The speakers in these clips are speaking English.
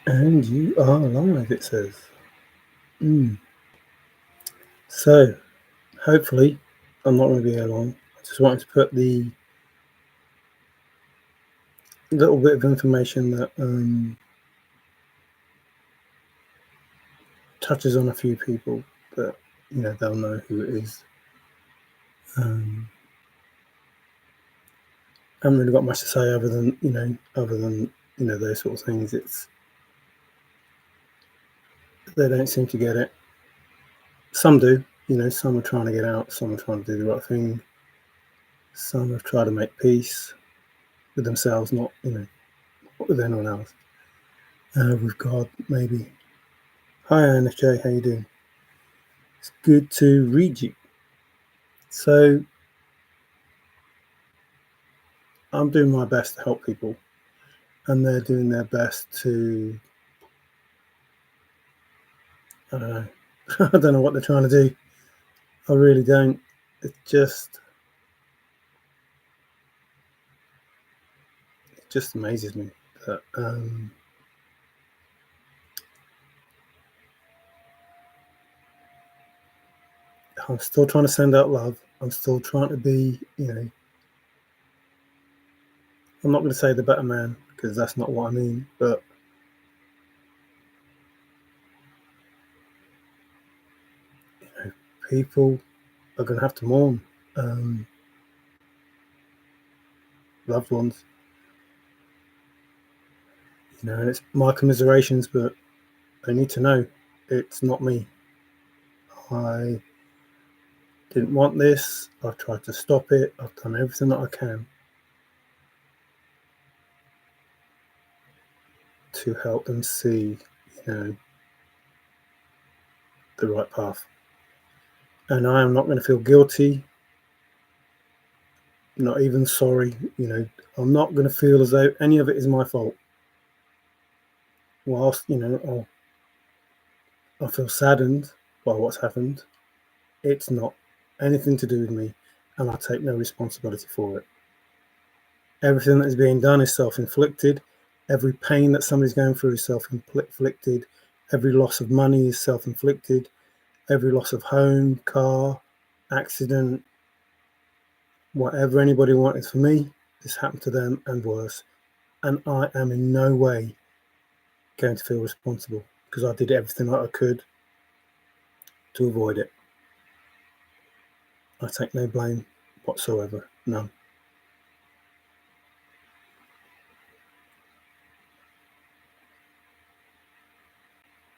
And you are live, it says. So, hopefully, I'm not going to be here long. I just wanted to put the little bit of information that touches on a few people that, they'll know who it is. I haven't really got much to say other than those sort of things. They don't seem to get it. Some do, some are trying to get out, some are trying to do the right thing. Some have tried to make peace with themselves, not with anyone else. With God, maybe. Hi, NFJ, how you doing? It's good to read you. So, I'm doing my best to help people, and they're doing their best to, I don't know, I don't know what they're trying to do. I really don't. It just amazes me that I'm still trying to send out love. I'm still trying to be, I'm not going to say the better man, because that's not what I mean, but people are going to have to mourn loved ones, and it's my commiserations, but they need to know it's not me. I didn't want this. I've tried to stop it. I've done everything that I can to help them see, the right path. And I am not going to feel guilty, not even sorry. I'm not going to feel as though any of it is my fault. Whilst, I feel saddened by what's happened, it's not anything to do with me, and I take no responsibility for it. Everything that is being done is self-inflicted. Every pain that somebody's going through is self-inflicted. Every loss of money is self-inflicted. Every loss of home, car, accident, whatever anybody wanted for me, this happened to them and worse. And I am in no way going to feel responsible, because I did everything that I could to avoid it. I take no blame whatsoever, none.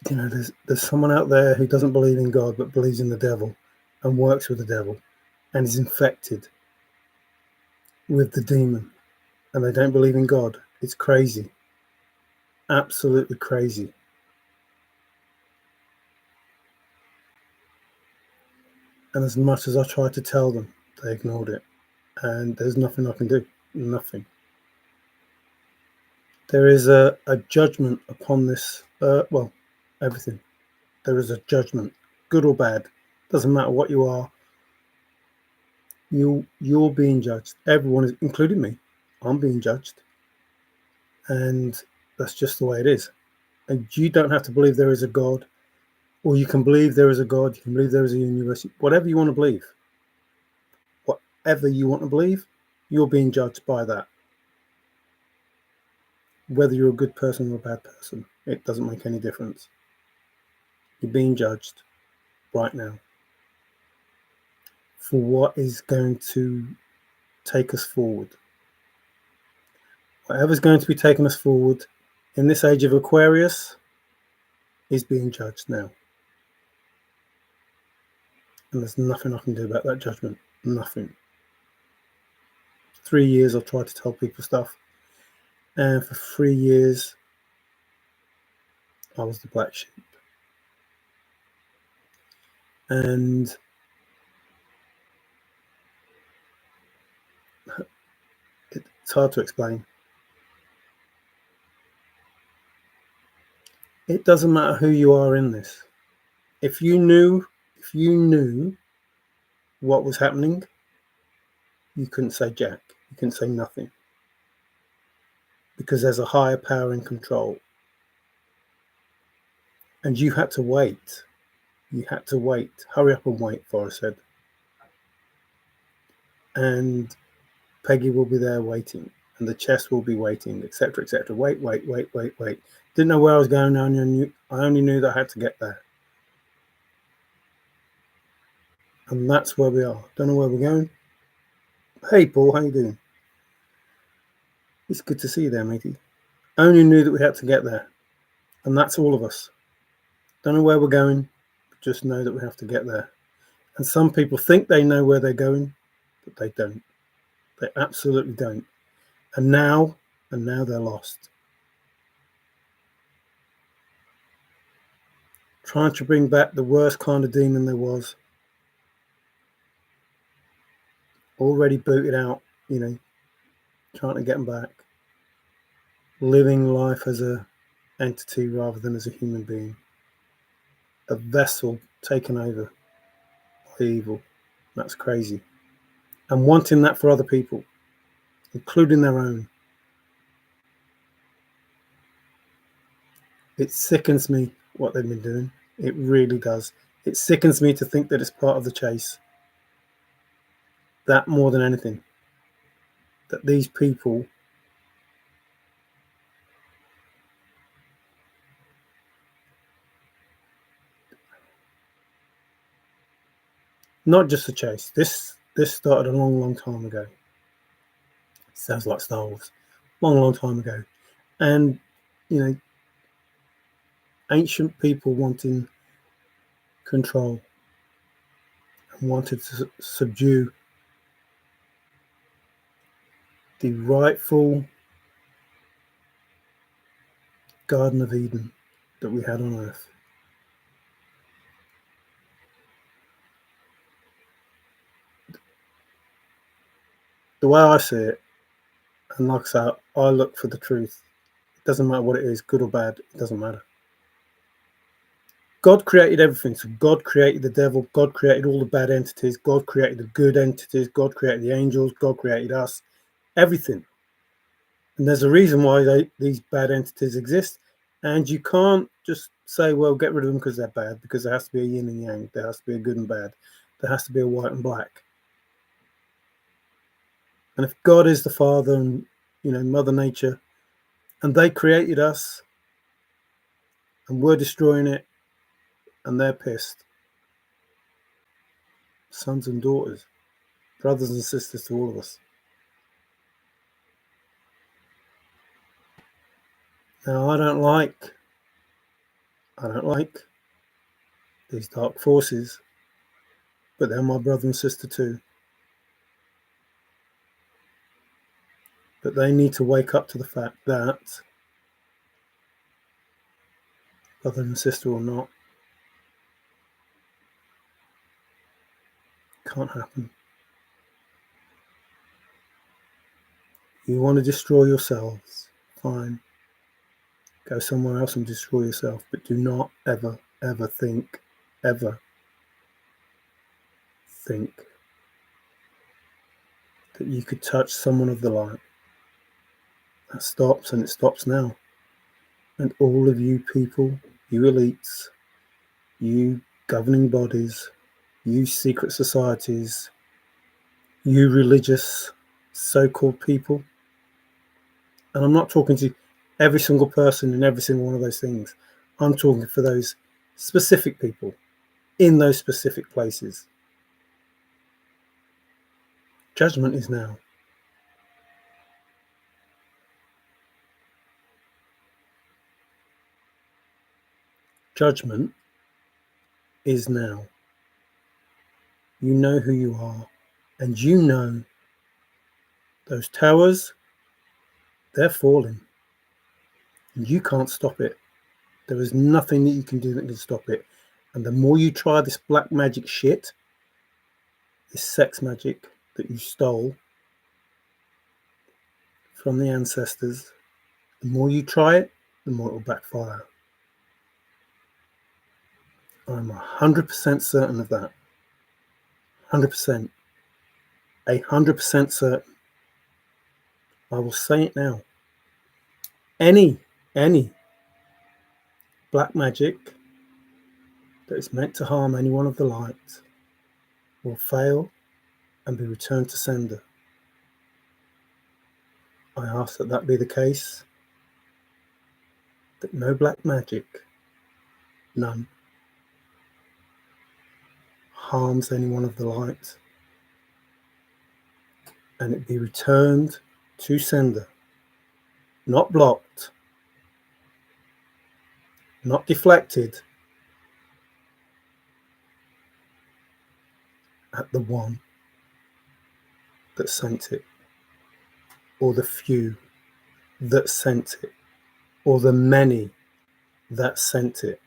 There's someone out there who doesn't believe in God but believes in the devil and works with the devil and is infected with the demon, and they don't believe in God. It's crazy. Absolutely crazy. And as much as I tried to tell them, they ignored it. And there's nothing I can do. Nothing. There is a judgment upon this. Everything. There is a judgment, good or bad. Doesn't matter what you are. You're being judged. Everyone is, including me. I'm being judged. And that's just the way it is. And you don't have to believe there is a God, or you can believe there is a God, you can believe there is a universe, whatever you want to believe. Whatever you want to believe, you're being judged by that. Whether you're a good person or a bad person, it doesn't make any difference. You're being judged right now for what is going to take us forward. Whatever's going to be taking us forward in this age of Aquarius is being judged now. And there's nothing I can do about that judgment. Nothing. 3 years I've tried to tell people stuff. And for 3 years, I was the black sheep. And it's hard to explain. It doesn't matter who you are in this. If you knew what was happening, you couldn't say jack. You couldn't say nothing. Because there's a higher power in control. And you had to wait. You had to wait. Hurry up and wait, Forrest said. And Peggy will be there waiting, and the chest will be waiting, etc., etc. Wait. Didn't know where I was going. I only knew that I had to get there. And that's where we are. Don't know where we're going. Hey, Paul, how you doing? It's good to see you there, matey. Only knew that we had to get there. And that's all of us. Don't know where we're going, just know that we have to get there. And some people think they know where they're going, but they don't. They absolutely don't. And now they're lost. Trying to bring back the worst kind of demon there was. Already booted out, trying to get them back. Living life as a entity rather than as a human being. A vessel taken over by evil. That's crazy. And wanting that for other people, including their own. It sickens me what they've been doing. It really does. It sickens me to think that it's part of the chase. That more than anything. That these people not just the chase. This started a long time ago. Sounds like Star Wars. Long time ago. And, ancient people wanting control and wanted to subdue the rightful Garden of Eden that we had on Earth. The way I see it, and like I say, I look for the truth. It doesn't matter what it is, good or bad, it doesn't matter. God created everything. So God created the devil, God created all the bad entities, God created the good entities, God created the angels, God created us, everything. And there's a reason why these bad entities exist. And you can't just say, well, get rid of them because they're bad, because there has to be a yin and yang. There has to be a good and bad. There has to be a white and black. And if God is the Father and, Mother Nature, and they created us, and we're destroying it, and they're pissed. Sons and daughters, brothers and sisters to all of us. Now, I don't like these dark forces, but they're my brother and sister too. But they need to wake up to the fact that, brother and sister or not, can't happen. You want to destroy yourselves, fine. Go somewhere else and destroy yourself, but do not ever think that you could touch someone of the light. That stops, and it stops now. And all of you people, you elites, you governing bodies, you secret societies, you religious so-called people, and I'm not talking to every single person in every single one of those things. I'm talking for those specific people in those specific places. Judgment is now. Judgment is now. You know who you are, and you know those towers, they're falling, and you can't stop it. There is nothing that you can do that can stop it. And the more you try this black magic shit, this sex magic that you stole from the ancestors, the more you try it, the more it will backfire. I'm 100% certain of that. 100%. 100% certain. I will say it now. Any black magic that is meant to harm anyone of the light will fail and be returned to sender. I ask that that be the case, that no black magic, none, harms anyone of the light, and it be returned to sender, not blocked, not deflected, at the one that sent it, or the few that sent it, or the many that sent it.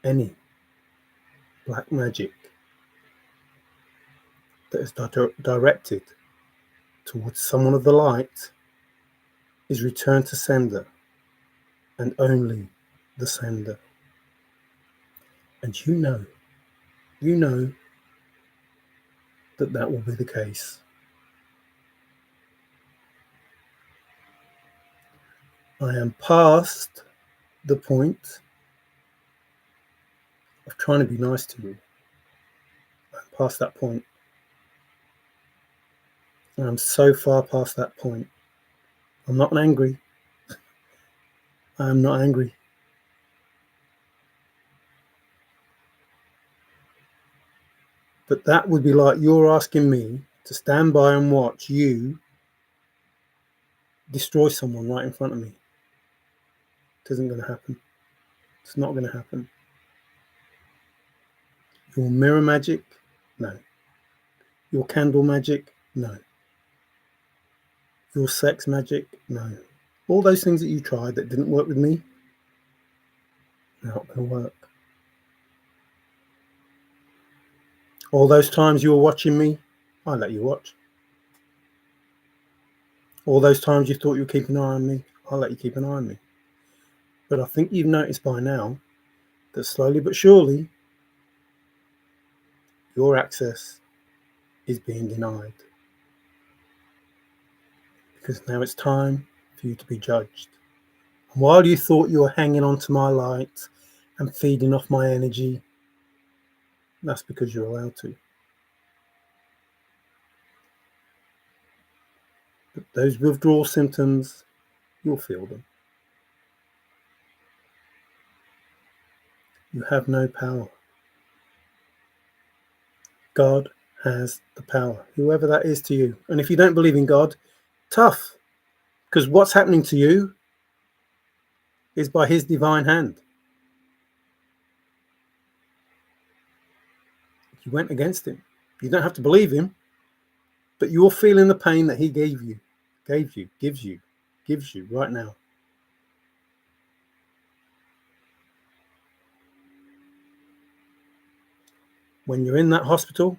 Any black magic that is directed towards someone of the light is returned to sender, and only the sender. And you know that that will be the case. I am past the point of trying to be nice to you. I'm past that point. I'm so far past that point. I'm not angry. I'm not angry. But that would be like you're asking me to stand by and watch you destroy someone right in front of me. It isn't going to happen. It's not going to happen. Your mirror magic? No. Your candle magic? No. Your sex magic? No. All those things that you tried that didn't work with me, they're not going to work. All those times you were watching me, I let you watch. All those times you thought you were keeping an eye on me, I'll let you keep an eye on me. But I think you've noticed by now that slowly but surely, your access is being denied. Because now it's time for you to be judged. And while you thought you were hanging on to my light and feeding off my energy, that's because you're allowed to. But those withdrawal symptoms, you'll feel them. You have no power. God has the power, whoever that is to you. And if you don't believe in God, tough. Because what's happening to you is by his divine hand. You went against him. You don't have to believe him, but you're feeling the pain that he gives you right now. When you're in that hospital,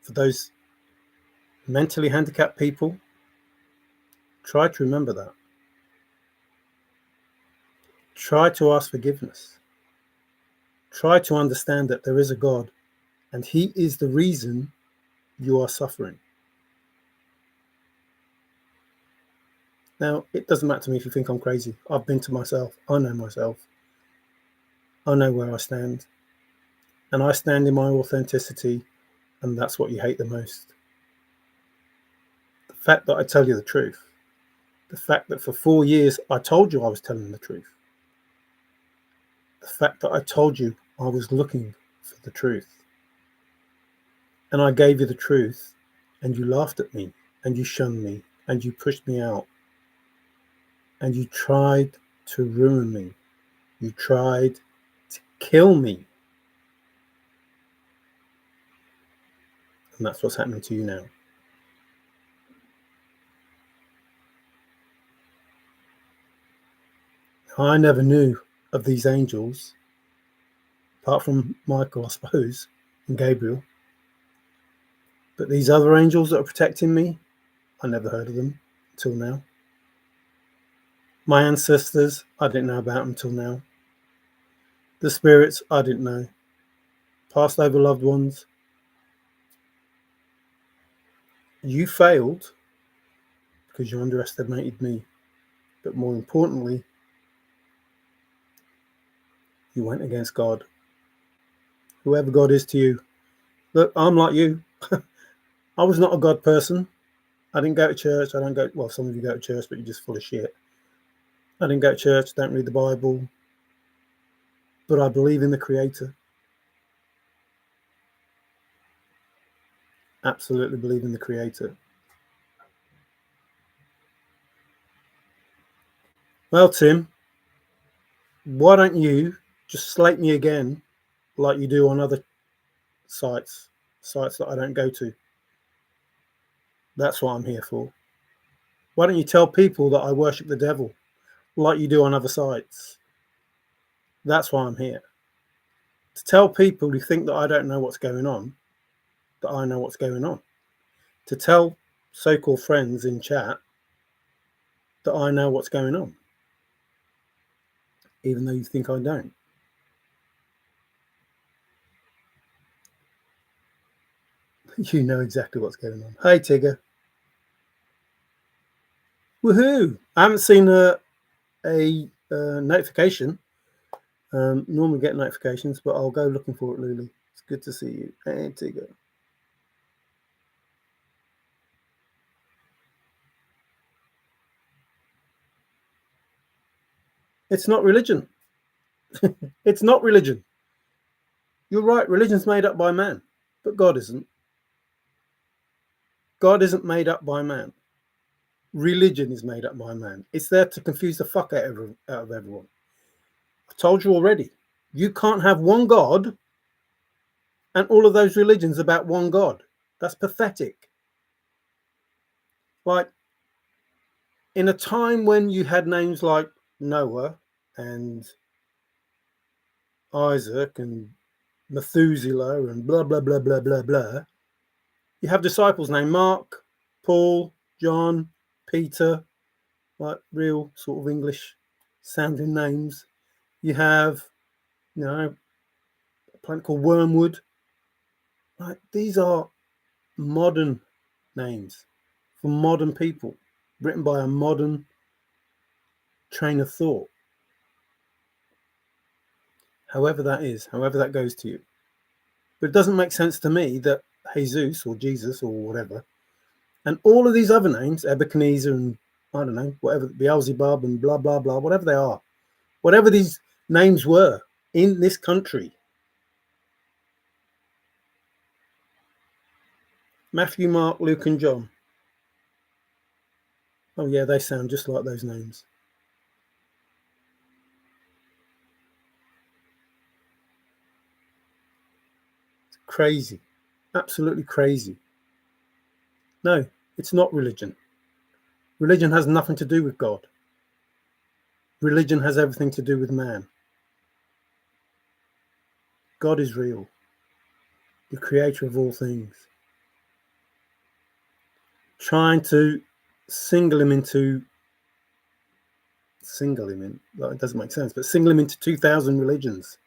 for those mentally handicapped people, try to remember that. Try to ask forgiveness. Try to understand that there is a God, and he is the reason you are suffering. Now, it doesn't matter to me if you think I'm crazy. I've been to myself. I know myself. I know where I stand. And I stand in my authenticity, and that's what you hate the most. The fact that I tell you the truth. The fact that for 4 years I told you I was telling the truth. The fact that I told you I was looking for the truth. And I gave you the truth, and you laughed at me, and you shunned me, and you pushed me out. And you tried to ruin me. You tried to kill me. And that's what's happening to you now. I never knew of these angels, apart from Michael, I suppose, and Gabriel. But these other angels that are protecting me, I never heard of them until now. My ancestors, I didn't know about them until now. The spirits, I didn't know. Passed over loved ones. You failed because you underestimated me. But more importantly, You went against God. Whoever God is to you. Look, I'm like you. I was not a God person. I didn't go to church. I don't go, well, some of you go to church, but you're just full of shit. I didn't go to church, don't read the Bible, but I believe in the Creator. Absolutely believe in the Creator. Well, Tim, why don't you just slate me again like you do on other sites that I don't go to? That's what I'm here for. Why don't you tell people that I worship the devil like you do on other sites? That's why I'm here. To tell people who think that I don't know what's going on, that I know what's going on. To tell so-called friends in chat that I know what's going on, even though you think I don't. You know exactly what's going on. Hey, Tigger. Woohoo! I haven't seen a notification. Normally get notifications, but I'll go looking for it, Lulu. It's good to see you. Hey, Tigger. It's not religion. It's not religion. You're right, religion's made up by man, but God isn't. God isn't made up by man. Religion is made up by man. It's there to confuse the fuck out of everyone. I told you already. You can't have one God and all of those religions about one God. That's pathetic. Like, in a time when you had names like Noah and Isaac and Methuselah and blah, blah, blah, blah, blah, blah, you have disciples named Mark, Paul, John, Peter, like real sort of English sounding names. You have, a planet called Wormwood. Like, these are modern names for modern people, written by a modern train of thought. However that is, however that goes to you. But it doesn't make sense to me that Jesus or Jesus or whatever, and all of these other names, Ebenezer and I don't know, whatever, Beelzebub and blah, blah, blah, whatever they are, whatever these names were in this country. Matthew, Mark, Luke, and John. Oh yeah, they sound just like those names. It's crazy. Absolutely crazy. No, it's not religion. Religion has nothing to do with God. Religion has everything to do with man. God is real, the creator of all things. Trying to single him in, well, it doesn't make sense, but single him into 2,000 religions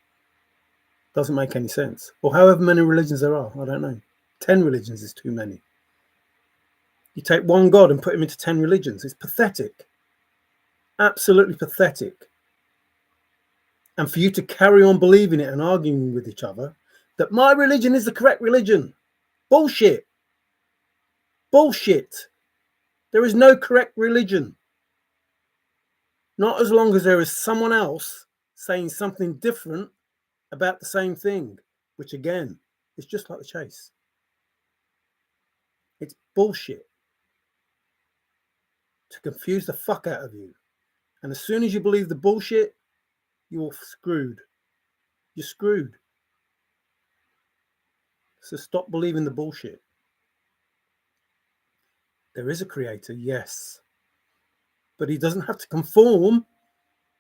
doesn't make any sense. Or however many religions there are, I don't know. 10 religions is too many. You take one God and put him into 10 religions. It's pathetic. Absolutely pathetic. And for you to carry on believing it and arguing with each other that my religion is the correct religion. Bullshit. Bullshit. There is no correct religion. Not as long as there is someone else saying something different about the same thing, which again is just like the chase. It's bullshit to confuse the fuck out of you. And as soon as you believe the bullshit, you're screwed. You're screwed. So stop believing the bullshit. There is a creator, yes. But he doesn't have to conform.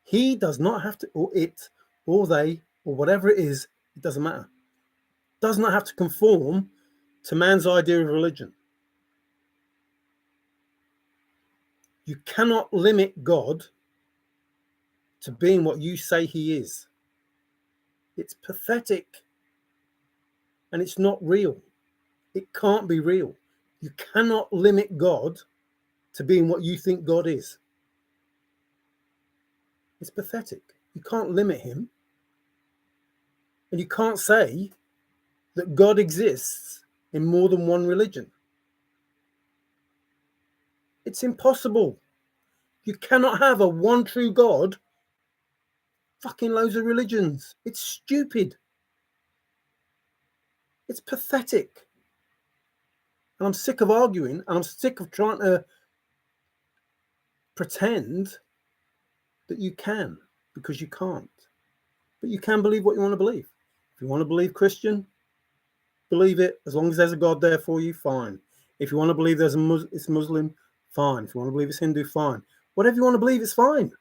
He does not have to, or it, or they, or whatever it is, it doesn't matter. Does not have to conform to man's idea of religion. You cannot limit God to being what you say he is. It's pathetic. And it's not real. It can't be real. You cannot limit God to being what you think God is. It's pathetic. You can't limit him. And you can't say that God exists in more than one religion. It's impossible. You cannot have a one true God, fucking loads of religions. It's stupid. It's pathetic. And I'm sick of arguing, and I'm sick of trying to pretend that you can, because you can't. But you can believe what you want to believe. If you want to believe Christian, believe it. As long as there's a God there for you, fine. If you want to believe it's Muslim, fine. If you want to believe it's Hindu, fine. Whatever you want to believe, it's fine.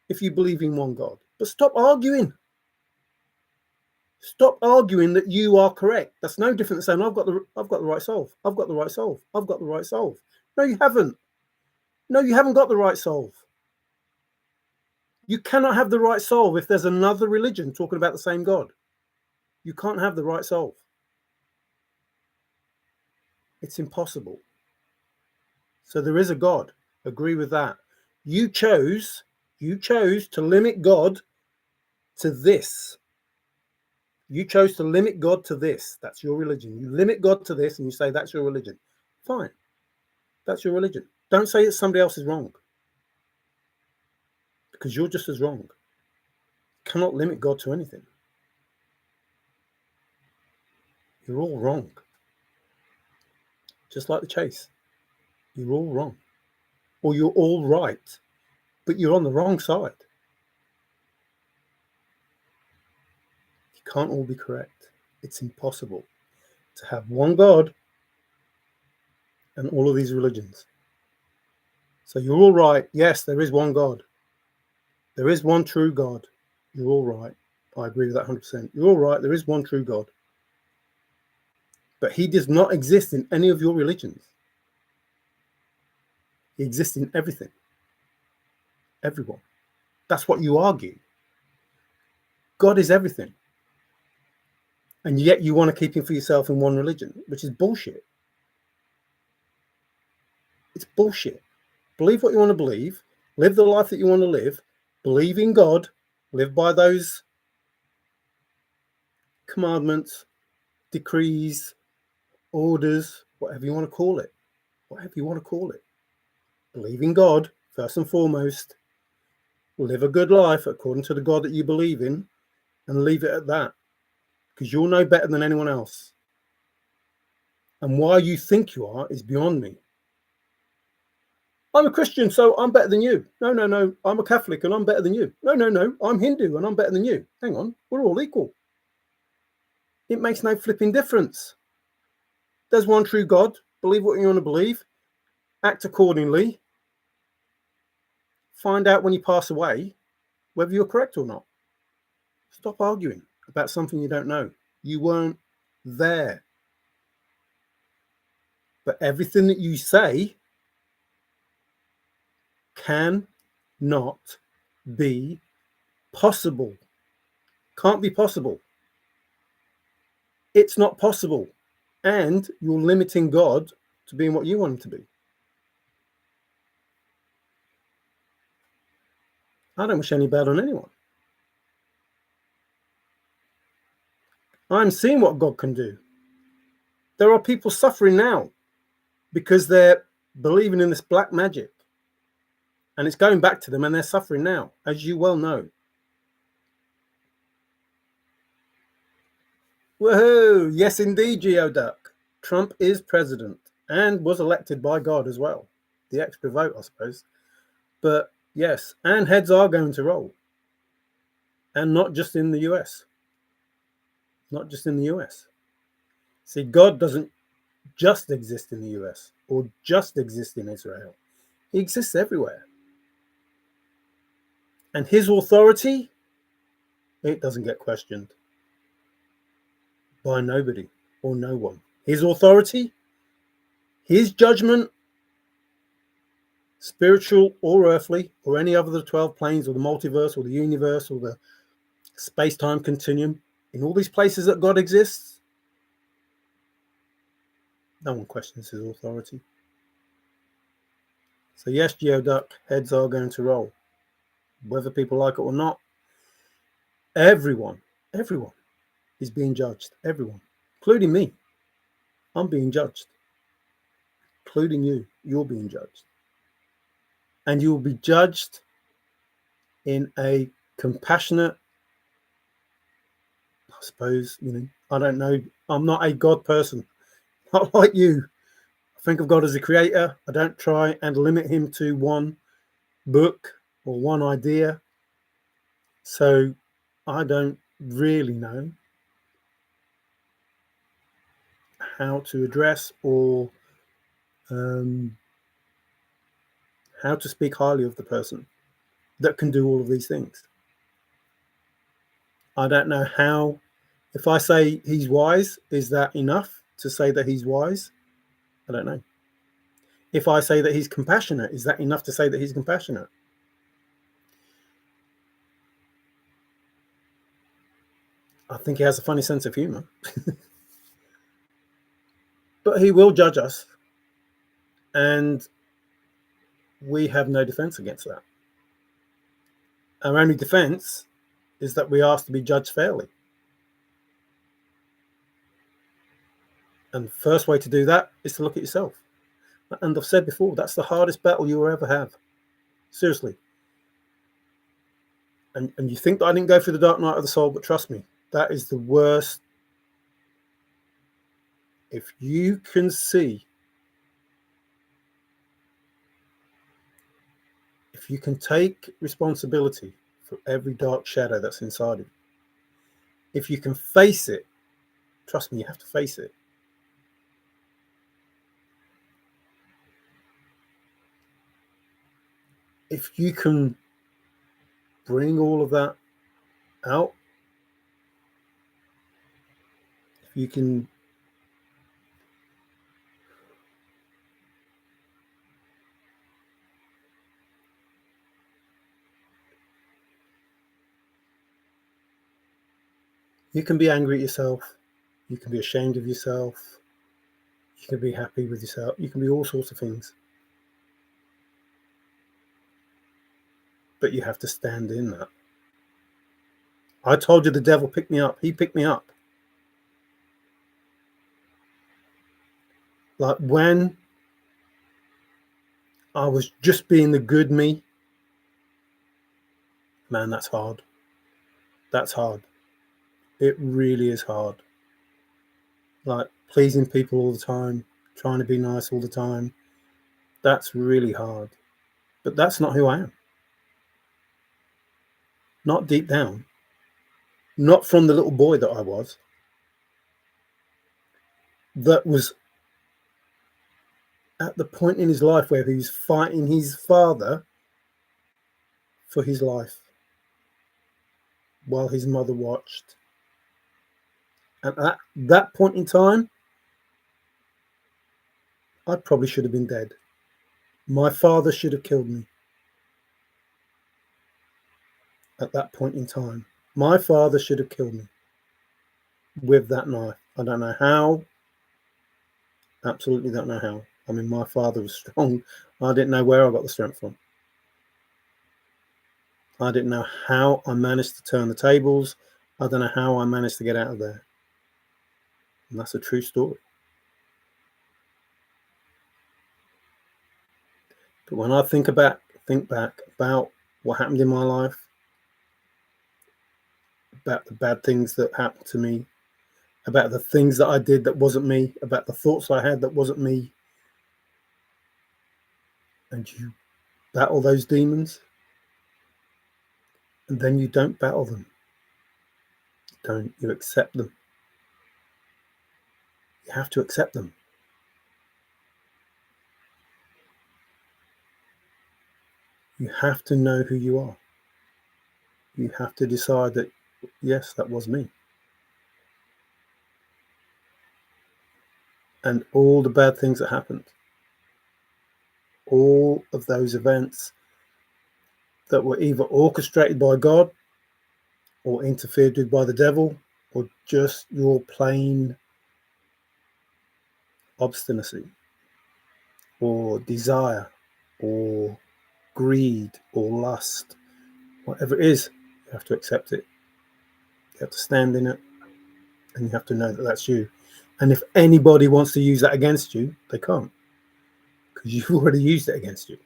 If you believe in one God. But stop arguing. Stop arguing that you are correct. That's no different than saying, I've got the right solve. I've got the right solve. I've got the right solve. No, you haven't. No, you haven't got the right solve. You cannot have the right solve if there's another religion talking about the same God. You can't have the right solve. It's impossible. So there is a God. Agree with that. You chose to limit God to this. You chose to limit God to this. That's your religion. You limit God to this and you say that's your religion. Fine. That's your religion. Don't say that somebody else is wrong. Because you're just as wrong. You cannot limit God to anything. You're all wrong. Just like the chase. You're all wrong. Or you're all right, but you're on the wrong side. You can't all be correct. It's impossible to have one God and all of these religions. So you're all right. Yes, there is one God. There is one true God. You're all right. I agree with that 100%. You're all right. There is one true God. But he does not exist in any of your religions. He exists in everything. Everyone. That's what you argue. God is everything. And yet you want to keep him for yourself in one religion, which is bullshit. It's bullshit. Believe what you want to believe. Live the life that you want to live. Believe in God. Live by those commandments, decrees, orders, whatever you want to call it. Whatever you want to call it. Believe in God, first and foremost. Live a good life according to the God that you believe in, and leave it at that. Because you'll know better than anyone else. And why you think you are is beyond me. I'm a Christian, so I'm better than you. No, no, no. I'm a Catholic and I'm better than you. No, no, no. I'm Hindu and I'm better than you. Hang on. We're all equal. It makes no flipping difference. There's one true God. Believe what you want to believe. Act accordingly. Find out when you pass away whether you're correct or not. Stop arguing about something you don't know. You weren't there. But everything that you say cannot be possible. Can't be possible. It's not possible. And you're limiting God to being what you want him to be. I don't wish any bad on anyone. I'm seeing what God can do. There are people suffering now because they're believing in this black magic. And it's going back to them and they're suffering now, as you well know. Woohoo! Yes, indeed, Geoduck. Trump is president and was elected by God as well. The extra vote, I suppose. But yes, and heads are going to roll. And not just in the US. Not just in the US. See, God doesn't just exist in the US or just exist in Israel. He exists everywhere. And his authority, it doesn't get questioned by nobody or no one. His authority, his judgment, spiritual or earthly, or any other of the 12 planes or the multiverse or the universe or the space-time continuum, in all these places that God exists, no one questions his authority. So yes, Geoduck, heads are going to roll. Whether people like it or not, everyone is being judged. Everyone, including me. I'm being judged. Including you. You're being judged. And you will be judged in a compassionate, I suppose, I don't know. I'm not a God person. Not like you. I think of God as a creator. I don't try and limit him to one book or one idea. So I don't really know how to address or how to speak highly of the person that can do all of these things. I don't know how. If I say he's wise, is that enough to say that he's wise? I don't know. If I say that he's compassionate, is that enough to say that he's compassionate? I think he has a funny sense of humor. But he will judge us. And we have no defense against that. Our only defense is that we ask to be judged fairly. And the first way to do that is to look at yourself. And I've said before, that's the hardest battle you will ever have. Seriously. And you think that I didn't go through the dark night of the soul, but trust me, that is the worst. If you can see, if you can take responsibility for every dark shadow that's inside of you, if you can face it, trust me, you have to face it. If you can bring all of that out, if you can be angry at yourself, you can be ashamed of yourself, you can be happy with yourself, you can be all sorts of things. But you have to stand in that. I told you the devil picked me up. He picked me up. Like when I was just being the good me, man, that's hard. That's hard. It really is hard. Like pleasing people all the time, trying to be nice all the time. That's really hard. But that's not who I am. Not deep down. Not from the little boy that I was. That was at the point in his life where he was fighting his father for his life while his mother watched. And at that point in time, I probably should have been dead. My father should have killed me. At that point in time, my father should have killed me with that knife. I don't know how. Absolutely don't know how. I mean, my father was strong. I didn't know where I got the strength from. I didn't know how I managed to turn the tables. I don't know how I managed to get out of there. And that's a true story. But when I think back about what happened in my life, about the bad things that happened to me, about the things that I did that wasn't me, about the thoughts I had that wasn't me, and you battle those demons, and then you don't battle them. You accept them. You have to accept them. You have to know who you are. You have to decide that, yes, that was me. And all the bad things that happened, all of those events that were either orchestrated by God or interfered with by the devil, or just your plain obstinacy or desire or greed or lust, whatever it is, you have to accept it. You have to stand in it. And you have to know that that's you. And if anybody wants to use that against you, they can't, because you've already used it against you.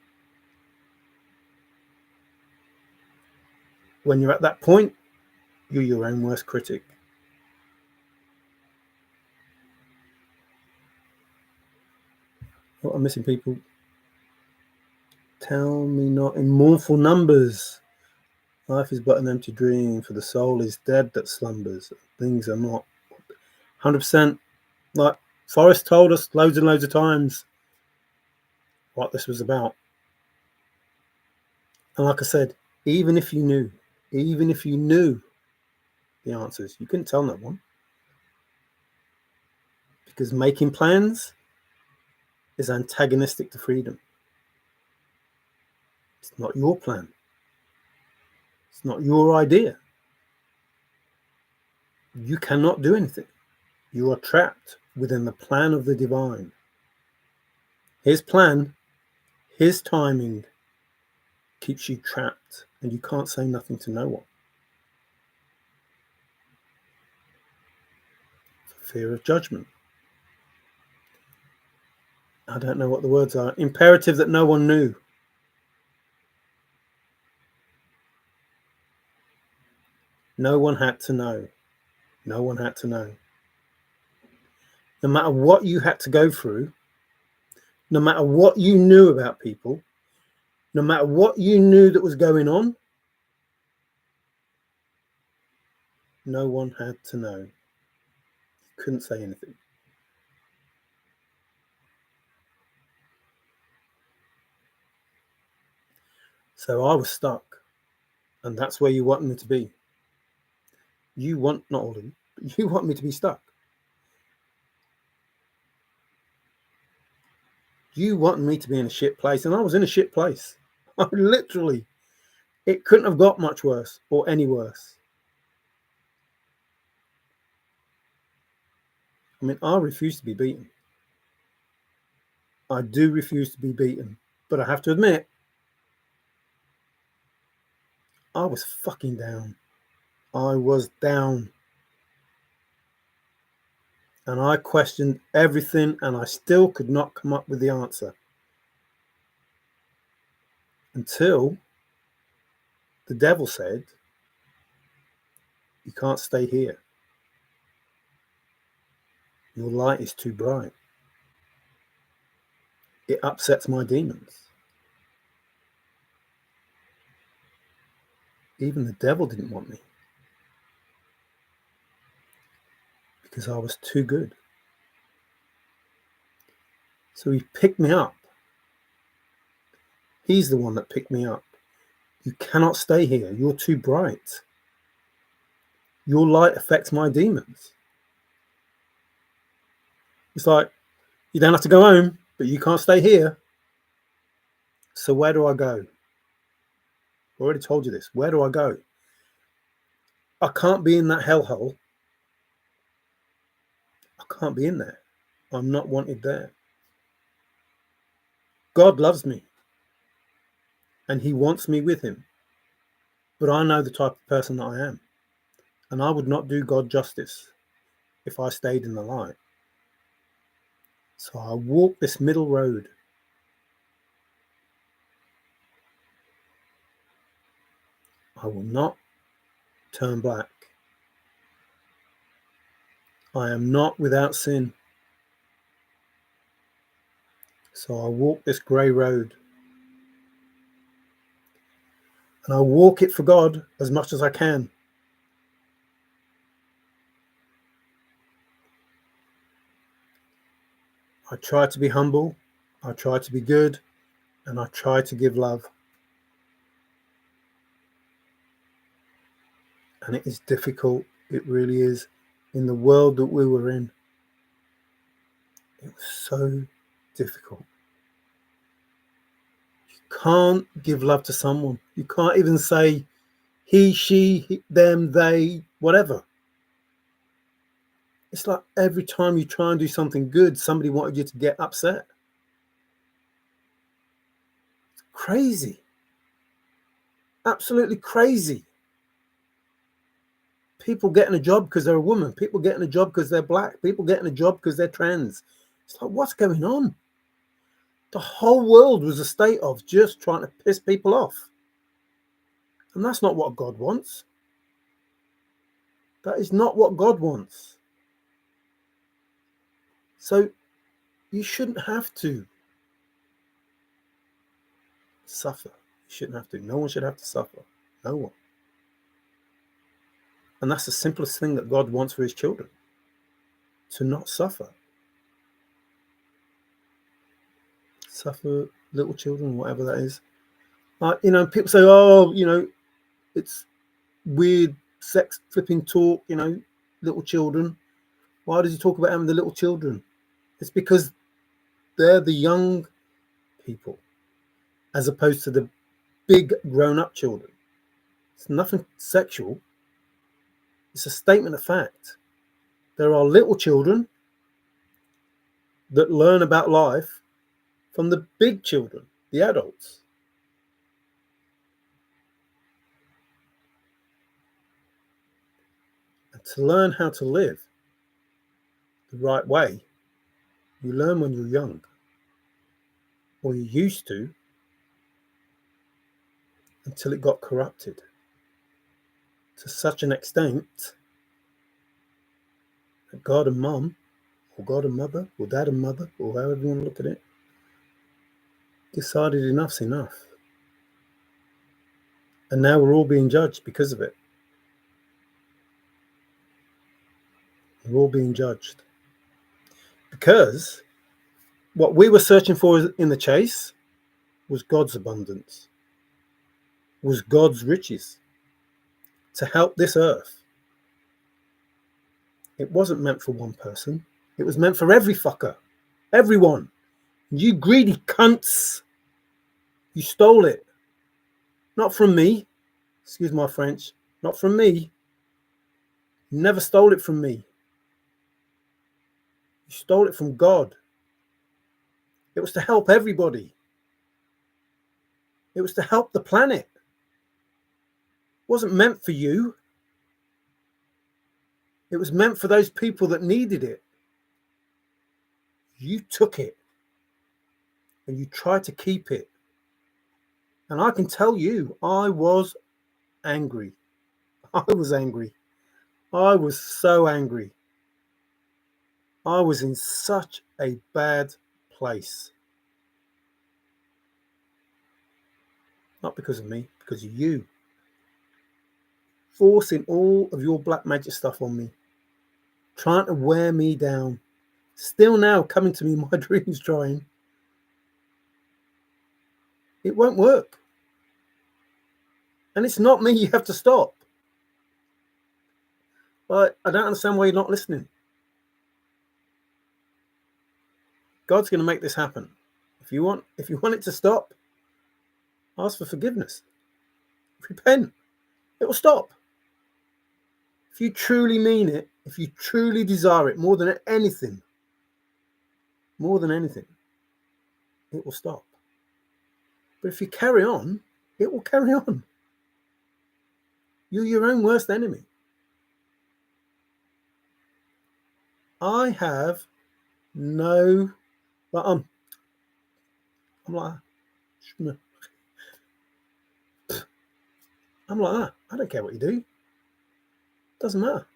When you're at that point, you're your own worst critic. What I'm missing, people? Tell me not in mournful numbers. Life is but an empty dream, for the soul is dead that slumbers. Things are not 100%. Like Forrest told us loads and loads of times what this was about. And like I said, even if you knew the answers, you couldn't tell no one. Because making plans is antagonistic to freedom. It's not your plan. It's not your idea. You cannot do anything. You are trapped within the plan of the divine. His plan, his timing keeps you trapped, and you can't say nothing to no one. For fear of judgment. I don't know what the words are. Imperative that no one knew. No one had to know. No one had to know. No matter what you had to go through, no matter what you knew about people, no matter what you knew that was going on, no one had to know. You couldn't say anything. So I was stuck, and that's where you want me to be. You want, not all of you, but you want me to be stuck. You want me to be in a shit place, and I was in a shit place. I literally, it couldn't have got much worse or any worse. I mean, I refuse to be beaten. I do refuse to be beaten, but I have to admit, I was fucking down. I was down. And I questioned everything, and I still could not come up with the answer. Until the devil said, you can't stay here. Your light is too bright. It upsets my demons. Even the devil didn't want me, because I was too good. So he picked me up. He's the one that picked me up. You cannot stay here. You're too bright. Your light affects my demons. It's like, you don't have to go home, but you can't stay here. So where do I go? I already told you this. Where do I go? I can't be in that hellhole. I can't be in there. I'm not wanted there. God loves me, and he wants me with him. But I know the type of person that I am, and I would not do God justice if I stayed in the light. So I walk this middle road. I will not turn black. I am not without sin. So I walk this grey road. And I walk it for God as much as I can. I try to be humble. I try to be good. And I try to give love. And it is difficult. It really is. In the world that we were in, it was so difficult. You can't give love to someone. You can't even say he, she, them, they, whatever. It's like every time you try and do something good, somebody wanted you to get upset. It's crazy. Absolutely crazy. People getting a job because they're a woman. People getting a job because they're black. People getting a job because they're trans. It's like, what's going on? The whole world was a state of just trying to piss people off. And that's not what God wants. That is not what God wants. So you shouldn't have to suffer. You shouldn't have to. No one should have to suffer. No one. And that's the simplest thing that God wants for his children. To not suffer. Suffer, little children, whatever that is. You know, people say, oh, you know, it's weird sex flipping talk, you know, little children. Why does he talk about having the little children? It's because they're the young people as opposed to the big grown-up children. It's nothing sexual. It's a statement of fact. There are little children that learn about life from the big children, the adults. And to learn how to live the right way, you learn when you're young, or you used to, until it got corrupted to such an extent that God and mum, or God and mother, or dad and mother, or however you want to look at it, decided enough's enough. And now we're all being judged because of it. We're all being judged. Because what we were searching for in the chase was God's abundance, was God's riches to help this earth. It wasn't meant for one person. It was meant for every fucker. Everyone. You greedy cunts. You stole it. Not from me. Excuse my French. Not from me. You never stole it from me. You stole it from God. It was to help everybody. It was to help the planet. It wasn't meant for you. It was meant for those people that needed it. You took it. And you tried to keep it. And I can tell you, I was angry. I was angry. I was so angry. I was in such a bad place. Not because of me, because of you. Forcing all of your black magic stuff on me. Trying to wear me down. Still now coming to me in my dreams trying. It won't work. And it's not me you have to stop. But I don't understand why you're not listening. God's going to make this happen. If you want it to stop, ask for forgiveness. Repent. It will stop. If you truly mean it, if you truly desire it more than anything, it will stop. But if you carry on, it will carry on. You're your own worst enemy. I have no, but I'm like that. I don't care what you do. Doesn't matter.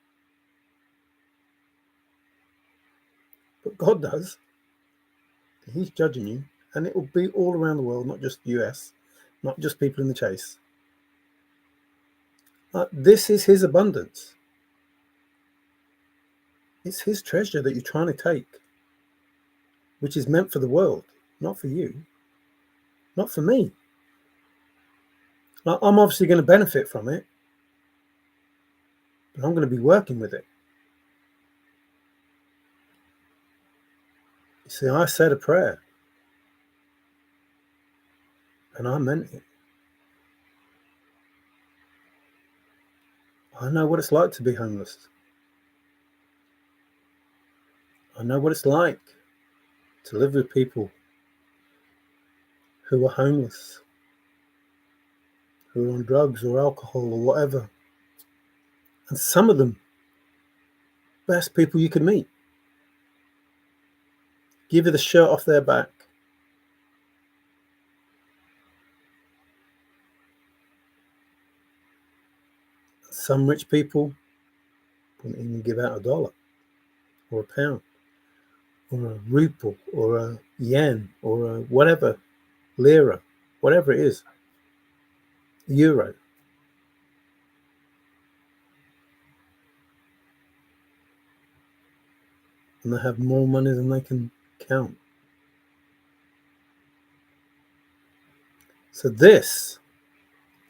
But God does. He's judging you, and it will be all around the world, not just the US, not just people in the chase. This is his abundance. It's his treasure that you're trying to take, which is meant for the world, not for you, not for me. I'm obviously going to benefit from it, but I'm going to be working with it. You see, I said a prayer, and I meant it. I know what it's like to be homeless. I know what it's like to live with people who are homeless, who are on drugs or alcohol or whatever. And some of them, best people you could meet. Give you the shirt off their back. Some rich people wouldn't even give out $1 or £1 or a ruble or a yen or a whatever, lira, whatever it is, euro. And they have more money than they can count. So this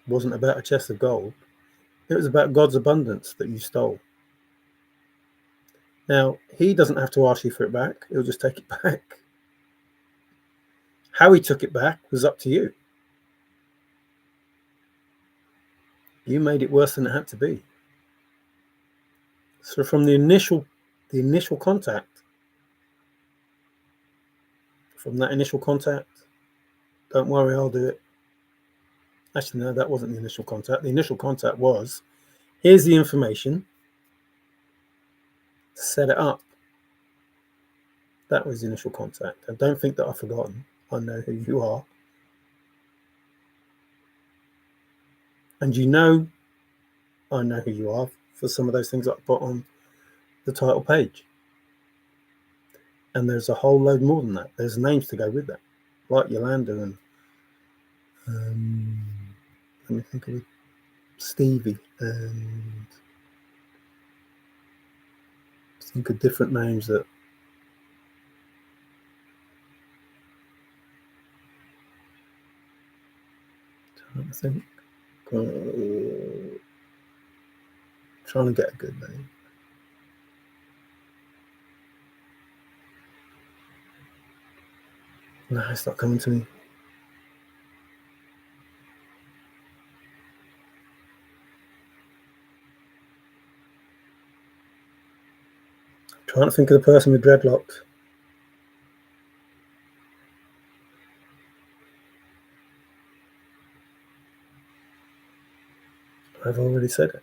wasn't about a chest of gold. It was about God's abundance that you stole. Now, he doesn't have to ask you for it back. He'll just take it back. How he took it back was up to you. You made it worse than it had to be. So from the initial contact, don't worry, I'll do it. Actually, no, that wasn't the initial contact. The initial contact was, here's the information, set it up. That was the initial contact. And don't think that I've forgotten. I know who you are. And you know, I know who you are for some of those things that I put on the title page. And there's a whole load more than that. There's names to go with that, like Yolanda and let me think of it, Stevie, and think of different names that I think trying to get a good name. No, it's not coming to me. I'm trying to think of the person with dreadlocks. I've already said it.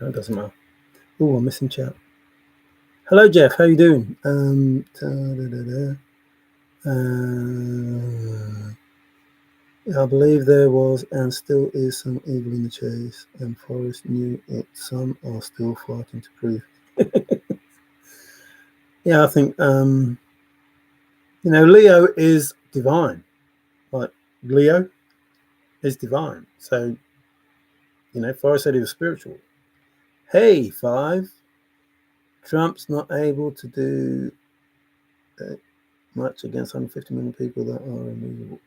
No, it doesn't matter. Oh, I'm missing chat. Hello, Jeff. How you doing? I believe there was and still is some evil in the chase, and Forrest knew it. Some are still fighting to prove. Yeah, I think Leo is divine. Like Leo is divine. So, Forrest said he was spiritual. Hey, 5. Trump's not able to do much against 150 million people that are immovable.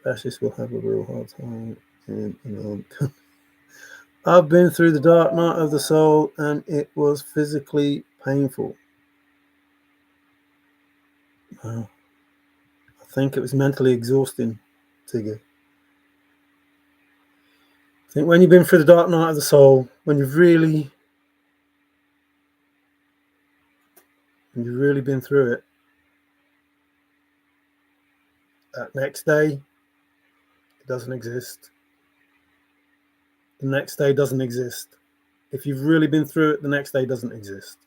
Fascists will have a real hard time. I've been through the dark night of the soul, and it was physically painful. Wow. I think it was mentally exhausting, Tigger. I think when you've been through the dark night of the soul, when you've really been through it, that next day, it doesn't exist. The next day doesn't exist. If you've really been through it, the next day doesn't exist.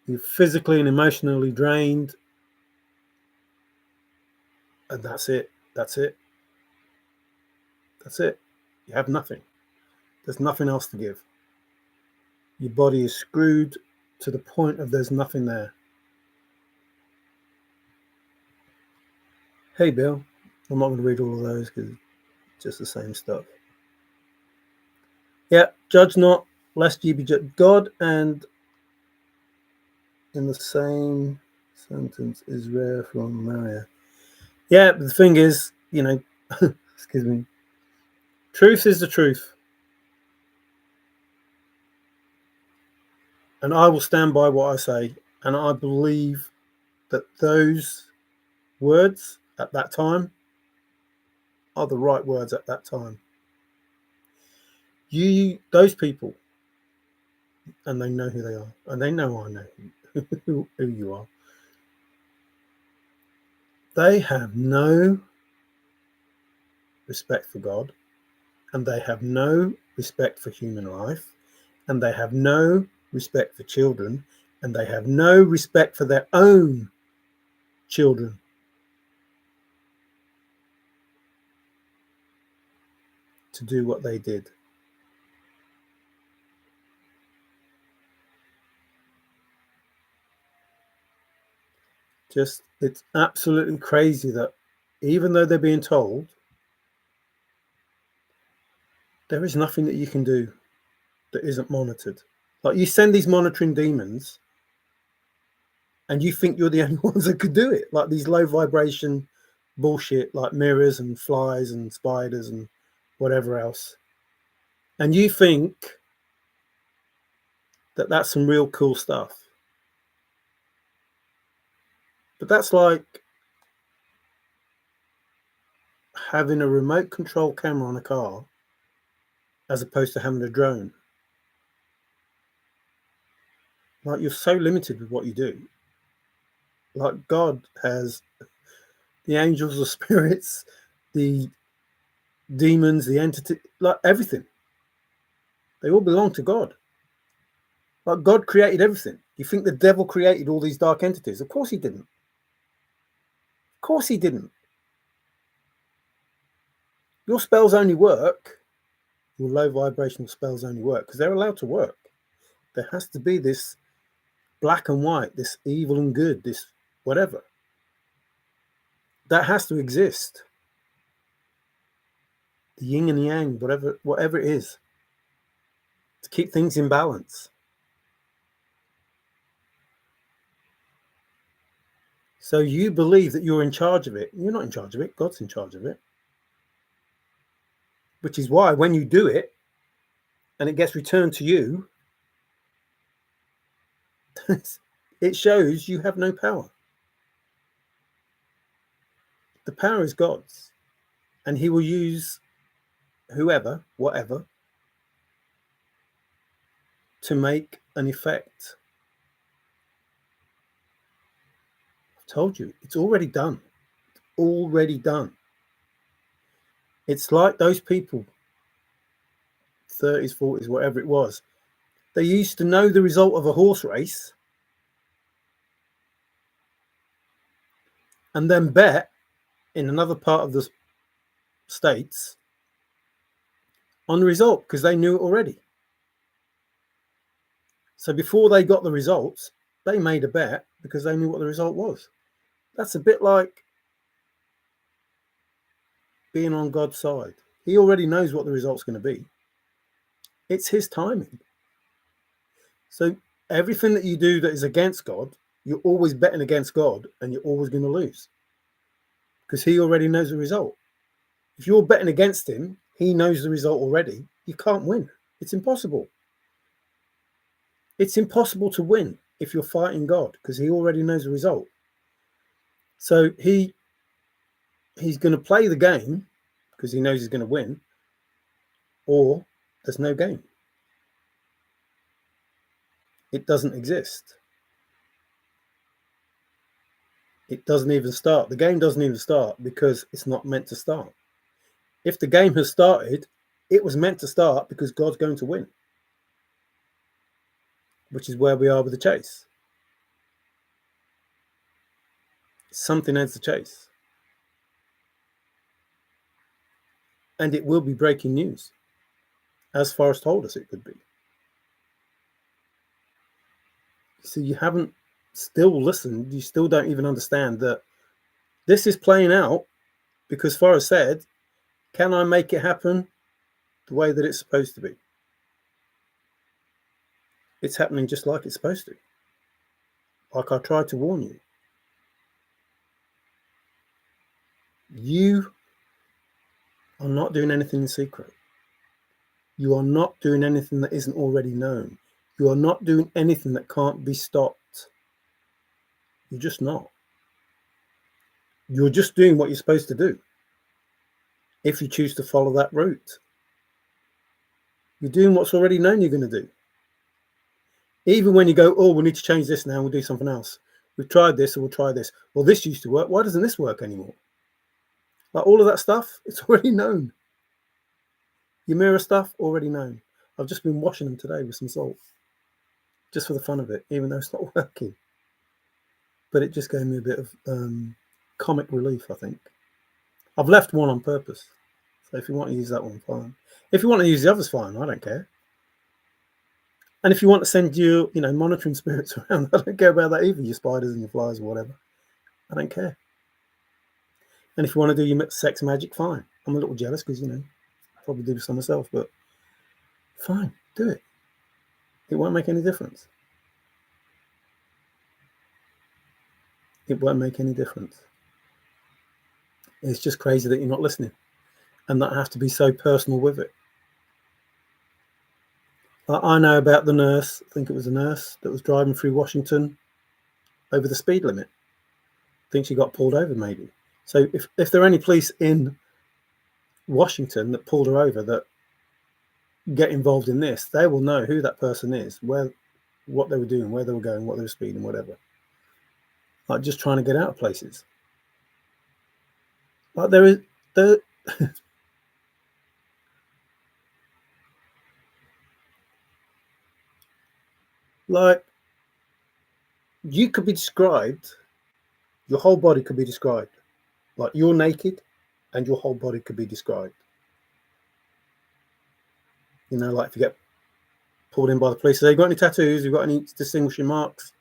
You're physically and emotionally drained, and that's it. That's it. That's it. You have nothing. There's nothing else to give. Your body is screwed to the point of there's nothing there. Hey, Bill. I'm not going to read all of those because it's just the same stuff. Yeah, judge not, lest ye be judged. God and in the same sentence is rare from Maria. Yeah, but the thing is, excuse me, truth is the truth. And I will stand by what I say. And I believe that those words at that time are the right words at that time. Those people, and they know who they are, and they know I know who you are. They have no respect for God, and they have no respect for human life, and they have no respect for children, and they have no respect for their own children. To do what they did. Just, it's absolutely crazy that even though they're being told, there is nothing that you can do that isn't monitored. Like, you send these monitoring demons and you think you're the only ones that could do it. Like these low vibration bullshit, like mirrors and flies and spiders and whatever else. And you think that that's some real cool stuff. But that's like having a remote control camera on a car as opposed to having a drone. Like, you're so limited with what you do. Like, God has the angels, the spirits, the demons, the entity, like everything. They all belong to God. Like, God created everything. You think the devil created all these dark entities? Of course he didn't. Of course he didn't. Your spells only work, your low vibrational spells only work because they're allowed to work. There has to be this black and white, this evil and good, this whatever. That has to exist. The yin and the yang, whatever it is, to keep things in balance. So you believe that you're in charge of it. You're not in charge of it. God's in charge of it. Which is why when you do it and it gets returned to you, it shows you have no power. The power is God's. And he will use whoever, whatever, to make an effect. I've told you, it's already done. It's already done. It's like those people, 30s, 40s, whatever it was. They used to know the result of a horse race and then bet in another part of the states on the result because they knew it already. So before they got the results, they made a bet because they knew what the result was. That's a bit like being on God's side. He already knows what the result's going to be. It's his timing. So everything that you do that is against God, you're always betting against God and you're always going to lose because he already knows the result. If you're betting against him, he knows the result already. You can't win. It's impossible. It's impossible to win if you're fighting God because he already knows the result. So he's going to play the game because he knows he's going to win, or there's no game. It doesn't exist. It doesn't even start. The game doesn't even start because it's not meant to start. If the game has started, it was meant to start because God's going to win, which is where we are with the chase. Something ends the chase. And it will be breaking news, as Forrest told us it could be. So you haven't still listened. You still don't even understand that this is playing out because Forrest said, can I make it happen the way that it's supposed to be? It's happening just like it's supposed to. Like I tried to warn you. You are not doing anything in secret. You are not doing anything that isn't already known. You are not doing anything that can't be stopped. You're just not. You're just doing what you're supposed to do. If you choose to follow that route, you're doing what's already known you're going to do. Even when you go, oh, we need to change this now, we'll do something else. We've tried this, so we'll try this. Well, this used to work. Why doesn't this work anymore? Like all of that stuff, it's already known. Your mirror stuff, already known. I've just been washing them today with some salt, just for the fun of it, even though it's not working. But it just gave me a bit of comic relief, I think. I've left one on purpose. So if you want to use that one, fine. If you want to use the others, fine. I don't care. And if you want to send your, monitoring spirits around, I don't care about that either. Your spiders and your flies or whatever. I don't care. And if you want to do your sex magic, fine. I'm a little jealous because, probably do some myself, but fine, do it. It won't make any difference. It won't make any difference. It's just crazy that you're not listening and not have to be so personal with it. I know about the nurse, I think it was a nurse that was driving through Washington over the speed limit. I think she got pulled over maybe. So if there are any police in Washington that pulled her over that get involved in this, they will know who that person is, what they were doing, where they were going, what they were speeding, whatever. Like just trying to get out of places. Like there like you could be described, your whole body could be described. Like you're naked and your whole body could be described. Like if you get pulled in by the police, say, you got any tattoos? You got any distinguishing marks?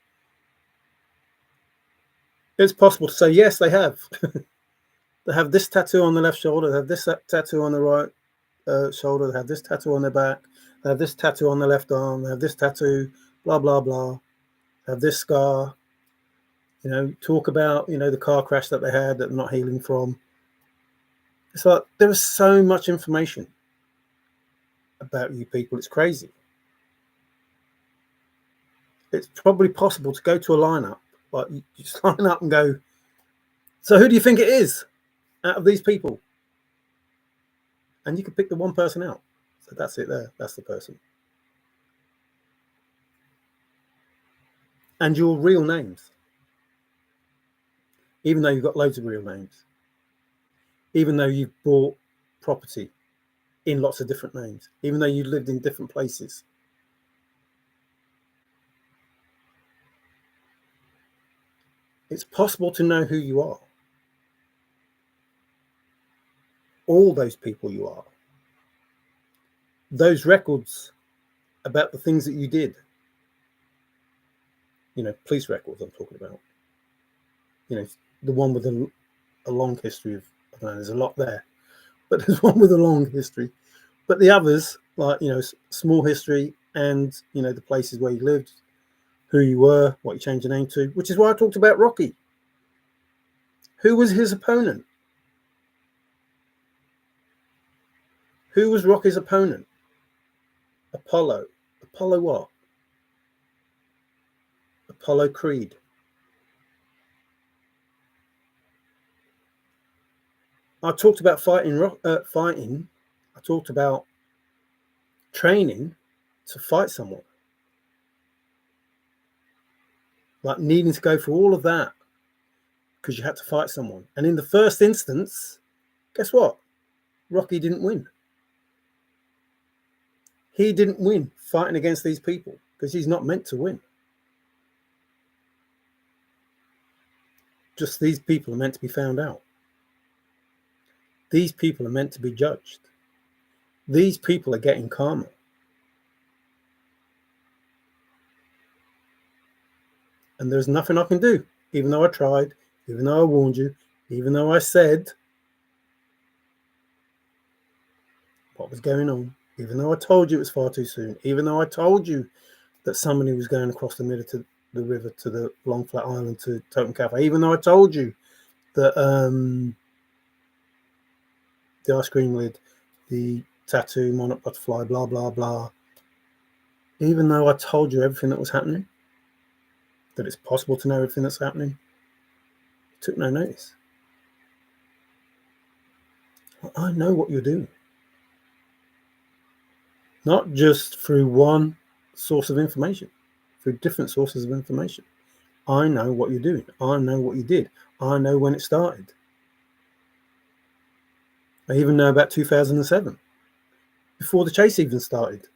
It's possible to say, yes, they have. They have this tattoo on the left shoulder. They have this tattoo on the right shoulder. They have this tattoo on their back. They have this tattoo on the left arm. They have this tattoo, blah, blah, blah. They have this scar. Talk about, the car crash that they had that they're not healing from. It's like there is so much information about you people. It's crazy. It's probably possible to go to a lineup, like you just line up and go, so who do you think it is out of these people? And you can pick the one person out. So that's it there. That's the person. And your real names. Even though you've got loads of real names. Even though you've bought property in lots of different names. Even though you lived in different places. It's possible to know who you are. All those people you are. Those records about the things that you did. Police records I'm talking about. The one with a long history of, I don't know, there's a lot there. But there's one with a long history. But the others, like, small history and, the places where you lived, who you were, what you changed your name to, which is why I talked about Rocky. Who was his opponent? Who was Rocky's opponent? Apollo. Apollo what? Apollo Creed. I talked about fighting. I talked about training to fight someone. Like needing to go through all of that because you had to fight someone. And in the first instance, guess what? Rocky didn't win. He didn't win fighting against these people because he's not meant to win. Just these people are meant to be found out. These people are meant to be judged. These people are getting karma. And there's nothing I can do, even though I tried, even though I warned you, even though I said what was going on, even though I told you it was far too soon, even though I told you that somebody was going across the river to the Long Flat Island to Totem Cafe, even though I told you that the ice cream lid, the tattoo, monarch butterfly, blah, blah, blah, even though I told you everything that was happening, that it's possible to know everything that's happening, you took no notice. I know what you're doing. Not just through one source of information, through different sources of information. I know what you're doing. I know what you did. I know when it started. I even know about 2007, before the chase even started.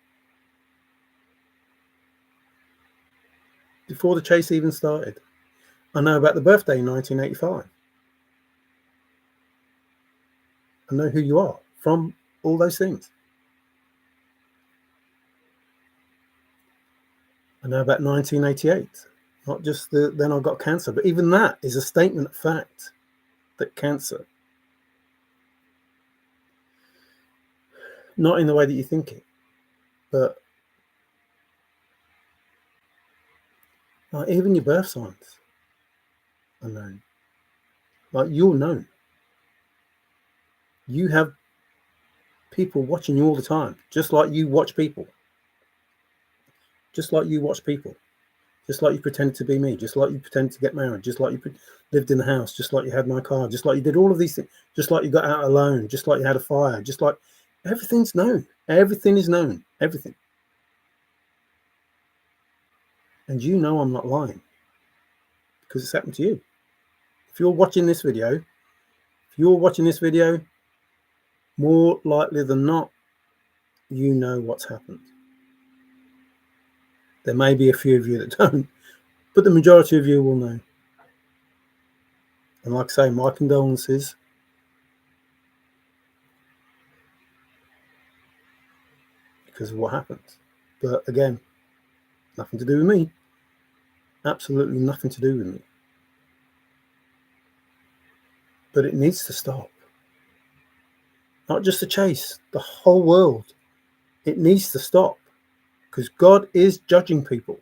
Before the chase even started. I know about the birthday in 1985. I know who you are from all those things. I know about 1988, not just then I got cancer, but even that is a statement of fact, that cancer, not in the way that you think it, but like even your birth signs are known. Like you're known. You have people watching you all the time, just like you watch people. Just like you watch people. Just like you pretended to be me. Just like you pretended to get married. Just like you lived in the house. Just like you had my car. Just like you did all of these things. Just like you got out alone. Just like you had a fire. Just like everything's known. Everything is known. Everything. And you know I'm not lying, because it's happened to you. If you're watching this video, more likely than not, you know what's happened. There may be a few of you that don't, but the majority of you will know. And like I say, my condolences. Because of what happened. But again, nothing to do with me. Absolutely nothing to do with me. But it needs to stop. Not just the chase, the whole world. It needs to stop. Because God is judging people.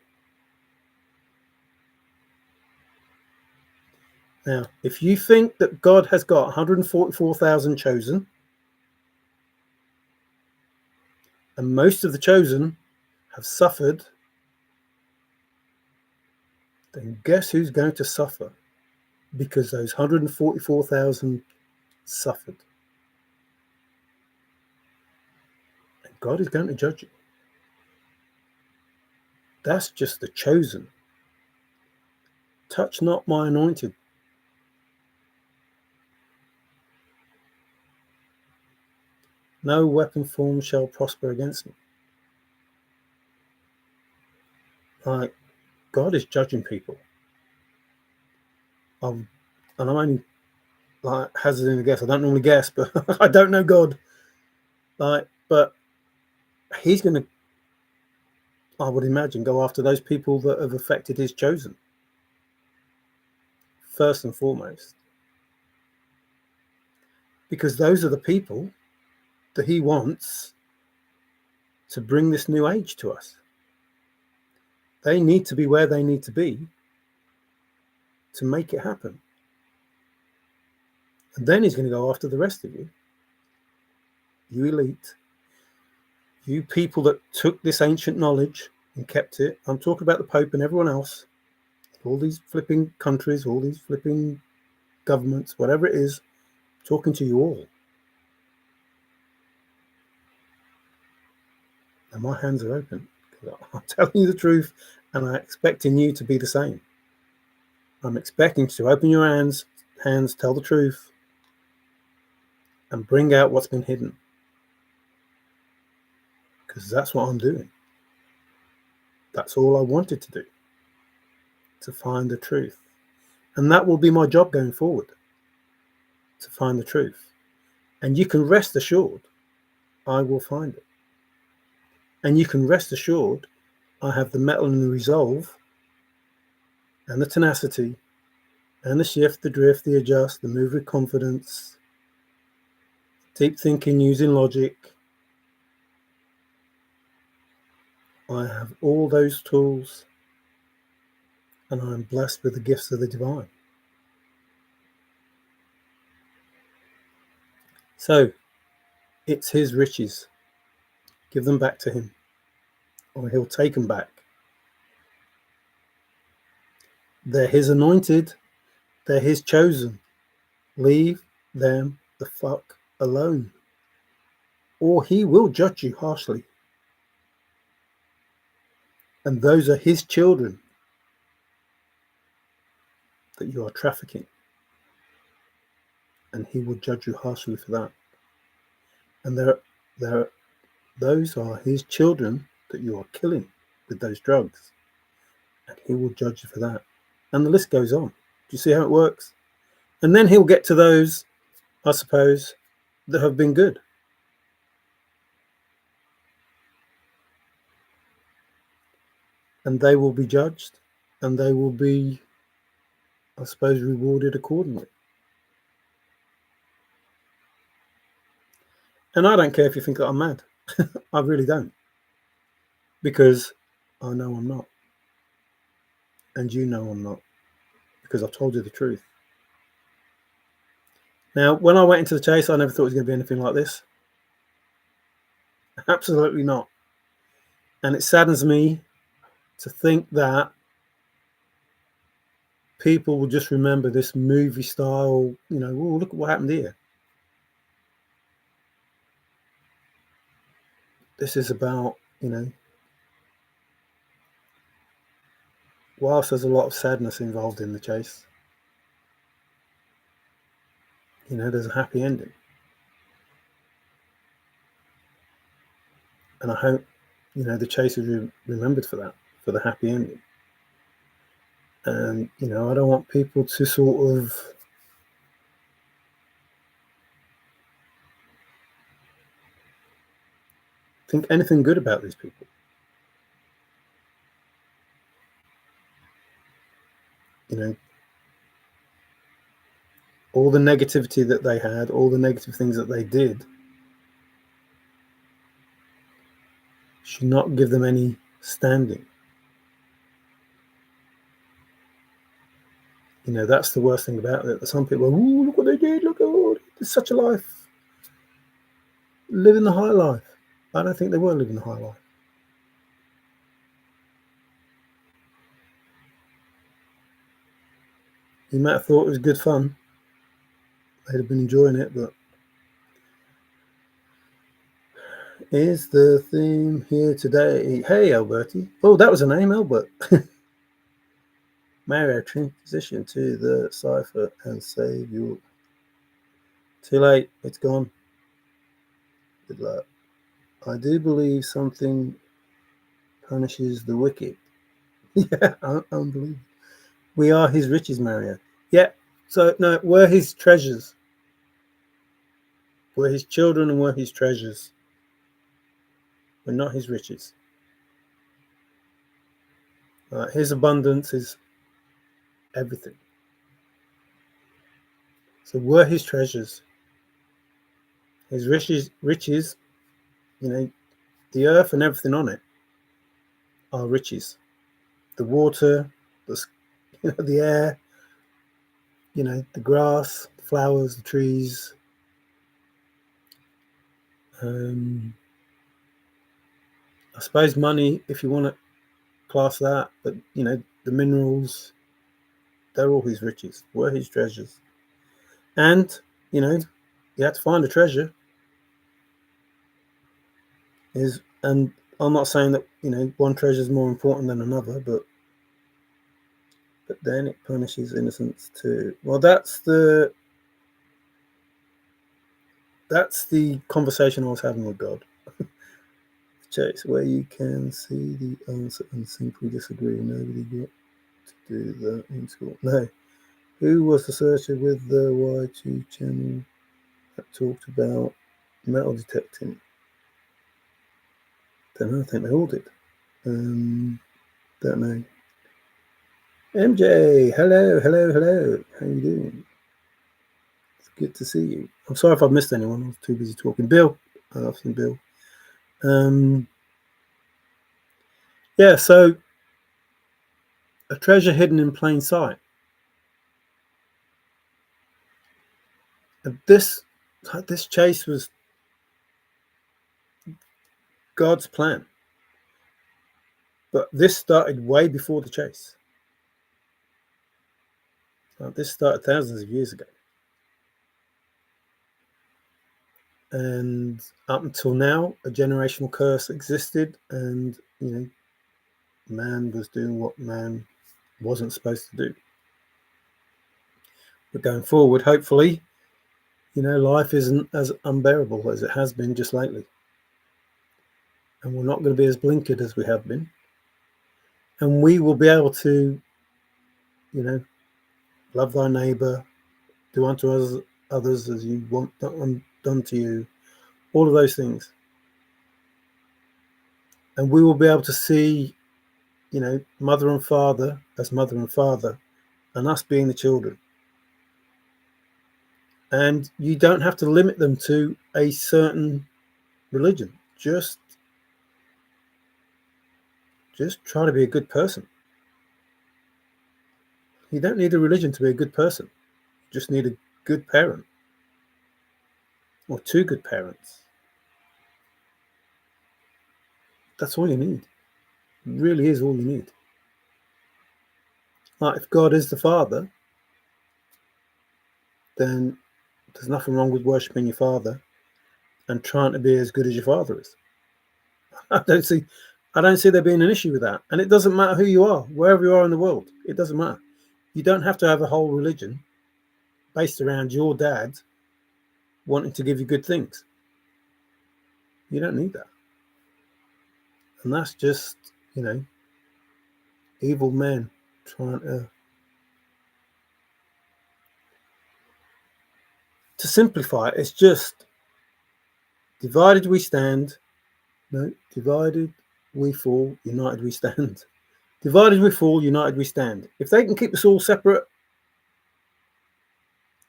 Now, if you think that God has got 144,000 chosen, and most of the chosen have suffered, then guess who's going to suffer? Because those 144,000 suffered. And God is going to judge you. That's just the chosen. Touch not my anointed. No weapon formed shall prosper against me. Like, God is judging people. And I'm only like hazarding a guess. I don't normally guess, but I don't know God. But he's going to, I would imagine, go after those people that have affected his chosen. First and foremost. Because those are the people that he wants to bring this new age to us. They need to be where they need to be to make it happen. And then he's going to go after the rest of you. You elite. You people that took this ancient knowledge and kept it. I'm talking about the Pope and everyone else. All these flipping countries, all these flipping governments, whatever it is, talking to you all. And my hands are open. I'm telling you the truth, and I'm expecting you to be the same. I'm expecting you to open your hands, tell the truth, and bring out what's been hidden. Because that's what I'm doing. That's all I wanted to do. To find the truth. And that will be my job going forward. To find the truth. And you can rest assured, I will find it. And you can rest assured, I have the mettle and the resolve, and the tenacity, and the shift, the drift, the adjust, the move with confidence, deep thinking using logic. I have all those tools, and I am blessed with the gifts of the divine. So, it's his riches. Give them back to him, or he'll take them back. They're his anointed. They're his chosen. Leave them the fuck alone, or he will judge you harshly. And those are his children that you are trafficking. And he will judge you harshly for that. And those are his children that you are killing with those drugs. And he will judge you for that. And the list goes on. Do you see how it works? And then he'll get to those, I suppose, that have been good. And they will be judged, and they will be, I suppose, rewarded accordingly. And I don't care if you think that I'm mad. I really don't. Because I know I'm not. And you know I'm not. Because I've told you the truth. Now, when I went into the chase, I never thought it was going to be anything like this. Absolutely not. And it saddens me to think that people will just remember this movie style, you know, oh, look at what happened here. This is about, you know, whilst there's a lot of sadness involved in the chase, you know, there's a happy ending. And I hope, you know, the chase is remembered for that, for the happy ending. And, you know, I don't want people to sort of think anything good about these people. You know, all the negativity that they had, all the negative things that they did, should not give them any standing. You know, that's the worst thing about it. Some people are, oh, look what they did, look, oh, it's such a life. Living the high life. I don't think they were living the high life. You might have thought it was good fun. They'd have been enjoying it, but is the theme here today? Hey, Alberti. Oh, that was a name, Albert. Mario, transition to the cipher and save you. Too late. It's gone. Good luck. I do believe something punishes the wicked. Yeah, unbelievable. We are his riches, Mario. Yeah. So no, we're his treasures. We're his children and we're his treasures. We're not his riches. His abundance is everything. So we're his treasures. His riches, you know, the earth and everything on it are riches. The water, the air, you know, the grass, the flowers, the trees. I suppose money, if you want to class that, but you know, the minerals, they're all his riches. We're his treasures. And, you know, you have to find a treasure. And I'm not saying that, you know, one treasure is more important than another, but then it punishes innocence too. Well, that's the conversation I was having with God. Chase, where you can see the answer and simply disagree. Nobody got to do that in school. No. Who was the searcher with the Y2 channel that talked about metal detecting? Don't know. I think they all did. Don't know. MJ, hello. How you doing? It's good to see you. I'm sorry if I've missed anyone. I was too busy talking. Bill, I've seen Bill. Yeah, so a treasure hidden in plain sight. And this chase was God's plan. But this started way before the chase. This started thousands of years ago. And up until now, a generational curse existed, and you know, man was doing what man wasn't supposed to do. But going forward, hopefully, life isn't as unbearable as it has been just lately. And we're not going to be as blinkered as we have been. And we will be able to, love thy neighbor, do unto others as you want done to you, all of those things. And we will be able to see, mother and father as mother and father, and us being the children. And you don't have to limit them to a certain religion. Just try to be a good person. You don't need a religion to be a good person. You just need a good parent or two good parents. That's all you need. It really is all you need. Like, if God is the Father, then there's nothing wrong with worshipping your father and trying to be as good as your father is. I don't see there being an issue with that. And it doesn't matter who you are, wherever you are in the world. It doesn't matter. You don't have to have a whole religion based around your dad wanting to give you good things. You don't need that. And that's just, evil men trying to simplify it. It's just divided we stand. No, divided we fall, united we stand. Divided we fall, united we stand. If they can keep us all separate,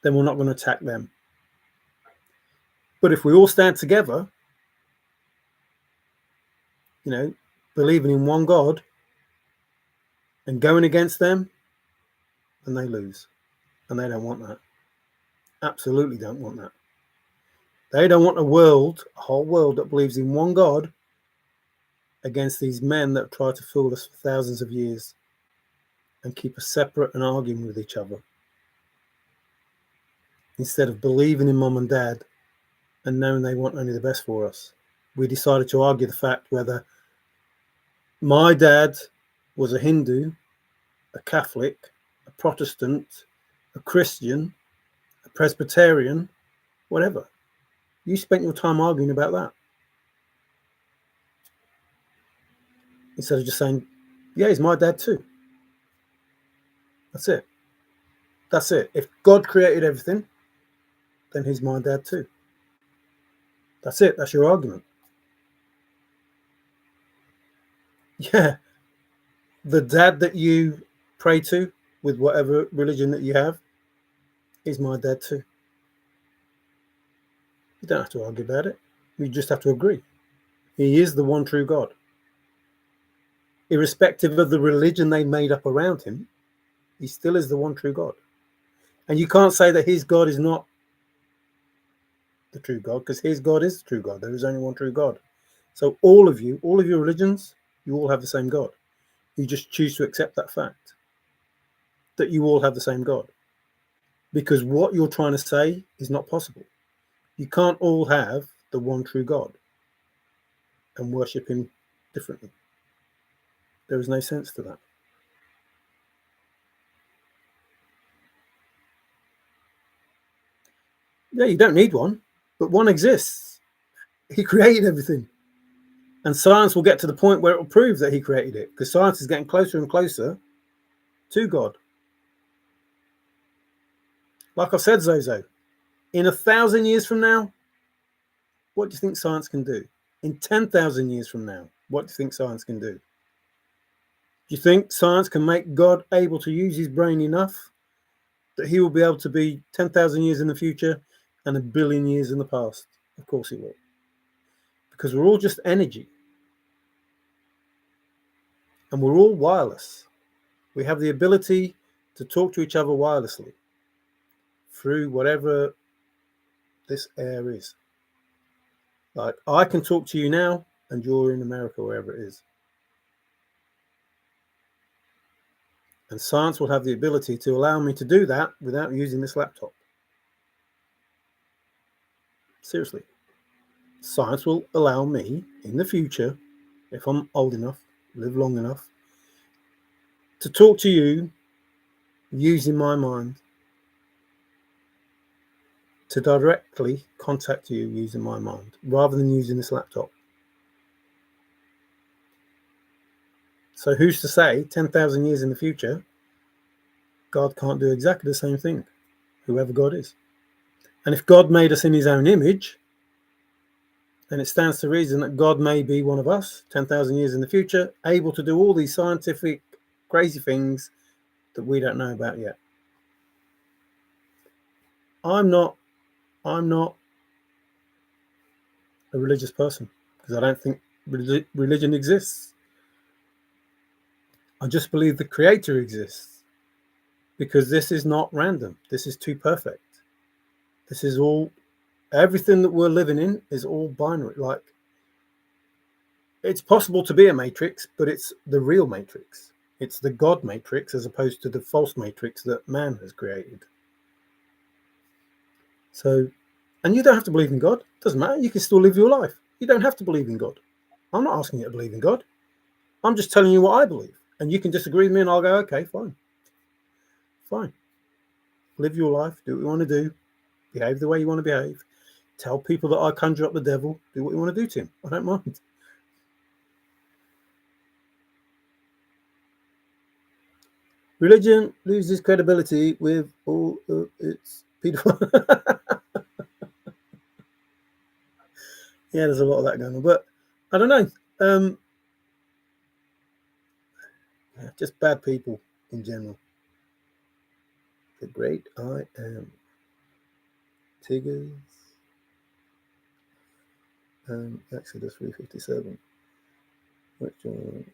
then we're not going to attack them. But if we all stand together, believing in one God and going against them, then they lose. And they don't want that. Absolutely don't want that. They don't want a whole world that believes in one God against these men that try to fool us for thousands of years and keep us separate and arguing with each other. Instead of believing in mum and dad and knowing they want only the best for us, we decided to argue the fact whether my dad was a Hindu, a Catholic, a Protestant, a Christian, a Presbyterian, whatever. You spent your time arguing about that. Instead of just saying, yeah, he's my dad too. That's it. That's it. If God created everything, then he's my dad too. That's it. That's your argument. Yeah. The dad that you pray to with whatever religion that you have is my dad too. You don't have to argue about it. You just have to agree. He is the one true God. Irrespective of the religion they made up around him, he still is the one true God. And you can't say that his God is not the true God, because his God is the true God. There is only one true God. So all of your religions, you all have the same God. You just choose to accept that fact, that you all have the same God. Because what you're trying to say is not possible. You can't all have the one true God and worship him differently. There is no sense to that. Yeah, you don't need one, but one exists. He created everything. And science will get to the point where it will prove that he created it, because science is getting closer and closer to God. Like I said, Zozo, in 1,000 years from now, what do you think science can do? In 10,000 years from now, what do you think science can do? Do you think science can make God able to use his brain enough that he will be able to be 10,000 years in the future and 1 billion years in the past? Of course he will. Because we're all just energy. And we're all wireless. We have the ability to talk to each other wirelessly through whatever this air is. Like, I can talk to you now and you're in America, wherever it is. And science will have the ability to allow me to do that without using this laptop. Seriously. Science will allow me in the future, if I'm old enough, live long enough, to talk to you using my mind, to directly contact you using my mind, rather than using this laptop. So who's to say 10,000 years in the future, God can't do exactly the same thing, whoever God is? And if God made us in his own image, then it stands to reason that God may be one of us 10,000 years in the future, able to do all these scientific crazy things that we don't know about yet. I'm not a religious person because I don't think religion exists. I just believe the Creator exists, because this is not random. This is too perfect. This is all, everything that we're living in is all binary. Like, it's possible to be a matrix, but it's the real matrix. It's the God matrix as opposed to the false matrix that man has created. So, and you don't have to believe in God. It doesn't matter. You can still live your life. You don't have to believe in God. I'm not asking you to believe in God. I'm just telling you what I believe. And you can disagree with me and I'll go, okay, fine. Fine. Live your life. Do what you want to do. Behave the way you want to behave. Tell people that I conjure up the devil. Do what you want to do to him. I don't mind. Religion loses credibility with all of its people. Yeah, there's a lot of that going on. But I don't know. Just bad people in general. The great I am. Tigers. Exodus 3:57. Which one?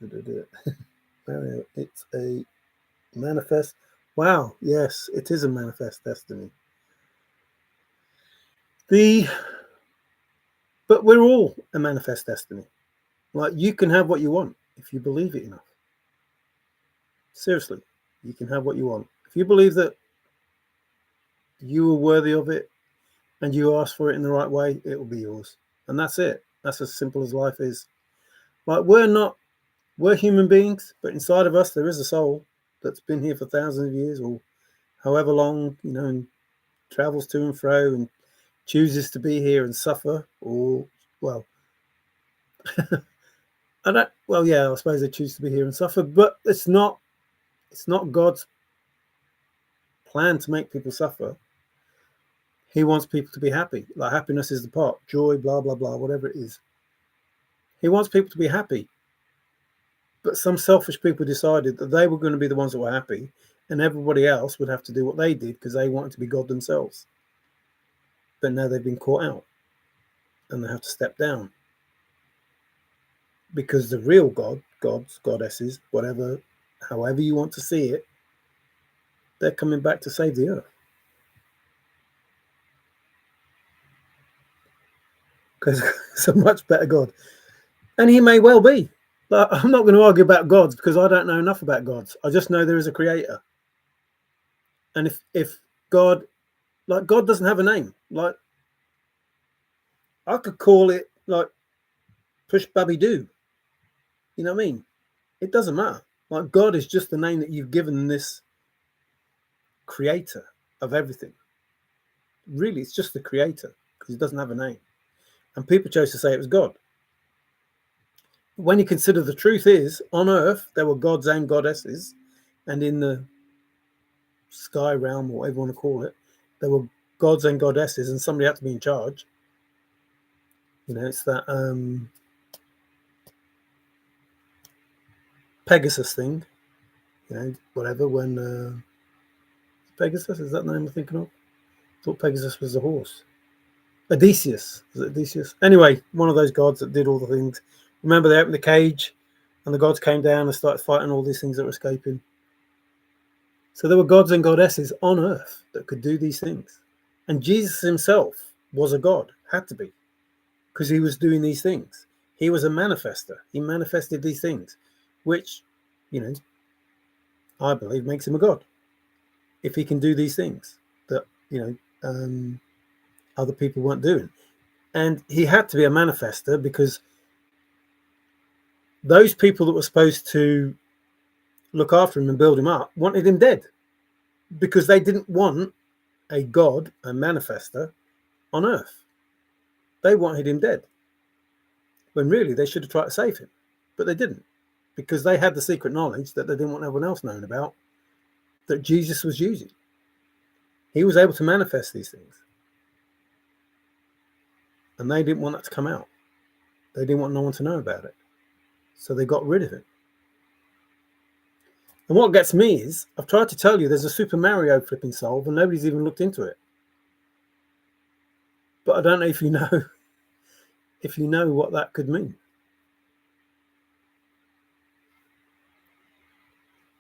Mario, it's a manifest. Wow, yes, it is a manifest destiny. But we're all a manifest destiny. Like, you can have what you want if you believe it enough. Seriously, you can have what you want. If you believe that you are worthy of it and you ask for it in the right way, it will be yours. And that's it. That's as simple as life is. Like, we're human beings, but inside of us there is a soul that's been here for thousands of years or however long, and travels to and fro and chooses to be here and suffer, or, well, I suppose they choose to be here and suffer, but it's not God's plan to make people suffer. He wants people to be happy. Like, happiness is the pot, joy, blah, blah, blah, whatever it is. He wants people to be happy. But some selfish people decided that they were going to be the ones that were happy and everybody else would have to do what they did because they wanted to be God themselves. But now they've been caught out and they have to step down. Because the real gods, goddesses, whatever, however you want to see it, they're coming back to save the earth. Because it's a much better God. And he may well be. But I'm not going to argue about gods because I don't know enough about gods. I just know there is a creator. And if God, like, God doesn't have a name. Like, I could call it, like, Push Babby Doo. You know what I mean? It doesn't matter. Like, God is just the name that you've given this creator of everything. Really, it's just the creator because he doesn't have a name. And people chose to say it was God. When you consider the truth is, on earth, there were gods and goddesses, and in the sky realm, or whatever you want to call it, there were gods and goddesses, and somebody had to be in charge. It's that Pegasus thing, whatever, when Pegasus, is that the name I'm thinking of? I thought Pegasus was the horse. Odysseus. Was it Odysseus? Anyway, one of those gods that did all the things. Remember, they opened the cage and the gods came down and started fighting all these things that were escaping. So there were gods and goddesses on earth that could do these things. And Jesus himself was a god, had to be, because he was doing these things. He was a manifester. He manifested these things, which, I believe makes him a god. If he can do these things that, other people weren't doing. And he had to be a manifester because those people that were supposed to look after him and build him up, wanted him dead, because they didn't want a God, a manifester on earth. They wanted him dead, when really they should have tried to save him, but they didn't, because they had the secret knowledge that they didn't want everyone else knowing about, that Jesus was using. He was able to manifest these things, and they didn't want that to come out. They didn't want no one to know about it, so they got rid of him. And what gets me is, I've tried to tell you there's a Super Mario flipping solve, and nobody's even looked into it. But I don't know if you know what that could mean.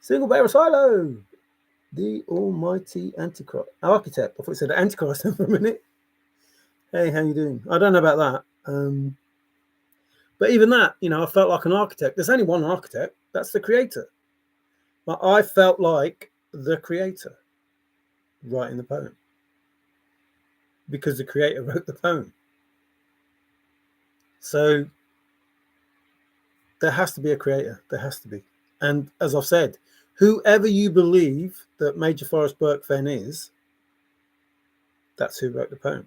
Single Bearer Silo, the almighty Antichrist architect. I thought it said Antichrist for a minute. Hey, how you doing? I don't know about that. But even that, I felt like an architect. There's only one architect. That's the creator. But I felt like the creator writing the poem, because the creator wrote the poem. So there has to be a creator. There has to be. And as I've said, whoever you believe that Major Forrest Burke-Fenn is, that's who wrote the poem.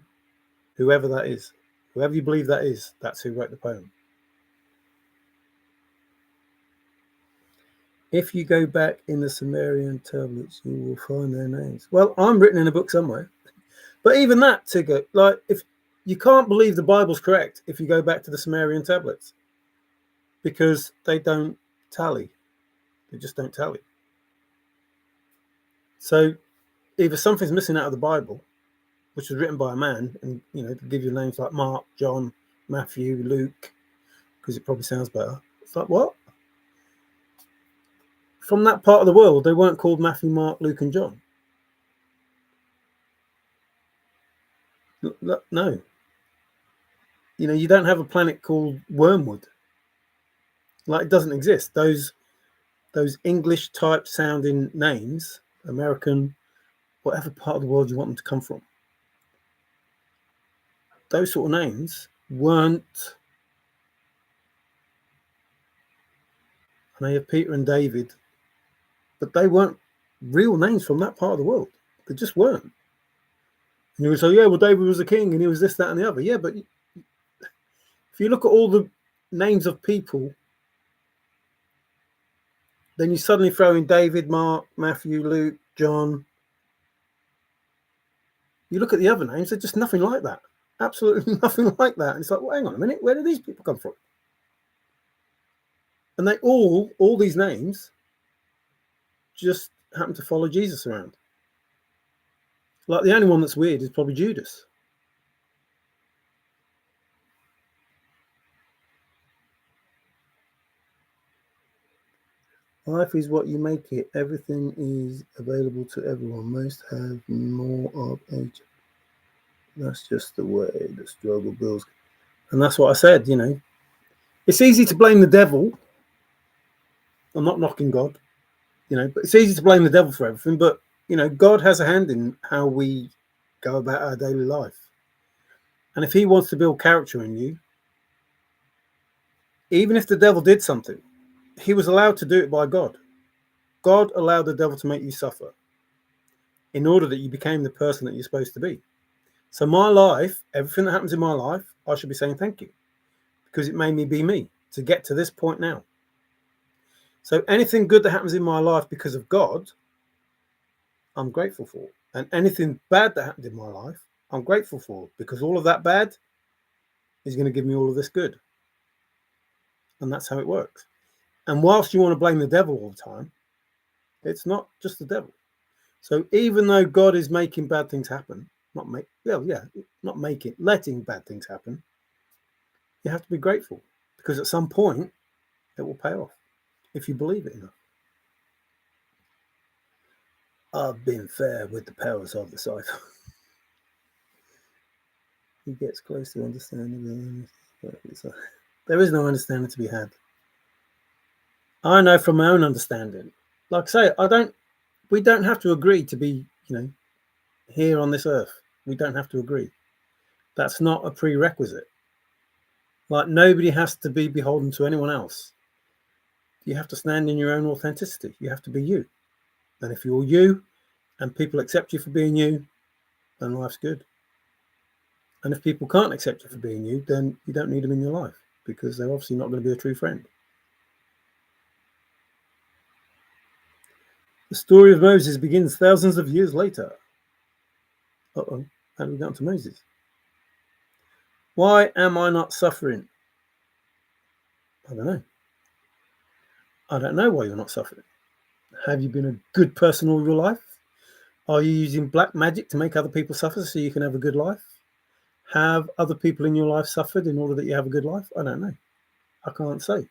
Whoever that is. Whoever you believe that is, that's who wrote the poem. If you go back in the Sumerian tablets, you will find their names. Well, I'm written in a book somewhere. But even that, Tigger, like, if you can't believe the Bible's correct if you go back to the Sumerian tablets, because they don't tally. They just don't tally. So either something's missing out of the Bible, which was written by a man, and to give you names like Mark, John, Matthew, Luke, because it probably sounds better. It's like, what? From that part of the world, they weren't called Matthew, Mark, Luke, and John. No. You don't have a planet called Wormwood. Like, it doesn't exist. Those English type sounding names, American, whatever part of the world you want them to come from, those sort of names weren't. And they have Peter and David, but they weren't real names from that part of the world. They just weren't. And you would say, yeah, well, David was a king and he was this, that, and the other. Yeah, but if you look at all the names of people, then you suddenly throw in David, Mark, Matthew, Luke, John. You look at the other names, they're just nothing like that. Absolutely nothing like that. And it's like, well, hang on a minute, where do these people come from? And they all these names just happen to follow Jesus around. Like, the only one that's weird is probably Judas. Life is what you make it. Everything is available to everyone. Most have more of age. That's just the way the struggle builds. And that's what I said, It's easy to blame the devil. I'm not knocking God, but it's easy to blame the devil for everything. But, God has a hand in how we go about our daily life. And if he wants to build character in you, even if the devil did something, he was allowed to do it by God. God allowed the devil to make you suffer in order that you became the person that you're supposed to be. So my life, everything that happens in my life, I should be saying thank you, because it made me be me to get to this point now. So anything good that happens in my life because of God, I'm grateful for. And anything bad that happened in my life, I'm grateful for, because all of that bad is going to give me all of this good. And that's how it works. And whilst you want to blame the devil all the time, it's not just the devil. So even though God is making bad things happen, letting bad things happen, you have to be grateful, because at some point it will pay off if you believe it enough. I've been fair with the powers of the cipher. He gets close to understanding. There is no understanding to be had. I know from my own understanding. Like I say, we don't have to agree to be, here on this earth. We don't have to agree. That's not a prerequisite. Like, nobody has to be beholden to anyone else. you have to stand in your own authenticity. You have to be you. And if you're you and people accept you for being you, then life's good. And if people can't accept you for being you, then you don't need them in your life, because they're obviously not going to be a true friend. The story of Moses begins thousands of years later. Uh-oh, how do we get on to Moses? Why am I not suffering? I don't know. I don't know why you're not suffering. Have you been a good person all your life? Are you using black magic to make other people suffer so you can have a good life? Have other people in your life suffered in order that you have a good life? I don't know. I can't say.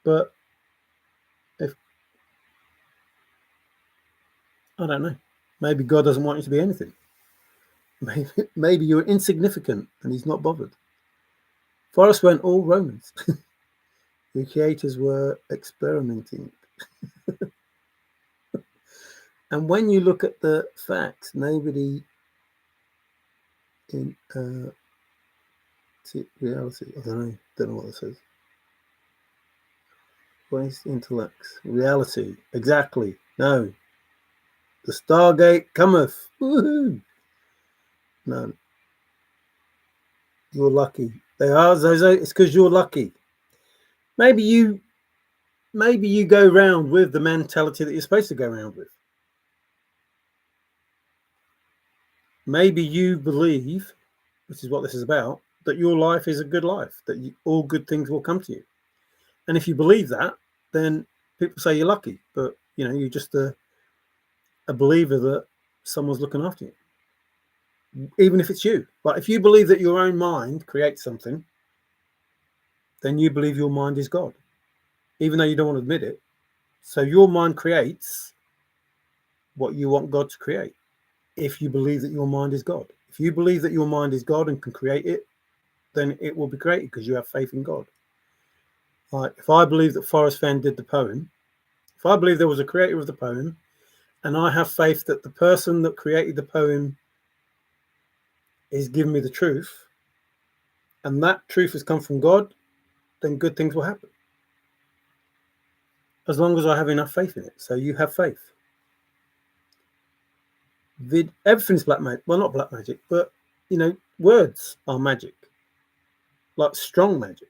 But if I don't know, maybe God doesn't want you to be anything. Maybe you're insignificant and he's not bothered. Forrest went all Romans. The creators were experimenting. And when you look at the facts, nobody in reality, I don't know what this is. Waste intellects. Reality. Exactly. No. The Stargate cometh. Woohoo. No. You're lucky. They are, Zozo. It's because you're lucky. Maybe you go round with the mentality that you're supposed to go around with. Maybe you believe, which is what this is about, that your life is a good life, that all good things will come to you. And if you believe that, then people say you're lucky, but you're just a believer that someone's looking after you, even if it's you. But if you believe that your own mind creates something, then you believe your mind is God, even though you don't want to admit it. So your mind creates what you want God to create. If you believe that your mind is God, if you believe that your mind is God and can create it, then it will be created because you have faith in God. Like if I believe that Forrest Fenn did the poem, if I believe there was a creator of the poem, and I have faith that the person that created the poem is giving me the truth, and that truth has come from God, then good things will happen. As long as I have enough faith in it. So you have faith. Everything's black magic. Well, not black magic, but words are magic, like strong magic,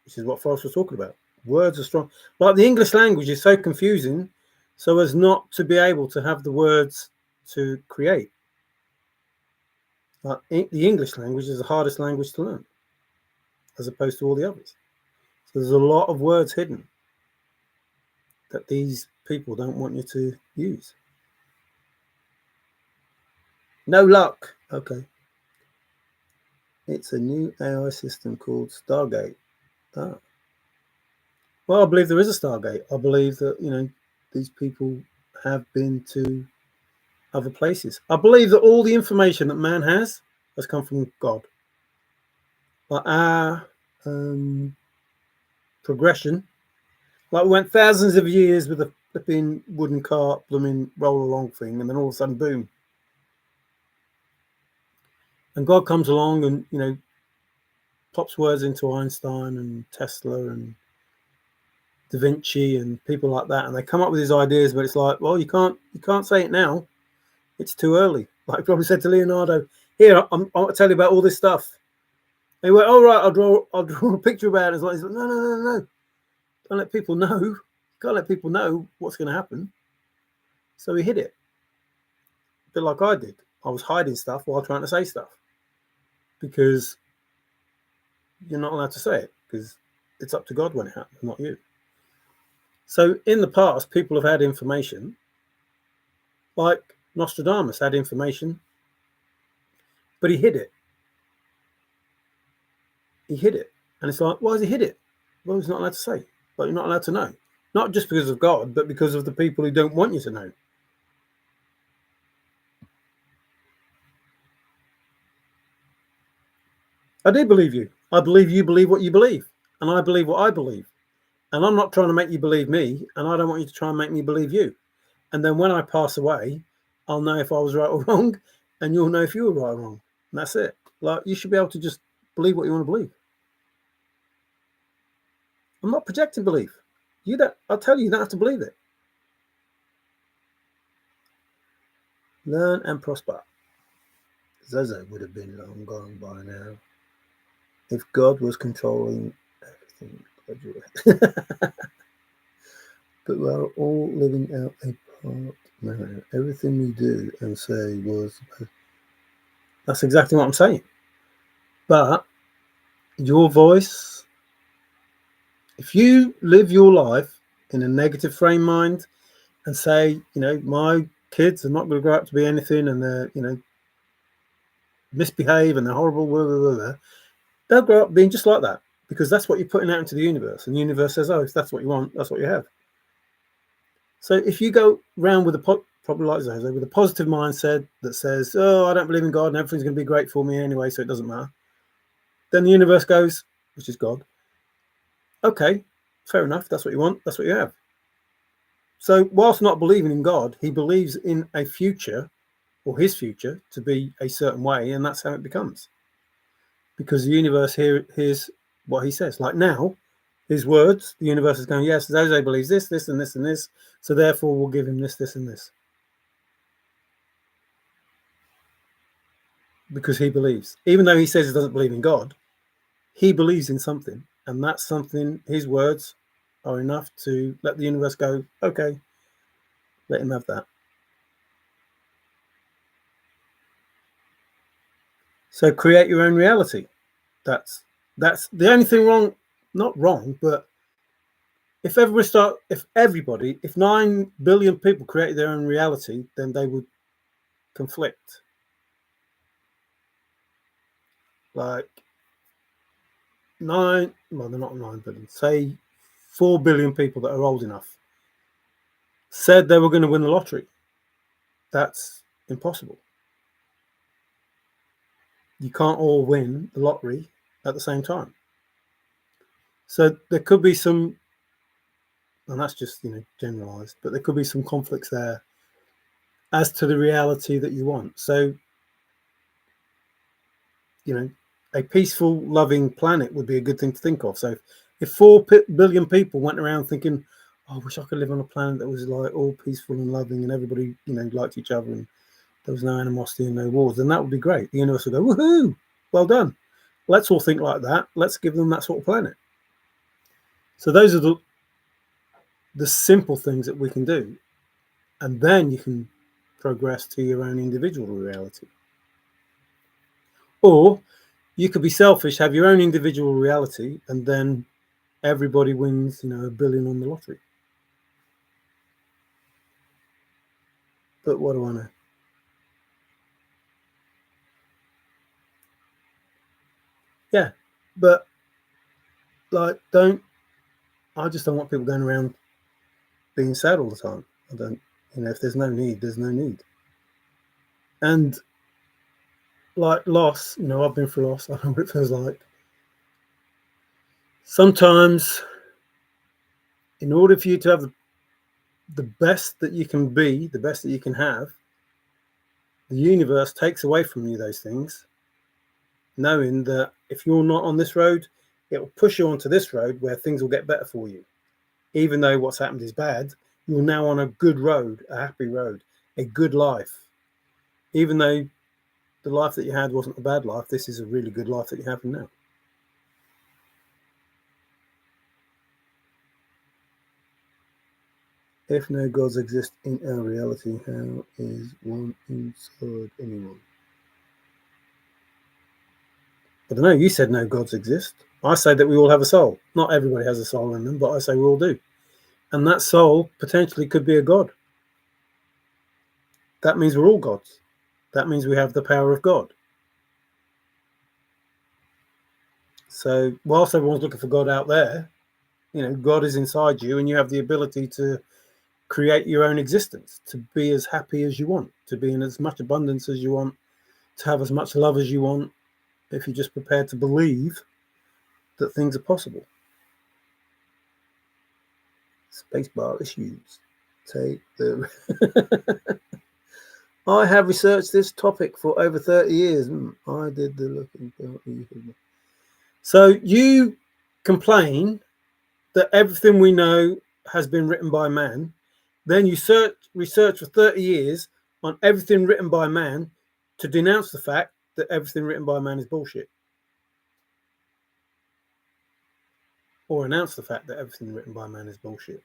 which is what Forrest was talking about. Words are strong. Like the English language is so confusing, so as not to be able to have the words to create. Like the English language is the hardest language to learn, as opposed to all the others. So there's a lot of words hidden that these people don't want you to use. No luck. Okay. It's a new AI system called Stargate. Ah. Well, I believe there is a Stargate. I believe that, these people have been to other places. I believe that all the information that man has come from God. Like our progression, like we went thousands of years with a flipping wooden cart, blooming roll along thing, and then all of a sudden, boom. And God comes along and, pops words into Einstein and Tesla and Da Vinci and people like that, and they come up with these ideas, but it's like, well, you can't say it now. It's too early. Like I probably said to Leonardo, here, I'll tell you about all this stuff. And he went, all right, I'll draw a picture about it. It's like, no. Don't let people know. You can't let people know what's going to happen. So he hid it. A bit like I did. I was hiding stuff while trying to say stuff. Because you're not allowed to say it, because it's up to God when it happens, not you. So in the past, people have had information, like Nostradamus had information, but he hid it. He hid it. And it's like, why has he hid it? Well, he's not allowed to say. But you're not allowed to know. Not just because of God, but because of the people who don't want you to know. I do believe you. I believe you believe what you believe. And I believe what I believe. And I'm not trying to make you believe me. And I don't want you to try and make me believe you. And then when I pass away, I'll know if I was right or wrong. And you'll know if you were right or wrong. And that's it. Like, you should be able to just believe what you want to believe. I'm not projecting belief. You don't. I'll tell you, you don't have to believe it. Learn and prosper. Zozo would have been long gone by now if God was controlling everything. But we are all living out a part now. Everything we do and say was. That's exactly what I'm saying. But your voice, if you live your life in a negative frame mind and say, my kids are not going to grow up to be anything, and they're, misbehave and they're horrible, blah, blah, blah, they'll grow up being just like that, because that's what you're putting out into the universe. And the universe says, oh, if that's what you want, that's what you have. So if you go around with probably like Zozo, with a positive mindset that says, oh, I don't believe in God and everything's going to be great for me anyway, so it doesn't matter, then the universe goes, which is God, okay, fair enough, that's what you want, that's what you have. So whilst not believing in God, he believes in a future, or his future, to be a certain way, and that's how it becomes. Because the universe hears what he says. Like now, his words, the universe is going, yes, Zozo believes this, this, and this, and this, so therefore we'll give him this, this, and this. Because he believes. Even though he says he doesn't believe in God, he believes in something, and that something, his words, are enough to let the universe go, okay, let him have that. So create your own reality. That's the only thing wrong, not wrong, but if 9 billion people created their own reality, then they would conflict. Like they're not 9 billion, say 4 billion people that are old enough said they were going to win the lottery. That's impossible. You can't all win the lottery at the same time. So there could be some, and that's just, generalized, but there could be some conflicts there as to the reality that you want. So, a peaceful, loving planet would be a good thing to think of. So if 4 billion people went around thinking, oh, I wish I could live on a planet that was like all peaceful and loving and everybody, liked each other and there was no animosity and no wars, then that would be great. The universe would go, woohoo, well done. Let's all think like that. Let's give them that sort of planet. So those are the simple things that we can do. And then you can progress to your own individual reality. Or you could be selfish, have your own individual reality, and then everybody wins, $1 billion on the lottery. But what do I know? Yeah, but I just don't want people going around being sad all the time. I don't, if there's no need, there's no need. And like loss, I've been through loss. I know what it feels like. Sometimes, in order for you to have the best that you can be, the best that you can have, the universe takes away from you those things, knowing that if you're not on this road, it will push you onto this road where things will get better for you. Even though what's happened is bad, you're now on a good road, a happy road, a good life. Even though the life that you had wasn't a bad life, this is a really good life that you're having now. If no gods exist in our reality, how is one inside anyone? I don't know, you said no gods exist. I say that we all have a soul. Not everybody has a soul in them, but I say we all do. And that soul potentially could be a god. That means we're all gods. That means we have the power of God. So whilst everyone's looking for God out there, God is inside you and you have the ability to create your own existence, to be as happy as you want, to be in as much abundance as you want, to have as much love as you want, if you're just prepared to believe that things are possible. Spacebar issues. Take the... I have researched this topic for over 30 years. I did the looking. So you complain that everything we know has been written by man, then you research for 30 years on everything written by man to denounce the fact that everything written by man is bullshit. Or announce the fact that everything written by man is bullshit.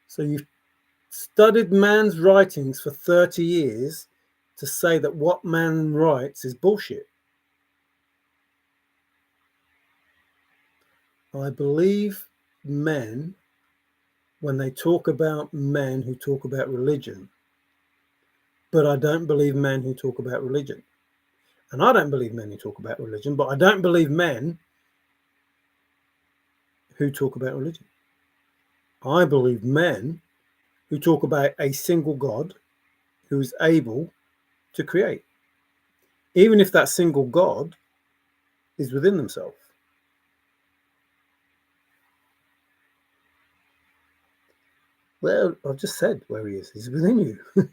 So you've studied man's writings for 30 years to say that what man writes is bullshit. I believe men, when they talk about men who talk about religion, but I don't believe men who talk about religion. And I don't believe men who talk about religion, but I don't believe men who talk about religion. I believe men who talk about a single God who is able to create, even if that single God is within themselves. Well, I've just said where he is. He's within you.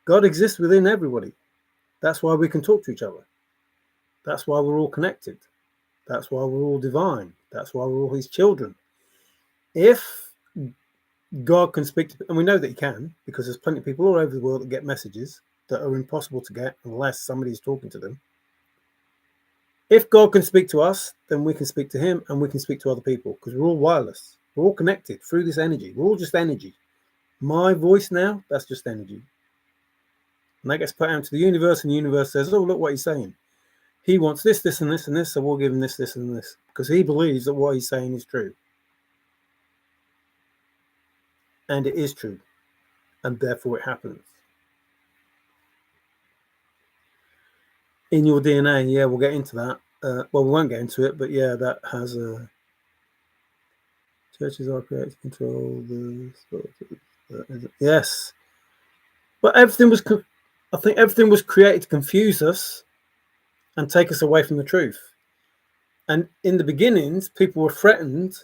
God exists within everybody. That's why we can talk to each other. That's why we're all connected. That's why we're all divine. That's why we're all his children. If God can speak to, and we know that he can, because there's plenty of people all over the world that get messages that are impossible to get unless somebody's talking to them. If God can speak to us, then we can speak to him and we can speak to other people, because we're all wireless. We're all connected through this energy. We're all just energy. My voice now, that's just energy. And that gets put out to the universe, and the universe says, oh, look what he's saying. He wants this, this, and this, and this, so we'll give him this, this, and this, because he believes that what he's saying is true. And it is true. And therefore it happens. In your DNA, yeah, we'll get into that. Well, we won't get into it, but yeah, that has a... Churches are created to control the... Yes. But everything was... I think everything was created to confuse us and take us away from the truth. And in the beginnings, people were threatened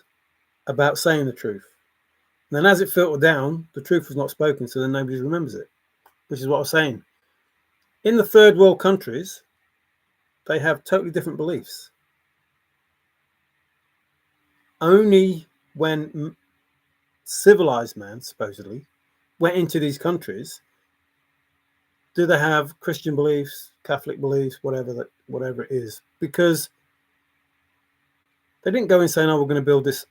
about saying the truth. And then as it filtered down, the truth was not spoken, so then nobody remembers it, which is what I was saying. In the third world countries, they have totally different beliefs. Only when civilized man, supposedly, went into these countries, do they have Christian beliefs, Catholic beliefs, whatever it is, because they didn't go in saying, oh, we're going to build this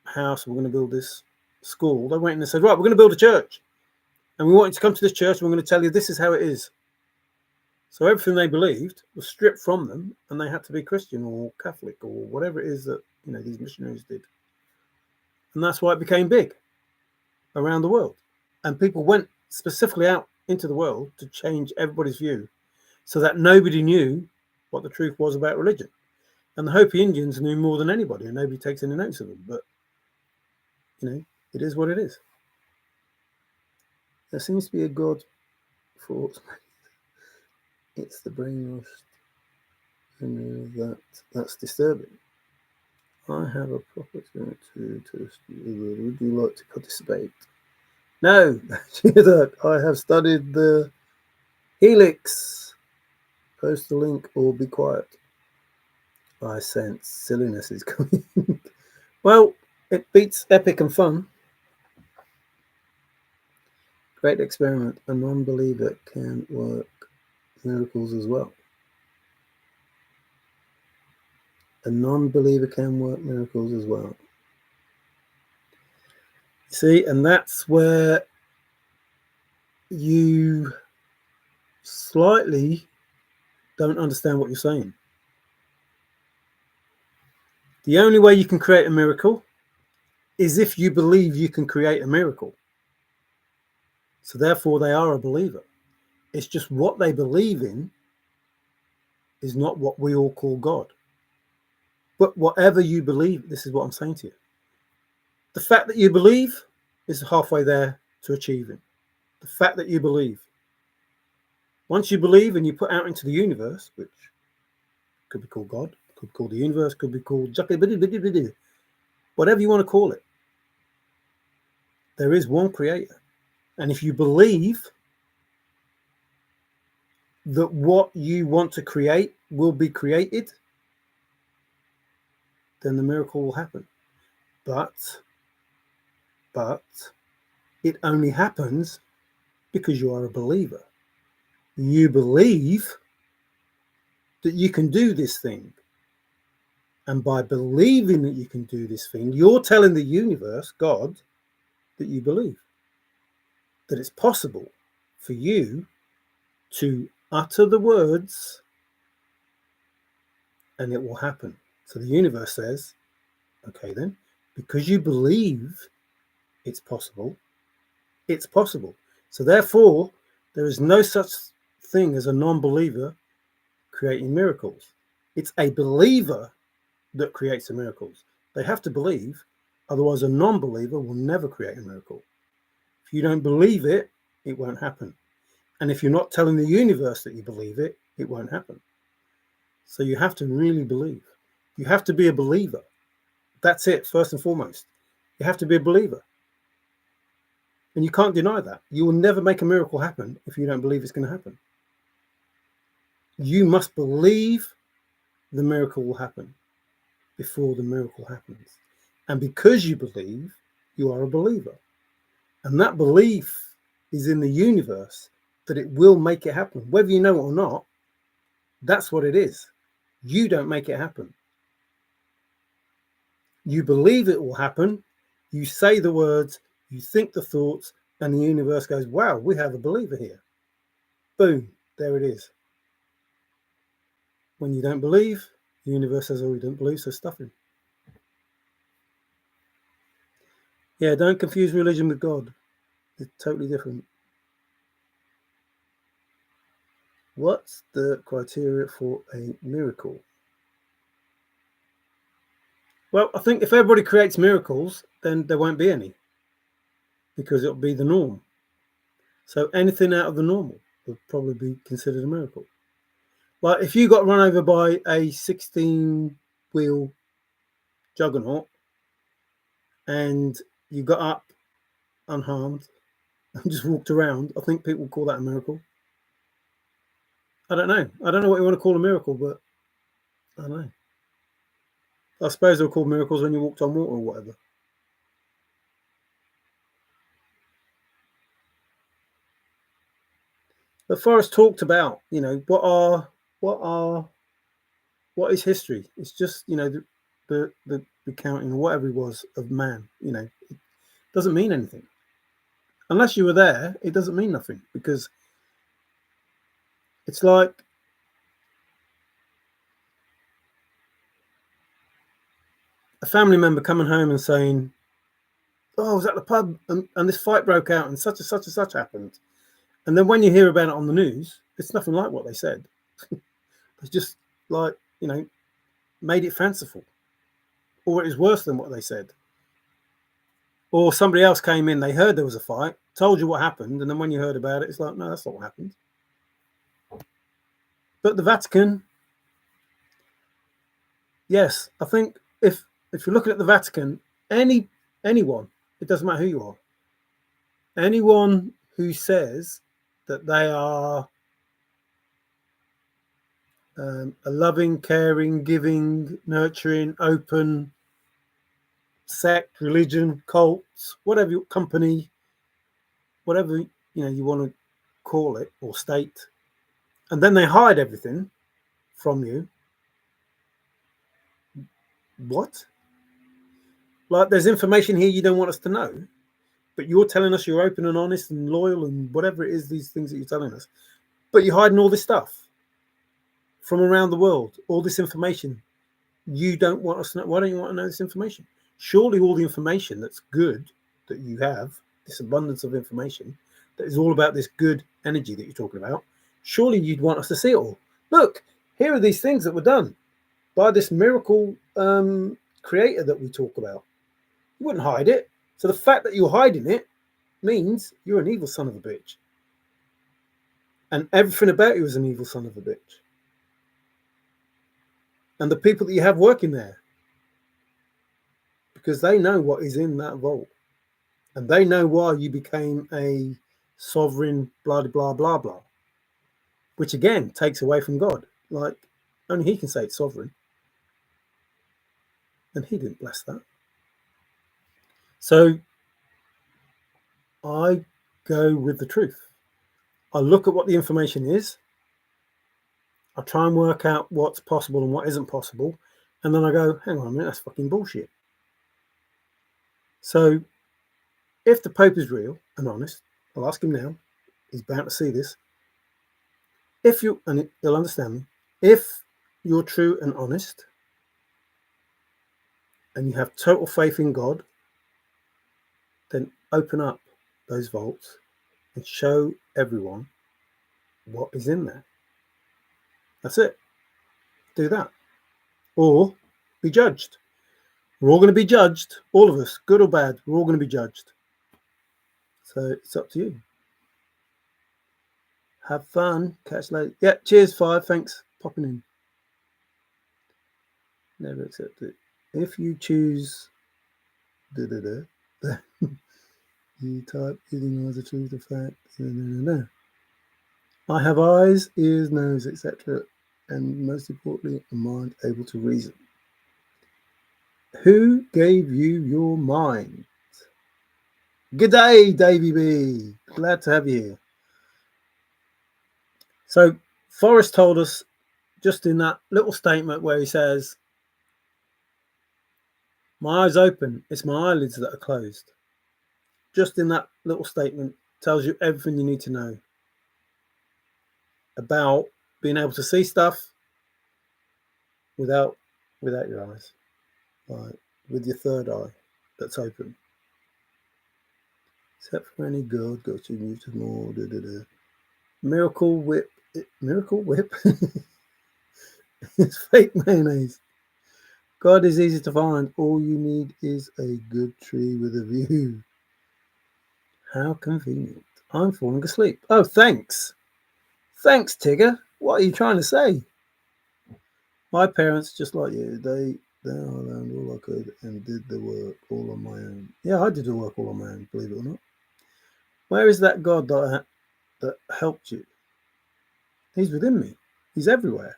house, we're going to build this school. They went in and said, right, we're going to build a church, and we want you to come to this church, and we're going to tell you this is how it is. So everything they believed was stripped from them, and they had to be Christian or Catholic or whatever it is that, you know, these missionaries did. And that's why it became big around the world. And people went specifically out into the world to change everybody's view so that nobody knew what the truth was about religion. And the Hopi Indians knew more than anybody, and nobody takes any notice of them. But, you know, it is what it is. There seems to be a God for... It's the brainwashed. And that's disturbing. I have a proper experience to would you like to participate? No, I have studied the helix. Post the link or be quiet. I sense silliness is coming. Well, it beats epic and fun. Great experiment. A non-believer can work miracles as well. A non-believer can work miracles as well. See, and that's where you slightly don't understand what you're saying. The only way you can create a miracle is if you believe you can create a miracle. So therefore they are a believer. It's just what they believe in is not what we all call God. But whatever you believe, this is what I'm saying to you. The fact that you believe is halfway there to achieving. The fact that you believe. Once you believe and you put out into the universe, which could be called God, could be called the universe, could be called whatever you want to call it, there is one creator. And if you believe that what you want to create will be created, then the miracle will happen. But it only happens because you are a believer. You believe that you can do this thing. And by believing that you can do this thing, you're telling the universe, God, that you believe that it's possible for you to utter the words and it will happen. So the universe says, okay then, because you believe it's possible, it's possible. So therefore, there is no such thing as a non-believer creating miracles. It's a believer that creates the miracles. They have to believe, otherwise a non-believer will never create a miracle. If you don't believe it, it won't happen. And if you're not telling the universe that you believe it, it won't happen. So you have to really believe. You have to be a believer. That's it, first and foremost. You have to be a believer. And you can't deny that. You will never make a miracle happen if you don't believe it's going to happen. You must believe the miracle will happen before the miracle happens. And because you believe, you are a believer. And that belief is in the universe that it will make it happen. Whether you know it or not, that's what it is. You don't make it happen. You believe it will happen. You say the words, you think the thoughts, and the universe goes, wow, we have a believer here. Boom, there it is. When you don't believe, the universe says, oh, you don't believe, so stuff him. Yeah, don't confuse religion with God. It's totally different. What's the criteria for a miracle? Well, I think if everybody creates miracles, then there won't be any, because it'll be the norm. So anything out of the normal would probably be considered a miracle. Like if you got run over by a 16-wheel juggernaut and you got up unharmed and just walked around, I think people call that a miracle. I don't know. I don't know what you want to call a miracle, but I don't know. I suppose they're called miracles when you walked on water or whatever. But Forrest talked about, you know, what is history? It's just, you know, the counting or whatever it was of man. You know, it doesn't mean anything unless you were there. It doesn't mean nothing, because it's like a family member coming home and saying, oh, I was at the pub and this fight broke out and such and such and such happened. And then when you hear about it on the news, it's nothing like what they said. It's just like, you know, made it fanciful. Or it is worse than what they said. Or somebody else came in, they heard there was a fight, told you what happened, and then when you heard about it, it's like, no, that's not what happened. But the Vatican, yes, I think if you're looking at the Vatican, anyone, it doesn't matter who you are, anyone who says that they are a loving, caring, giving, nurturing, open sect, religion, cults, whatever company, whatever you want to call it or state, and then they hide everything from you. What? Like there's information here you don't want us to know, but you're telling us you're open and honest and loyal and whatever it is, these things that you're telling us, but you're hiding all this stuff from around the world, all this information you don't want us to know. Why don't you want to know this information? Surely all the information that's good that you have, this abundance of information that is all about this good energy that you're talking about, surely you'd want us to see it all. Look, here are these things that were done by this miracle creator that we talk about. You wouldn't hide it. So the fact that you're hiding it means you're an evil son of a bitch. And everything about you is an evil son of a bitch. And the people that you have working there, because they know what is in that vault. And they know why you became a sovereign, blah, blah, blah, blah. Which again takes away from God. Like, only he can say it's sovereign. And he didn't bless that. So I go with the truth. I look at what the information is. I try and work out what's possible and what isn't possible. And then I go, hang on a minute, that's fucking bullshit. So if the Pope is real and honest, I'll ask him now. He's bound to see this. If you, and he'll understand me, if you're true and honest and you have total faith in God, then open up those vaults and show everyone what is in there. That's it. Do that. Or be judged. We're all going to be judged. All of us, good or bad, we're all going to be judged. So it's up to you. Have fun. Catch you later. Yeah, cheers, 5. Thanks for popping in. Never accept it. If you choose you type ignores the truth, the fact. I have eyes, ears, nose, etc. And most importantly, a mind able to reason. Who gave you your mind? Good day, Davey B. Glad to have you here. So Forrest told us just in that little statement where he says, my eyes open, it's my eyelids that are closed. Just in that little statement tells you everything you need to know about being able to see stuff without your eyes, like with your third eye that's open. Except for any God, go to muted more. Miracle Whip. Miracle Whip? It's fake mayonnaise. God is easy to find. All you need is a good tree with a view. How convenient. I'm falling asleep. Oh, thanks. Thanks, Tigger. What are you trying to say? My parents, just like you, they learned all I could and did the work all on my own. Yeah, I did the work all on my own, believe it or not. Where is that God that helped you? He's within me. He's everywhere.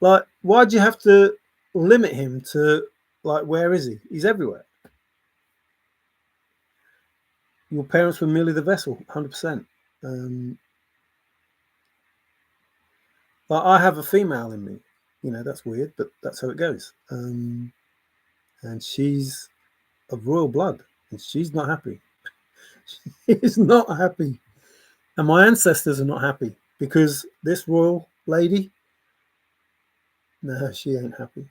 Like, why'd you have to limit him to, like, where is he? He's everywhere. Your parents were merely the vessel, 100%. Like, I have a female in me. You know, that's weird, but that's how it goes. And she's of royal blood, and she's not happy. She is not happy. And my ancestors are not happy because this royal lady, no, she ain't happy.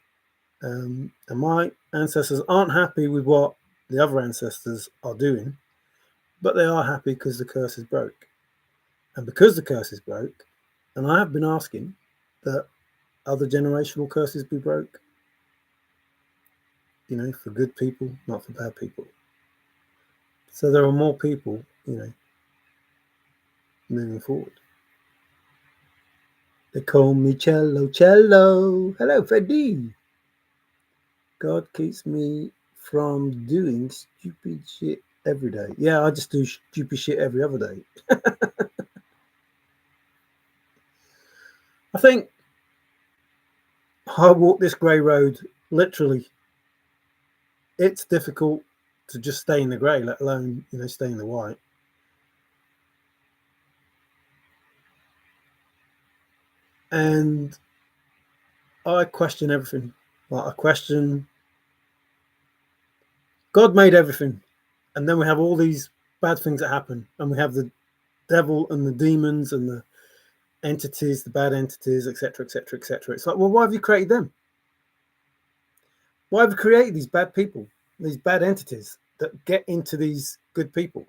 And my ancestors aren't happy with what the other ancestors are doing, but they are happy because the curse is broke. And because the curse is broke, and I have been asking that other generational curses be broke, you know, for good people, not for bad people. So there are more people, you know, moving forward. They call me Cello. Hello, Freddie. God keeps me from doing stupid shit every day. Yeah, I just do stupid shit every other day. I think I walk this grey road, literally. It's difficult to just stay in the grey, let alone, you know, stay in the white. And I question everything. Like, I question God made everything, and then we have all these bad things that happen, and we have the devil and the demons and the entities, the bad entities, etc., etc., etc. It's like, well, why have you created them? Why have you created these bad people, these bad entities that get into these good people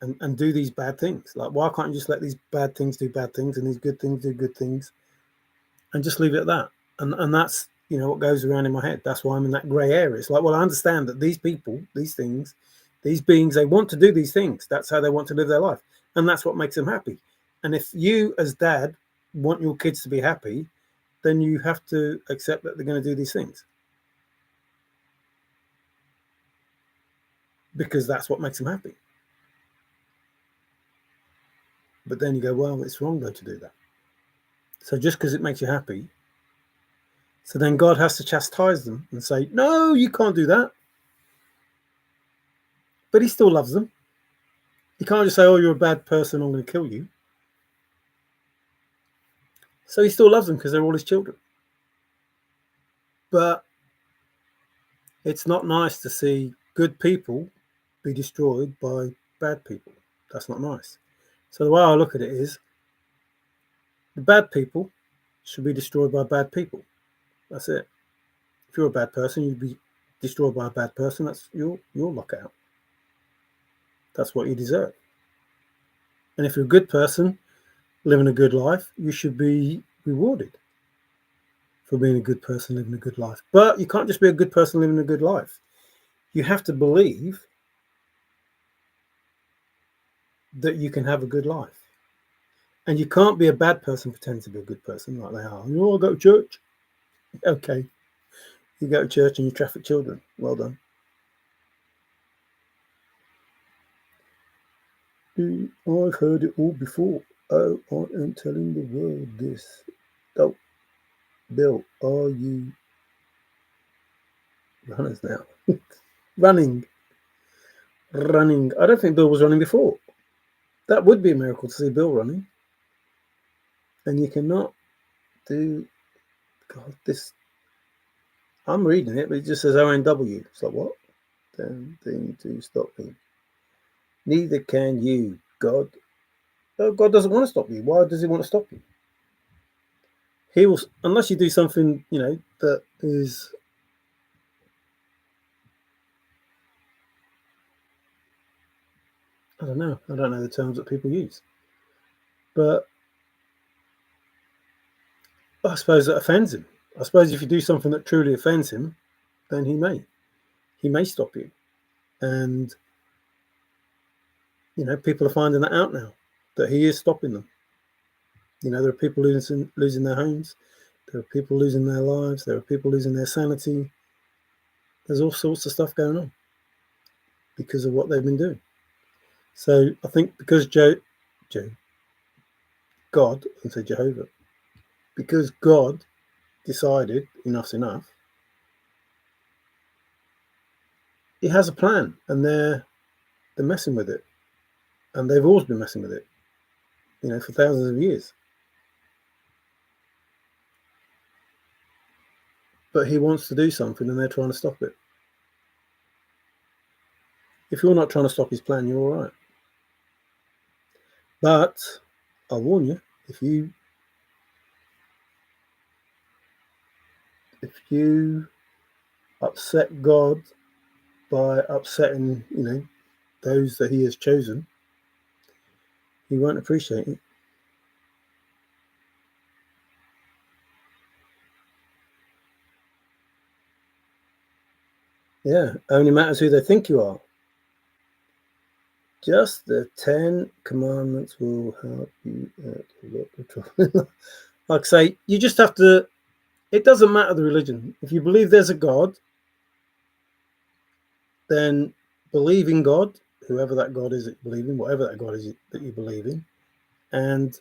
and do these bad things? Like, why can't you just let these bad things do bad things and these good things do good things and just leave it at that? And that's, you know, what goes around in my head. That's why I'm in that grey area. It's like, well, I understand that these people, these things, these beings, they want to do these things. That's how they want to live their life. And that's what makes them happy. And if you as dad want your kids to be happy, then you have to accept that they're going to do these things. Because that's what makes them happy. But then you go, well, it's wrong though to do that. So just because it makes you happy So then God has to chastise them and say, no, you can't do that. But he still loves them. He can't just say, oh, you're a bad person, I'm going to kill you. So he still loves them because they're all his children. But it's not nice to see good people be destroyed by bad people. That's not nice. So the way I look at it is, the bad people should be destroyed by bad people. That's it. If you're a bad person, you'd be destroyed by a bad person. That's your lockout. That's what you deserve. And if you're a good person living a good life, you should be rewarded for being a good person living a good life. But you can't just be a good person living a good life. You have to believe that you can have a good life. And you can't be a bad person pretending to be a good person like they are. You know, I go to church. Okay. You go to church and you traffic children. Well done. I've heard it all before. Oh, I am telling the world this. Oh, Bill, are you runners now? Running. I don't think Bill was running before. That would be a miracle to see Bill running. And you cannot do, God, this. I'm reading it, but it just says ONW. It's like, what? Damn thing to stop me. Neither can you, God. Oh, God doesn't want to stop you. Why does he want to stop you? He will, unless you do something, you know, that is, I don't know the terms that people use. But I suppose that offends him. I suppose if you do something that truly offends him, then he may stop you. And, you know, people are finding that out now, that he is stopping them. You know, there are people losing their homes. There are people losing their lives. There are people losing their sanity. There's all sorts of stuff going on because of what they've been doing. So I think because God, and say Jehovah, because God decided enough's enough, he has a plan, and they're messing with it, and they've always been messing with it, you know, for thousands of years. But he wants to do something, and they're trying to stop it. If you're not trying to stop his plan, you're all right. But I'll warn you, if you upset God by upsetting, you know, those that he has chosen, he won't appreciate it. Yeah, only matters who they think you are. Just the 10 commandments will help you out a lot of trouble. Like I say, you just have to, it doesn't matter the religion. If you believe there's a God, then believe in God, whoever that God is that you believe in, whatever that God is that you believe in. And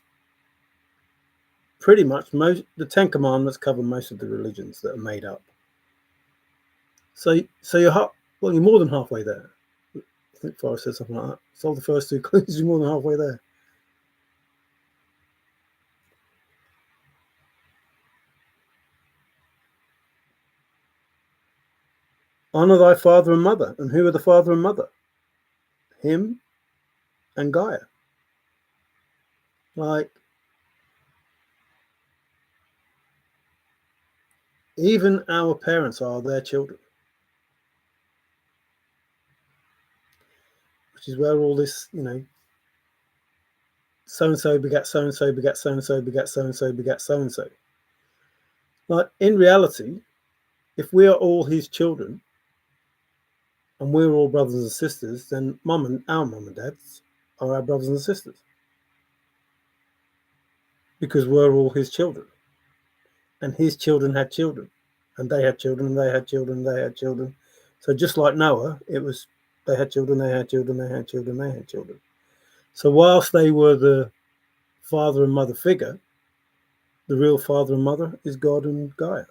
pretty much the 10 commandments cover most of the religions that are made up. So you're more than halfway there. I think Forrest said something like that. Solve the first two clues, you're more than halfway there. Honor thy father and mother. And who are the father and mother? Him and Gaia. Like, even our parents are their children. Which is where all this, you know, so-and-so begat so-and-so begat so-and-so begat so-and-so begat so-and-so. Like, in reality, if we are all his children, and we're all brothers and sisters, then our mum and dads are our brothers and sisters. Because we're all his children. And his children had children. And they had children, and they had children, and they had children. So just like Noah, it was they had children, they had children, they had children, they had children. So whilst they were the father and mother figure, the real father and mother is God and Gaia.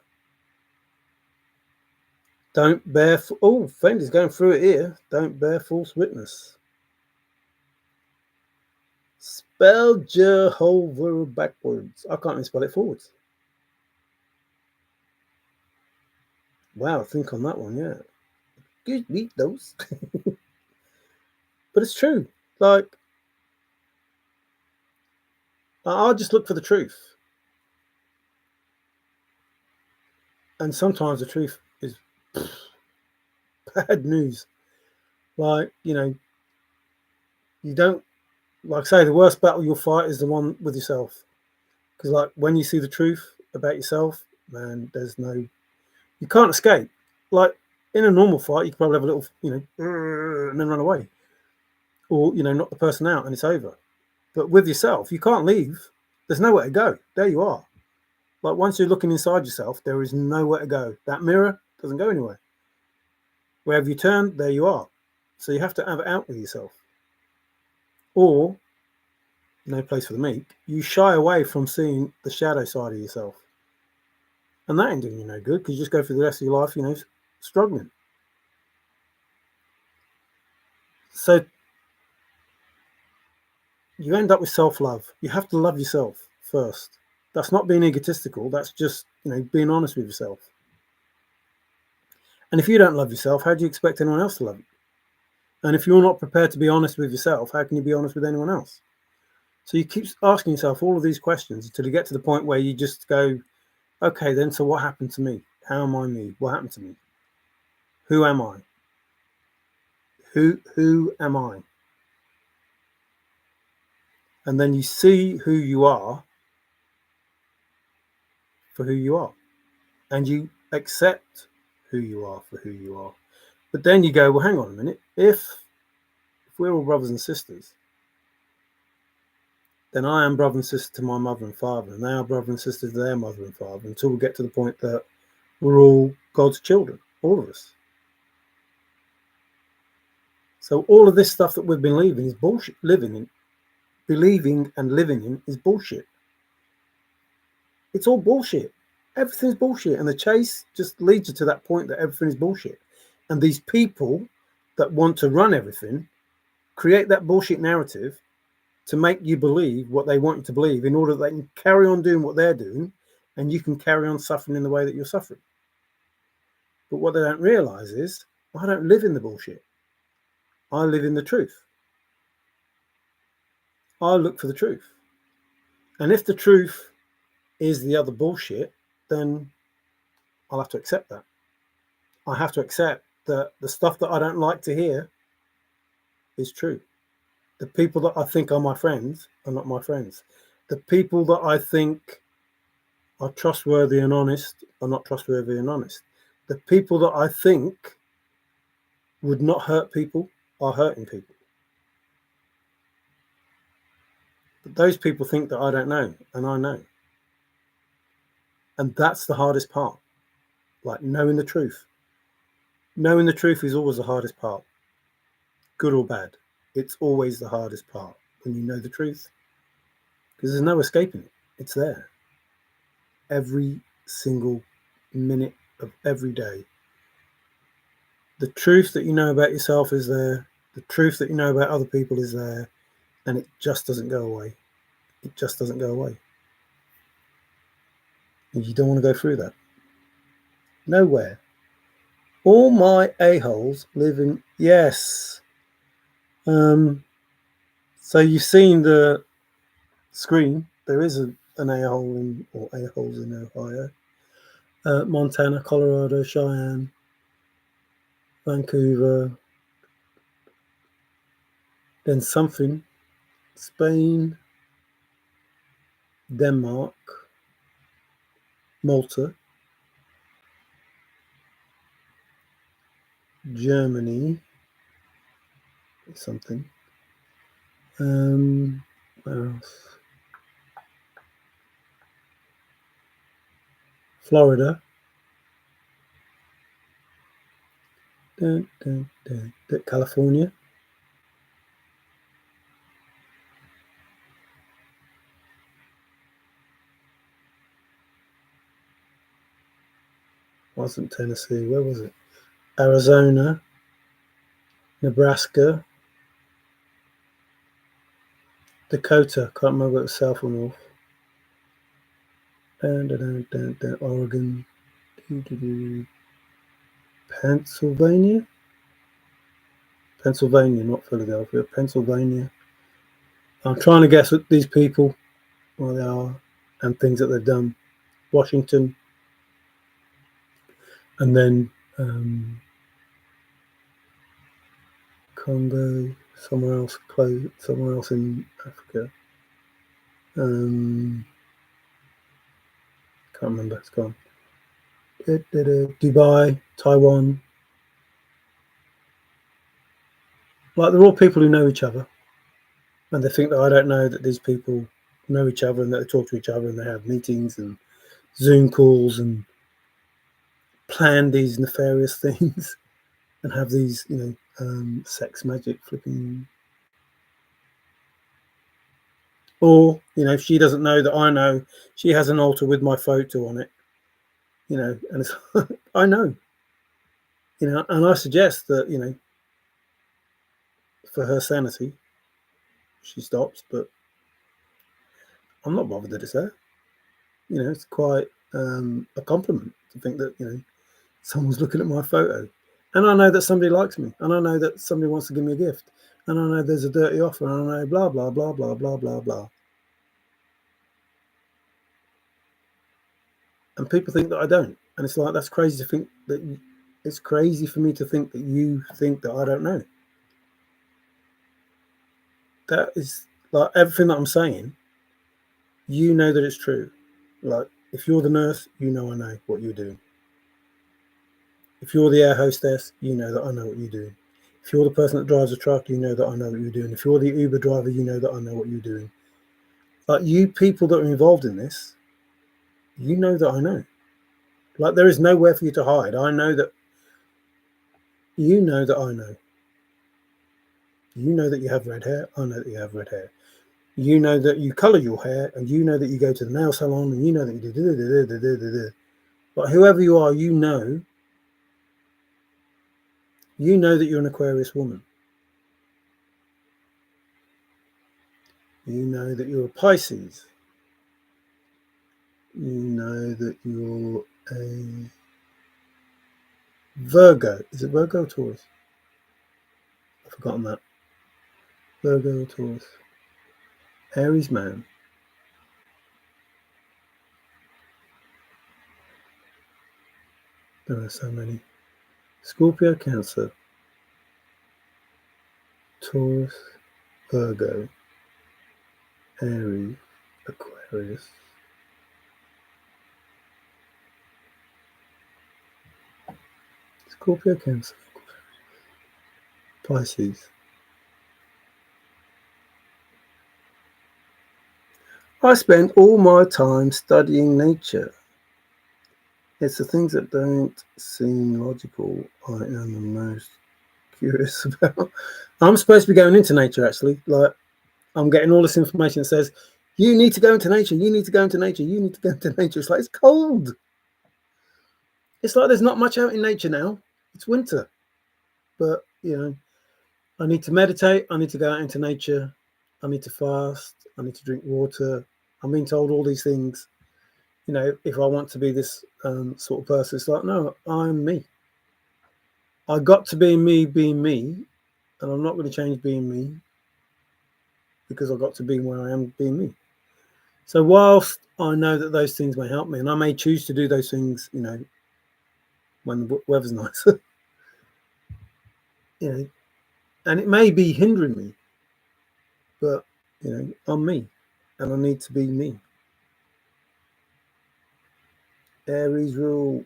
Don't bear... Oh, Fender's going through it here. Don't bear false witness. Spell Jehovah backwards. I can't even spell it forwards. Wow, think on that one, yeah. Good meat those. But it's true. Like, I'll just look for the truth. And sometimes the truth is bad news. Like, you don't, like, say, the worst battle you'll fight is the one with yourself. Because, like, when you see the truth about yourself, man, you can't escape. Like, in a normal fight, you can probably have a little, and then run away. Or, knock the person out and it's over. But with yourself, you can't leave. There's nowhere to go. There you are. Like, once you're looking inside yourself, there is nowhere to go. That mirror doesn't go anywhere. Wherever you turn, there you are. So you have to have it out with yourself. Or, no place for the meek, you shy away from seeing the shadow side of yourself. And that ain't doing you no good, because you just go through the rest of your life, struggling. So you end up with self-love. You have to love yourself first. That's not being egotistical. That's just, being honest with yourself. And if you don't love yourself, how do you expect anyone else to love you? And if you're not prepared to be honest with yourself, how can you be honest with anyone else? So you keep asking yourself all of these questions until you get to the point where you just go, okay, then, so what happened to me? How am I me? What happened to me? Who am I? Who am I? And then you see who you are for who you are. And you accept who you are for who you are. But then you go, well, hang on a minute. If we're all brothers and sisters, then I am brother and sister to my mother and father, and they are brother and sister to their mother and father, until we get to the point that we're all God's children, all of us. So all of this stuff that we've been believing is bullshit. Believing and living in is bullshit. It's all bullshit. Everything's bullshit. And the chase just leads you to that point that everything is bullshit. And these people that want to run everything create that bullshit narrative to make you believe what they want you to believe, in order that they can carry on doing what they're doing, and you can carry on suffering in the way that you're suffering. But what they don't realize is, I don't live in the bullshit. I live in the truth. I look for the truth. And if the truth is the other bullshit, then I'll have to accept that. I have to accept that the stuff that I don't like to hear is true. The people that I think are my friends are not my friends. The people that I think are trustworthy and honest are not trustworthy and honest. The people that I think would not hurt people are hurting people. But those people think that I don't know, and I know. And that's the hardest part. Like, knowing the truth. Knowing the truth is always the hardest part. Good or bad. It's always the hardest part when you know the truth. Because there's no escaping it. It's there. Every single minute of every day. The truth that you know about yourself is there. The truth that you know about other people is there. And it just doesn't go away. It just doesn't go away. And you don't want to go through that. Nowhere. All my a-holes live in... Yes. So you've seen the screen. There is an a-hole in, or a-holes in Ohio. Montana, Colorado, Cheyenne, Vancouver. Then something. Spain, Denmark, Malta, Germany, something. Where else? Florida. California. Wasn't Tennessee. Where was it? Arizona, Nebraska, Dakota, can't remember if it was south or north, Oregon, Pennsylvania, not Philadelphia, Pennsylvania. I'm trying to guess what these people, where they are, and things that they've done. Washington, and then Congo, somewhere else close, somewhere else in Africa. Can't remember, it's gone. Dubai, Taiwan. Like, they're all people who know each other, and they think that I don't know that these people know each other and that they talk to each other and they have meetings and Zoom calls and plan these nefarious things and have these, sex magic flipping. Or, if she doesn't know that I know, she has an altar with my photo on it, and it's I know, and I suggest that, for her sanity, she stops, but I'm not bothered that it's there. It's quite a compliment to think that, someone's looking at my photo. And I know that somebody likes me. And I know that somebody wants to give me a gift. And I know there's a dirty offer. And I know blah, blah, blah, blah, blah, blah, blah. And people think that I don't. And it's like, that's crazy to think that it's crazy for me to think that you think that I don't know. That is like everything that I'm saying, you know that it's true. Like, if you're the nurse, I know what you're doing. If you're the air hostess, you know that I know what you're doing. If you're the person that drives a truck, you know that I know what you're doing. If you're the Uber driver, you know that I know what you're doing. Like, you people that are involved in this, you know that I know. Like, there is nowhere for you to hide. I know that you know that I know. You know that you have red hair. I know that you have red hair. You know that you colour your hair, and you know that you go to the nail salon, and you know that you do. But whoever you are, you know that you're an Aquarius woman. You know that you're a Pisces. You know that you're a Virgo. Is it Virgo or Taurus? I've forgotten that. Virgo or Taurus. Aries man. There are so many. Scorpio, Cancer, Taurus, Virgo, Aries, Aquarius. Scorpio, Cancer, Pisces. I spend all my time studying nature. It's the things that don't seem logical I am the most curious about. I'm supposed to be going into nature, actually. Like, I'm getting all this information that says, you need to go into nature, you need to go into nature, you need to go into nature. It's like, it's cold. It's like there's not much out in nature now. It's winter. But, I need to meditate. I need to go out into nature. I need to fast. I need to drink water. I'm being told all these things. If I want to be this sort of person, it's like, no, I'm me. I got to be me being me, and I'm not going to change being me because I got to be where I am being me. So whilst I know that those things may help me, and I may choose to do those things, when the weather's nice, and it may be hindering me, but, I'm me, and I need to be me. Aries rule.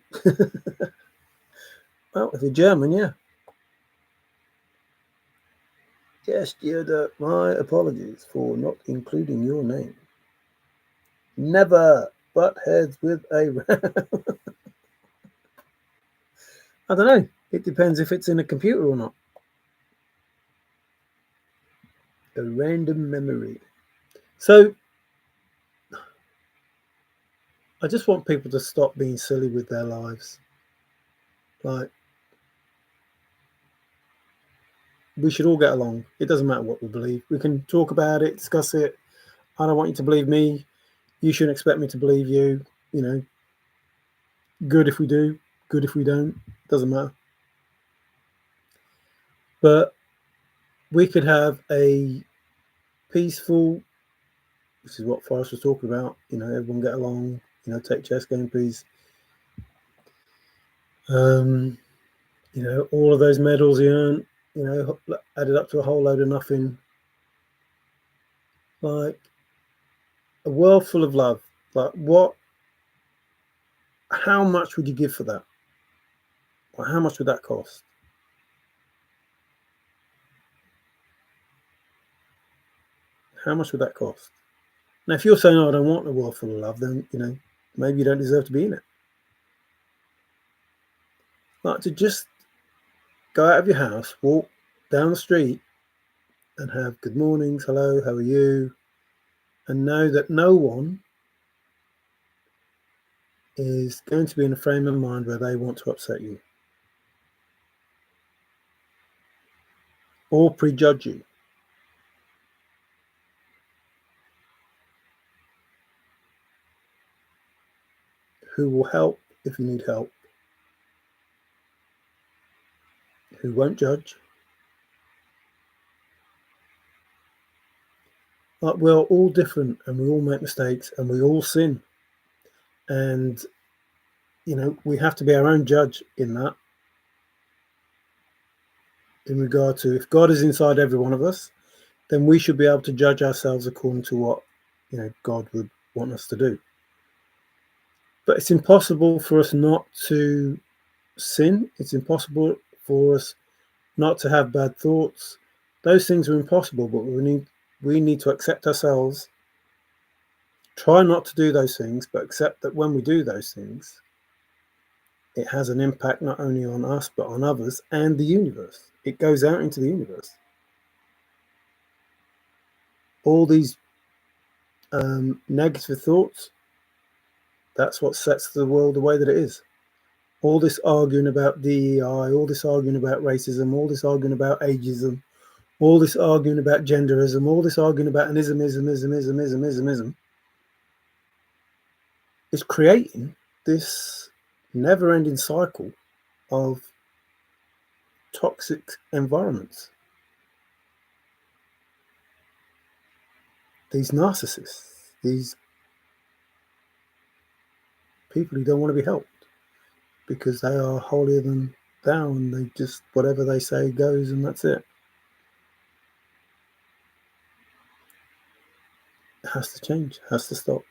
Well, if you're German, yeah. Yes, Theodore, my apologies for not including your name. Never butt heads with a... I don't know. It depends if it's in a computer or not. A random memory. So, I just want people to stop being silly with their lives. Like, we should all get along. It doesn't matter what we believe. We can talk about it, discuss it. I don't want you to believe me. You shouldn't expect me to believe you. You know, good if we do, good if we don't. Doesn't matter. But we could have a peaceful, which is what Forrest was talking about. You know, everyone get along. You know, take chess game, please. You know, all of those medals he earned, you know, added up to a whole load of nothing. Like a world full of love. Like what? How much would you give for that? Or how much would that cost? How much would that cost? Now, if you're saying, "Oh, I don't want a world full of love," then you know maybe you don't deserve to be in it. Like to just go out of your house, walk down the street, and have good mornings, hello, how are you, and know that no one is going to be in a frame of mind where they want to upset you or prejudge you. Who will help if you need help, who won't judge. Like we're all different and we all make mistakes and we all sin. And, you know, we have to be our own judge in that, in regard to if God is inside every one of us, then we should be able to judge ourselves according to what, you know, God would want us to do. But it's impossible for us not to sin. It's impossible for us not to have bad thoughts. Those things are impossible, but we need to accept ourselves, try not to do those things, but accept that when we do those things, it has an impact not only on us, but on others and the universe. It goes out into the universe. All these negative thoughts, that's what sets the world the way that it is. All this arguing about DEI, all this arguing about racism, all this arguing about ageism, all this arguing about genderism, all this arguing about an ism, is creating this never-ending cycle of toxic environments. These narcissists, these people who don't want to be helped because they are holier than thou and they just, whatever they say goes and that's it. It has to change, it has to stop.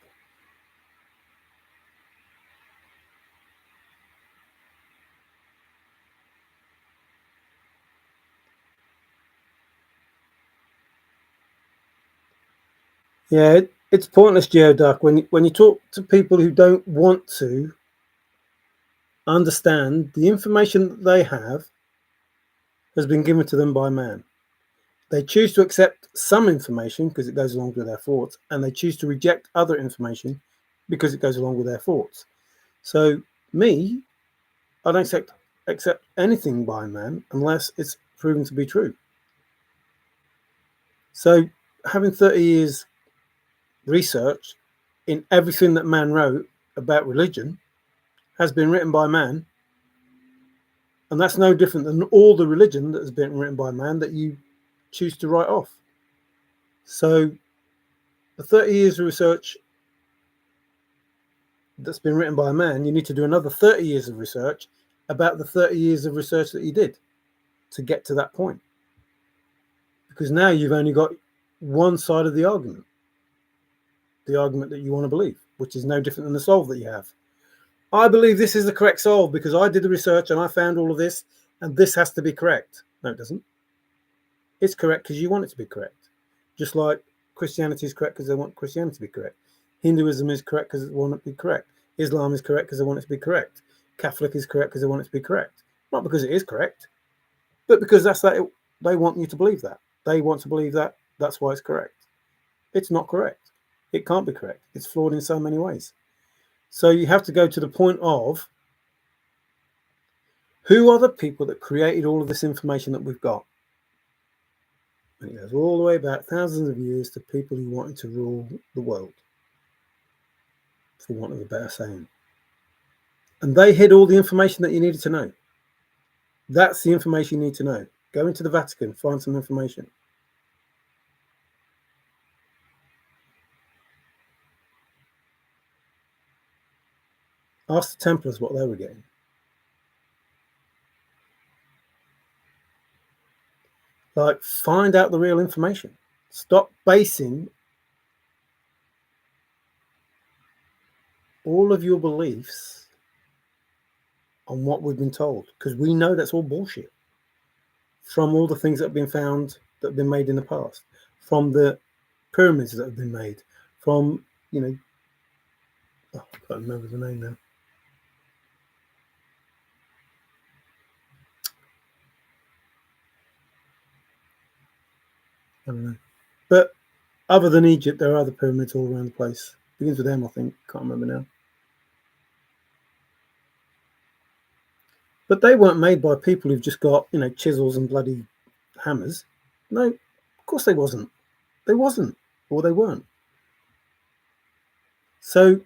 Yeah, it's pointless, Geoduck, when you talk to people who don't want to understand the information that they have has been given to them by man. They choose to accept some information because it goes along with their thoughts, and they choose to reject other information because it goes along with their thoughts. So me, I don't accept anything by man unless it's proven to be true. So having 30 years research in everything that man wrote about religion has been written by man, and that's no different than all the religion that has been written by man that you choose to write off. So the 30 years of research that's been written by a man, you need to do another 30 years of research about the 30 years of research that you did to get to that point. Because now you've only got one side of the argument that you want to believe, which is no different than the solve that you have. I believe this is the correct solve because I did the research and I found all of this, and this has to be correct. No, it doesn't. It's correct because you want it to be correct. Just like Christianity is correct because they want Christianity to be correct. Hinduism is correct because they want it to be correct. Islam is correct because they want it to be correct. Catholic is correct because they want it to be correct. Not because it is correct, but because that's that. They want you to believe that. They want to believe that. That's why it's correct. It's not correct. It can't be correct. It's flawed in so many ways. So you have to go to the point of who are the people that created all of this information that we've got? And it goes all the way back thousands of years to people who wanted to rule the world, for want of a better saying. And they hid all the information that you needed to know. That's the information you need to know. Go into the Vatican, find some information. Ask the Templars what they were getting. Like, find out the real information. Stop basing all of your beliefs on what we've been told, because we know that's all bullshit. From all the things that have been found, that have been made in the past, from the pyramids that have been made, from, you know, oh, I can't remember the name now. I don't know. But other than Egypt, there are other pyramids all around the place. Begins with M, I think. Can't remember now. But they weren't made by people who've just got, you know, chisels and bloody hammers. No, of course they wasn't. They wasn't, or they weren't. So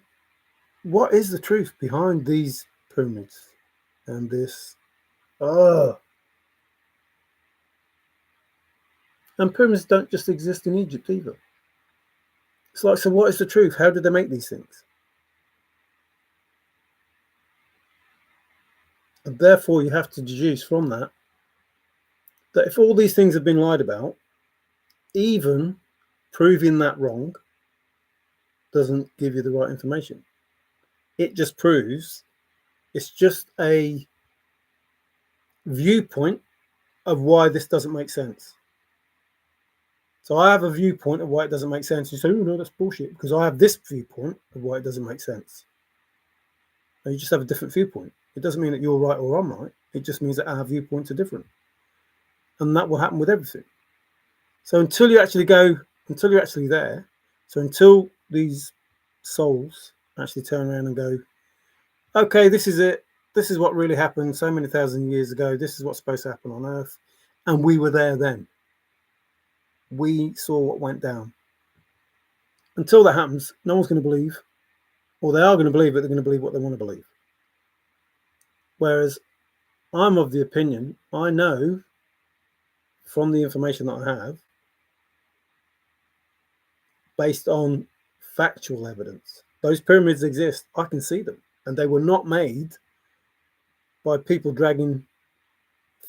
what is the truth behind these pyramids and this? And pyramids don't just exist in Egypt either. It's like, so what is the truth? How did they make these things? And therefore you have to deduce from that that if all these things have been lied about, even proving that wrong doesn't give you the right information. It just proves it's just a viewpoint of why this doesn't make sense. So I have a viewpoint of why it doesn't make sense. You say, oh no, that's bullshit, because I have this viewpoint of why it doesn't make sense. And you just have a different viewpoint. It doesn't mean that you're right or I'm right. It just means that our viewpoints are different. And that will happen with everything. So until you actually go, until you're actually there, so until these souls actually turn around and go, okay, this is it. This is what really happened so many thousand years ago. This is what's supposed to happen on Earth. And we were there then. We saw what went down. Until that happens, no one's going to believe, or they are going to believe, but they're going to believe what they want to believe. Whereas I'm of the opinion, I know from the information that I have, based on factual evidence, those pyramids exist. I can see them. And they were not made by people dragging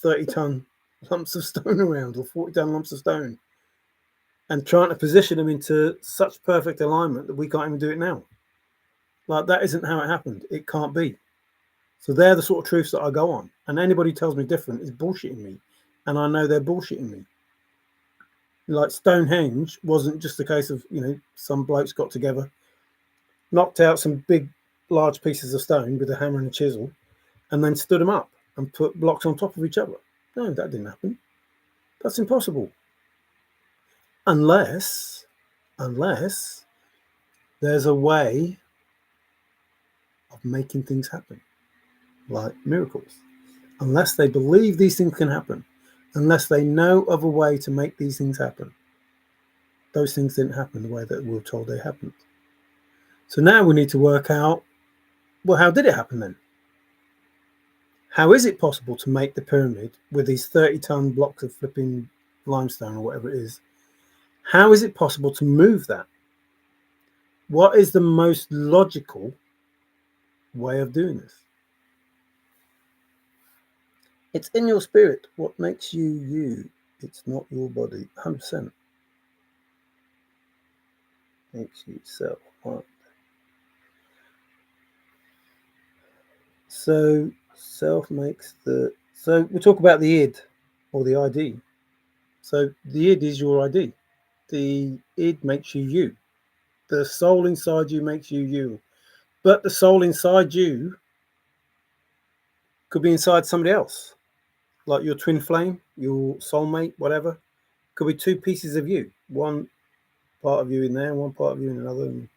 30-ton lumps of stone around, or 40-ton lumps of stone, and trying to position them into such perfect alignment that we can't even do it now. Like, that isn't how it happened. It can't be. So they're the sort of truths that I go on. And anybody who tells me different is bullshitting me. And I know they're bullshitting me. Like, Stonehenge wasn't just a case of, you know, some blokes got together, knocked out some big, large pieces of stone with a hammer and a chisel, and then stood them up and put blocks on top of each other. No, that didn't happen. That's impossible. Unless there's a way of making things happen, like miracles. Unless they believe these things can happen, unless they know of a way to make these things happen, those things didn't happen the way that we were told they happened. So now we need to work out, well, how did it happen then? How is it possible to make the pyramid with these 30-ton blocks of flipping limestone or whatever it is? How is it possible to move that? What is the most logical way of doing this? It's in your spirit. What makes you you? It's not your body. 100%. Makes you self. Right. So self makes the... So we talk about the id, or the ID. So the id is your ID. The id makes you you. The soul inside you makes you you. But the soul inside you could be inside somebody else, like your twin flame, your soulmate, whatever. Could be two pieces of you, one part of you in there, one part of you in another, and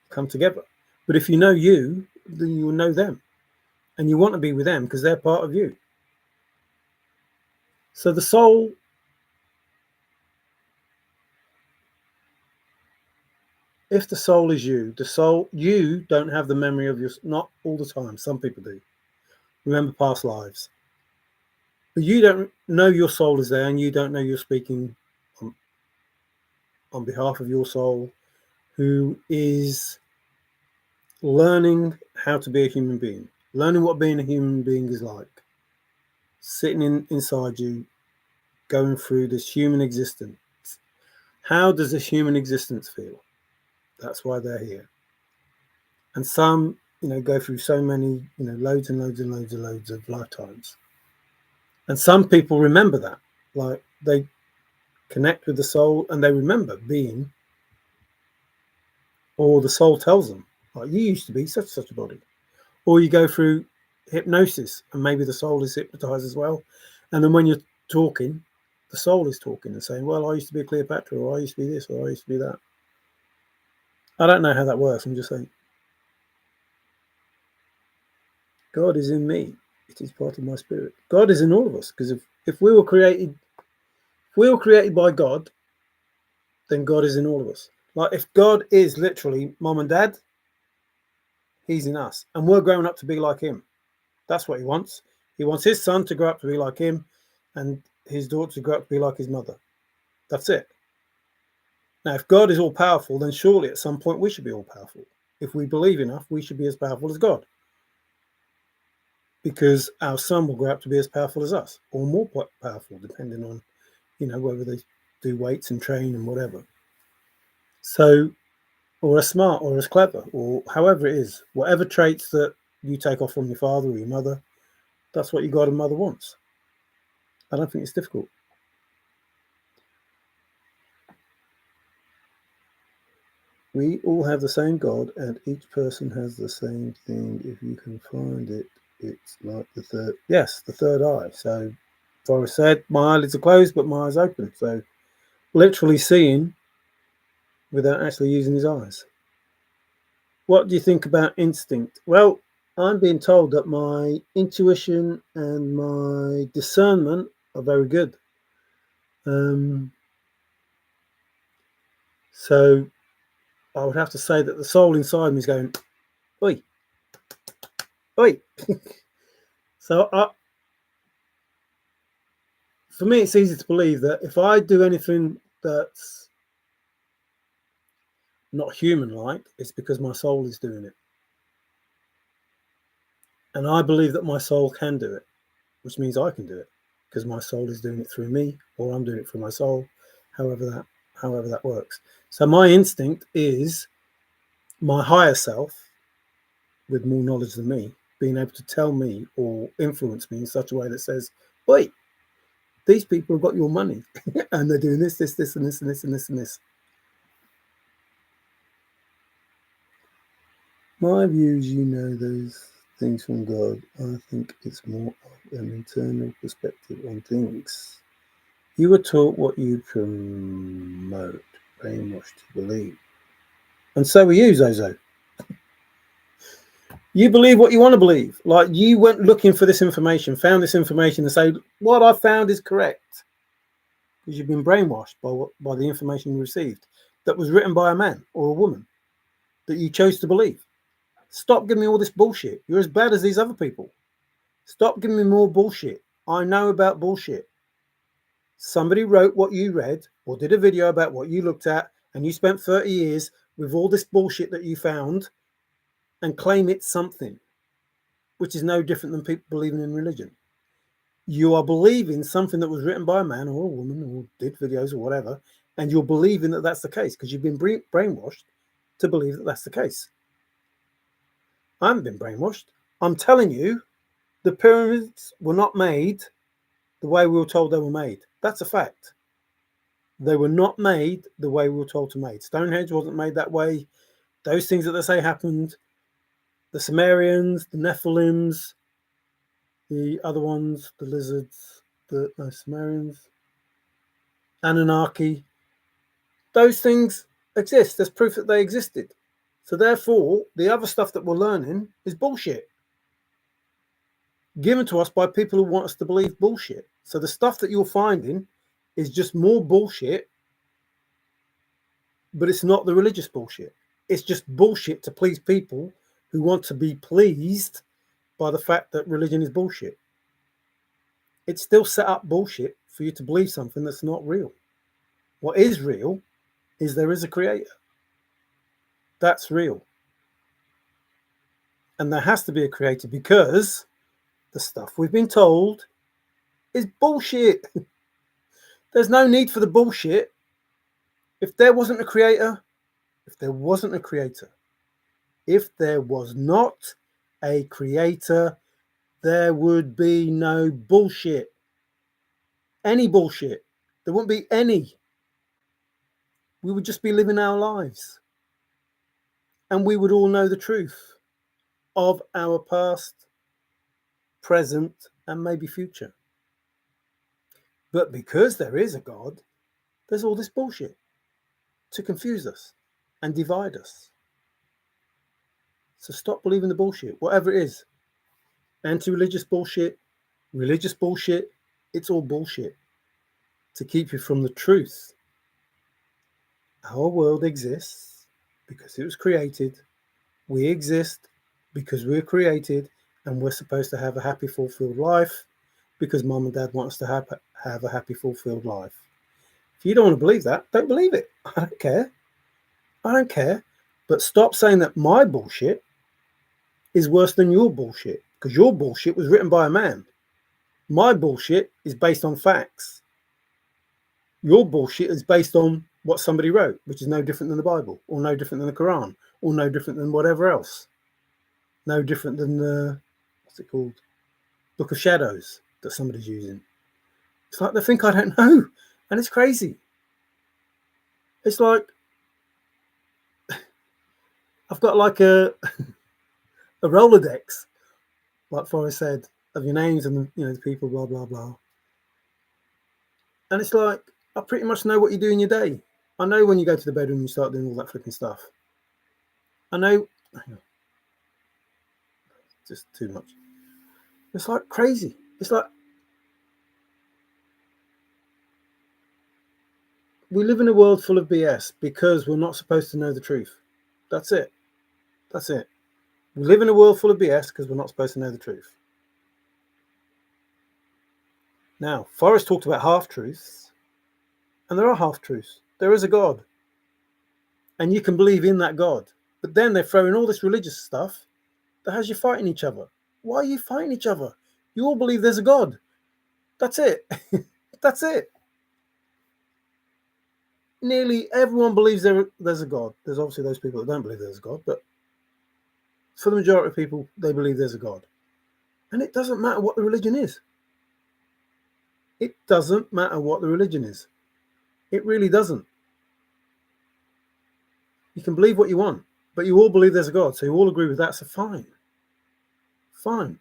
come together. But if you know you, then you will know them, and you want to be with them because they're part of you. So the soul If the soul is you, you don't have the memory of your, not all the time. Some people do. Remember past lives. But you don't know your soul is there, and you don't know you're speaking on behalf of your soul, who is learning how to be a human being, learning what being a human being is like, sitting inside you, going through this human existence. How does this human existence feel? That's why they're here. And some, go through so many, loads and loads and loads and loads of lifetimes. And some people remember that, like they connect with the soul and they remember being, or the soul tells them, like, you used to be such a body. Or you go through hypnosis and maybe the soul is hypnotized as well. And then when you're talking, the soul is talking and saying, well, I used to be Cleopatra, or I used to be this, or I used to be that. I don't know how that works. I'm just saying. God is in me. It is part of my spirit. God is in all of us, because if we were created by God, then God is in all of us. Like if God is literally mom and dad, he's in us, and we're growing up to be like him. That's what he wants. He wants his son to grow up to be like him, and his daughter to grow up to be like his mother. That's it. Now, if God is all powerful, then surely at some point we should be all powerful. If we believe enough, we should be as powerful as God, because our son will grow up to be as powerful as us, or more powerful, depending on, whether they do weights and train and whatever. So, or as smart, or as clever, or however it is, whatever traits that you take off from your father or your mother, that's what your God and mother wants. I don't think it's difficult. We all have the same God, and each person has the same thing. If you can find it, it's like the third eye. So Forrest said, my eyelids are closed, but my eyes open. So literally seeing without actually using his eyes. What do you think about instinct? Well, I'm being told that my intuition and my discernment are very good. So I would have to say that the soul inside me is going, oi, oi. So for me, it's easy to believe that if I do anything that's not human-like, it's because my soul is doing it. And I believe that my soul can do it, which means I can do it, because my soul is doing it through me, or I'm doing it through my soul, however that works. So my instinct is my higher self, with more knowledge than me, being able to tell me or influence me in such a way that says, wait, these people have got your money and they're doing this, and this, and this, and this, and this. My views, those things from God. I think it's more of an internal perspective on things. You were taught what you promote, brainwashed to believe. And so were you, Zozo. You believe what you want to believe. Like you went looking for this information, found this information and say, what I found is correct. Because you've been brainwashed by the information you received that was written by a man or a woman that you chose to believe. Stop giving me all this bullshit. You're as bad as these other people. Stop giving me more bullshit. I know about bullshit. Somebody wrote what you read or did a video about what you looked at, and you spent 30 years with all this bullshit that you found and claim it's something, which is no different than people believing in religion. You are believing something that was written by a man or a woman or did videos or whatever, and you're believing that that's the case because you've been brainwashed to believe that that's the case. I haven't been brainwashed. I'm telling you, the pyramids were not made the way we were told they were made. That's a fact. They were not made the way we were told to made. Stonehenge wasn't made that way. Those things that they say happened, the Sumerians, the Nephilims, the other ones, the lizards, the Sumerians, Anunnaki, those things exist. There's proof that they existed. So therefore, the other stuff that we're learning is bullshit. Given to us by people who want us to believe bullshit. So the stuff that you're finding is just more bullshit but it's not the religious bullshit. It's just bullshit to please people who want to be pleased by the fact that religion is bullshit. It's still set up bullshit for you to believe something that's not real. What is real is there is a creator. That's real. And there has to be a creator because the stuff we've been told is bullshit. There's no need for the bullshit. If there wasn't a creator, if there was not a creator, there would be no bullshit. Any bullshit. There wouldn't be any. We would just be living our lives. And we would all know the truth of our past, present, and maybe future. But because there is a God, there's all this bullshit to confuse us and divide us. So stop believing the bullshit, whatever it is. Anti-religious bullshit, religious bullshit, it's all bullshit to keep you from the truth. Our world exists because it was created. We exist because we're created, and we're supposed to have a happy, fulfilled life because mum and dad want us to have a happy, fulfilled life. If you don't want to believe that, don't believe it. I don't care. I don't care. But stop saying that my bullshit is worse than your bullshit, because your bullshit was written by a man. My bullshit is based on facts. Your bullshit is based on what somebody wrote, which is no different than the Bible, or no different than the Quran, or no different than whatever else. No different than the, what's it called? Book of Shadows that somebody's using. It's like they think I don't know, and it's crazy. It's like I've got like a Rolodex, like Forrest said, of your names and the people, blah blah blah. And it's like I pretty much know what you do in your day. I know when you go to the bedroom and you start doing all that flipping stuff. I know. Just too much. It's like crazy. It's like we live in a world full of BS because we're not supposed to know the truth. That's it. That's it. We live in a world full of BS because we're not supposed to know the truth. Now, Forrest talked about half-truths, and there are half-truths. There is a God, and you can believe in that God. But then they throw in all this religious stuff that has you fighting each other. Why are you fighting each other? You all believe there's a God. That's it. That's it. Nearly everyone believes there's a God. There's obviously those people that don't believe there's a God, but for the majority of people, they believe there's a God. And it doesn't matter what the religion is. It doesn't matter what the religion is. It really doesn't. You can believe what you want, but you all believe there's a God, so you all agree with that, so fine. Fine.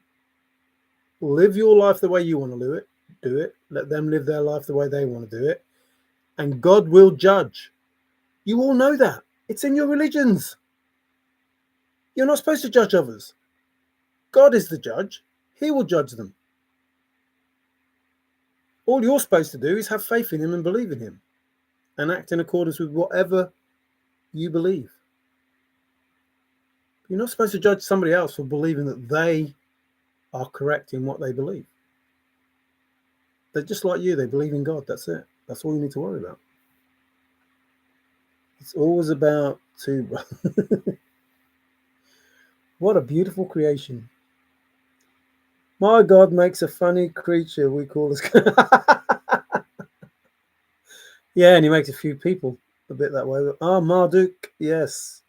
Live your life the way you want to do it. Let them live their life the way they want to do it. And God will judge. You all know that. It's in your religions. You're not supposed to judge others. God is the judge. He will judge them. All you're supposed to do is have faith in him and believe in him and act in accordance with whatever you believe. You're not supposed to judge somebody else for believing that they are correct in what they believe. They're just like you. They believe in God. That's it. That's all you need to worry about. It's always about two. What a beautiful creation. My God makes a funny creature we call this. Yeah, and he makes a few people a bit that way. Marduk, yes.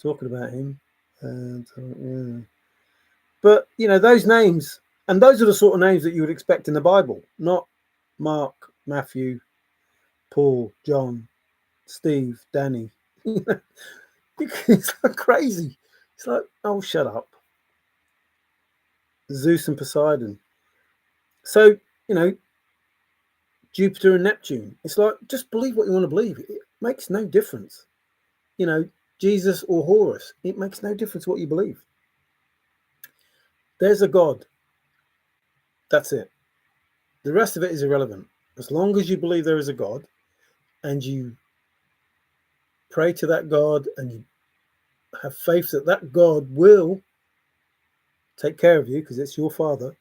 Talking about him. Yeah. But, those names, and those are the sort of names that you would expect in the Bible, not Mark, Matthew, Paul, John, Steve, Danny. It's like crazy. It's like, oh, shut up. Zeus and Poseidon. So, Jupiter and Neptune. It's like, just believe what you want to believe. It makes no difference. Jesus or Horus. It makes no difference what you believe. There's a God. That's it. The rest of it is irrelevant. As long as you believe there is a God and you pray to that God and you have faith that that God will take care of you because it's your Father,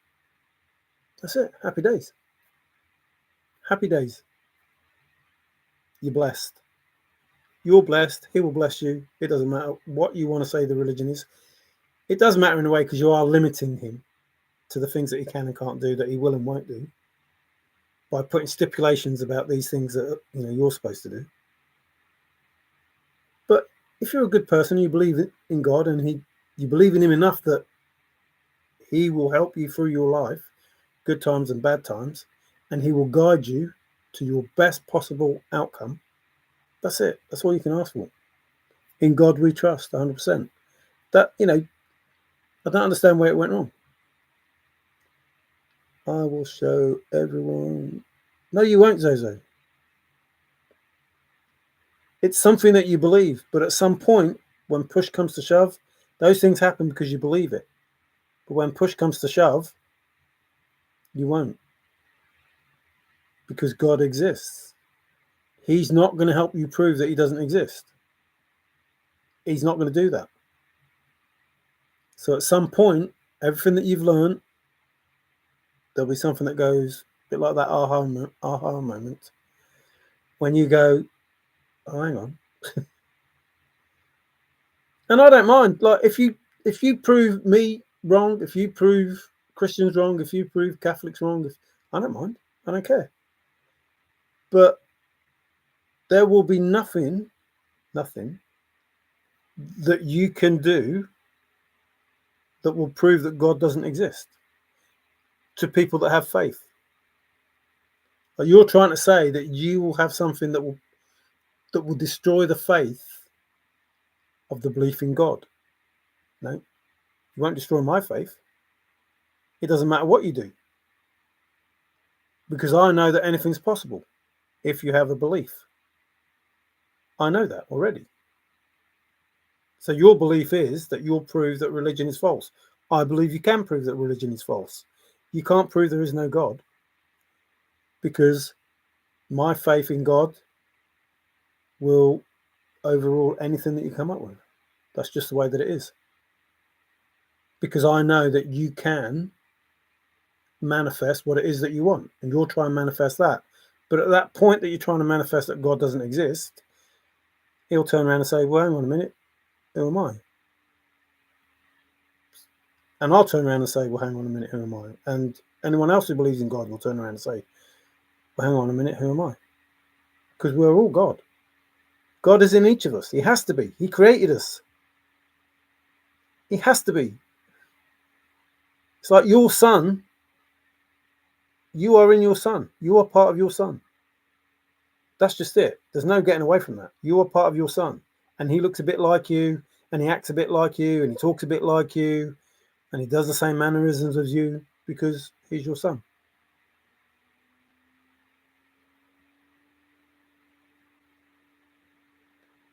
that's it. Happy days. Happy days. You're blessed. You're blessed. He will bless you. It doesn't matter what you want to say the religion is. It does matter in a way because you are limiting him to the things that he can and can't do, that he will and won't do, by putting stipulations about these things that you're supposed to do. But if you're a good person, you believe in God and you believe in him enough that he will help you through your life, good times and bad times, and he will guide you to your best possible outcome. That's it. That's all you can ask for. In God we trust, 100%. That, I don't understand where it went wrong. I will show everyone. No, you won't, Zozo. It's something that you believe, but at some point, when push comes to shove, those things happen because you believe it. But when push comes to shove, you won't. Because God exists. He's not going to help you prove that he doesn't exist. He's not going to do that. So at some point, everything that you've learned, there'll be something that goes a bit like that aha moment. When you go, oh, hang on. And I don't mind. Like if you prove me wrong, if you prove Christians wrong, if you prove Catholics wrong, I don't mind. I don't care. But there will be nothing that you can do that will prove that God doesn't exist to people that have faith. Like you're trying to say that you will have something that will destroy the faith of the belief in God. No, you won't destroy my faith. It doesn't matter what you do. Because I know that anything's possible if you have a belief. I know that already. So your belief is that you'll prove that religion is false. I believe you can prove that religion is false. You can't prove there is no God, because my faith in God will overrule anything that you come up with. That's just the way that it is. Because I know that you can manifest what it is that you want, and you'll try and manifest that. But at that point that you're trying to manifest that God doesn't exist, he'll turn around and say, well, hang on a minute, who am I? And I'll turn around and say, well, hang on a minute, who am I? And anyone else who believes in God will turn around and say, well, hang on a minute, who am I? Because we're all God. God is in each of us. He has to be. He created us. He has to be. It's like your son. You are in your son. You are part of your son. That's just it. There's no getting away from that. You are part of your son. And he looks a bit like you, and he acts a bit like you, and he talks a bit like you, and he does the same mannerisms as you, because he's your son.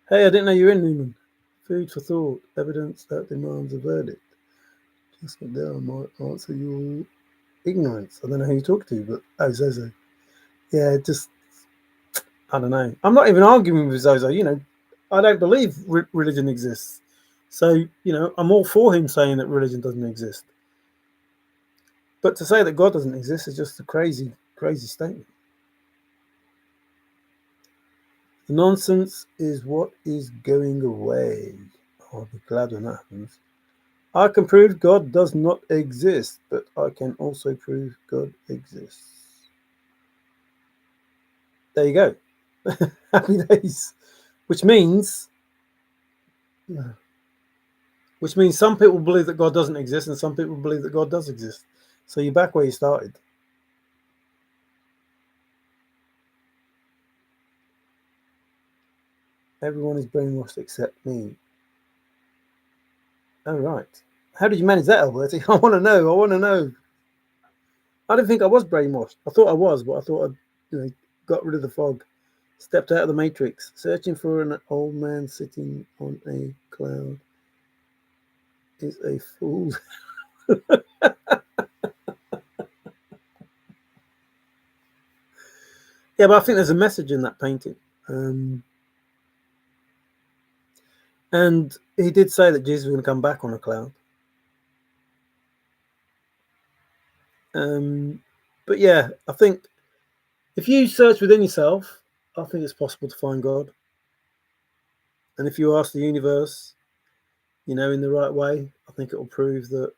Hey, I didn't know you were in, Newman. Food for thought, evidence that demands a verdict. Just what there might answer your ignorance. I don't know who you talk to, but Zozo. Yeah, just, I don't know. I'm not even arguing with Zozo. I don't believe religion exists. So, I'm all for him saying that religion doesn't exist. But to say that God doesn't exist is just a crazy, crazy statement. The nonsense is what is going away. I'll be glad when that happens. I can prove God does not exist, but I can also prove God exists. There you go. Happy days. Which means some people believe that God doesn't exist and some people believe that God does exist. So you're back where you started. Everyone is brainwashed except me. Oh, right. How did you manage that, Alberti? I want to know. I didn't think I was brainwashed. I thought I was, but I thought I got rid of the fog. Stepped out of the matrix, searching for an old man sitting on a cloud. Is a fool. Yeah, but I think there's a message in that painting. And he did say that Jesus was going to come back on a cloud. But yeah, I think if you search within yourself, I think it's possible to find God. And if you ask the universe, in the right way, I think it will prove that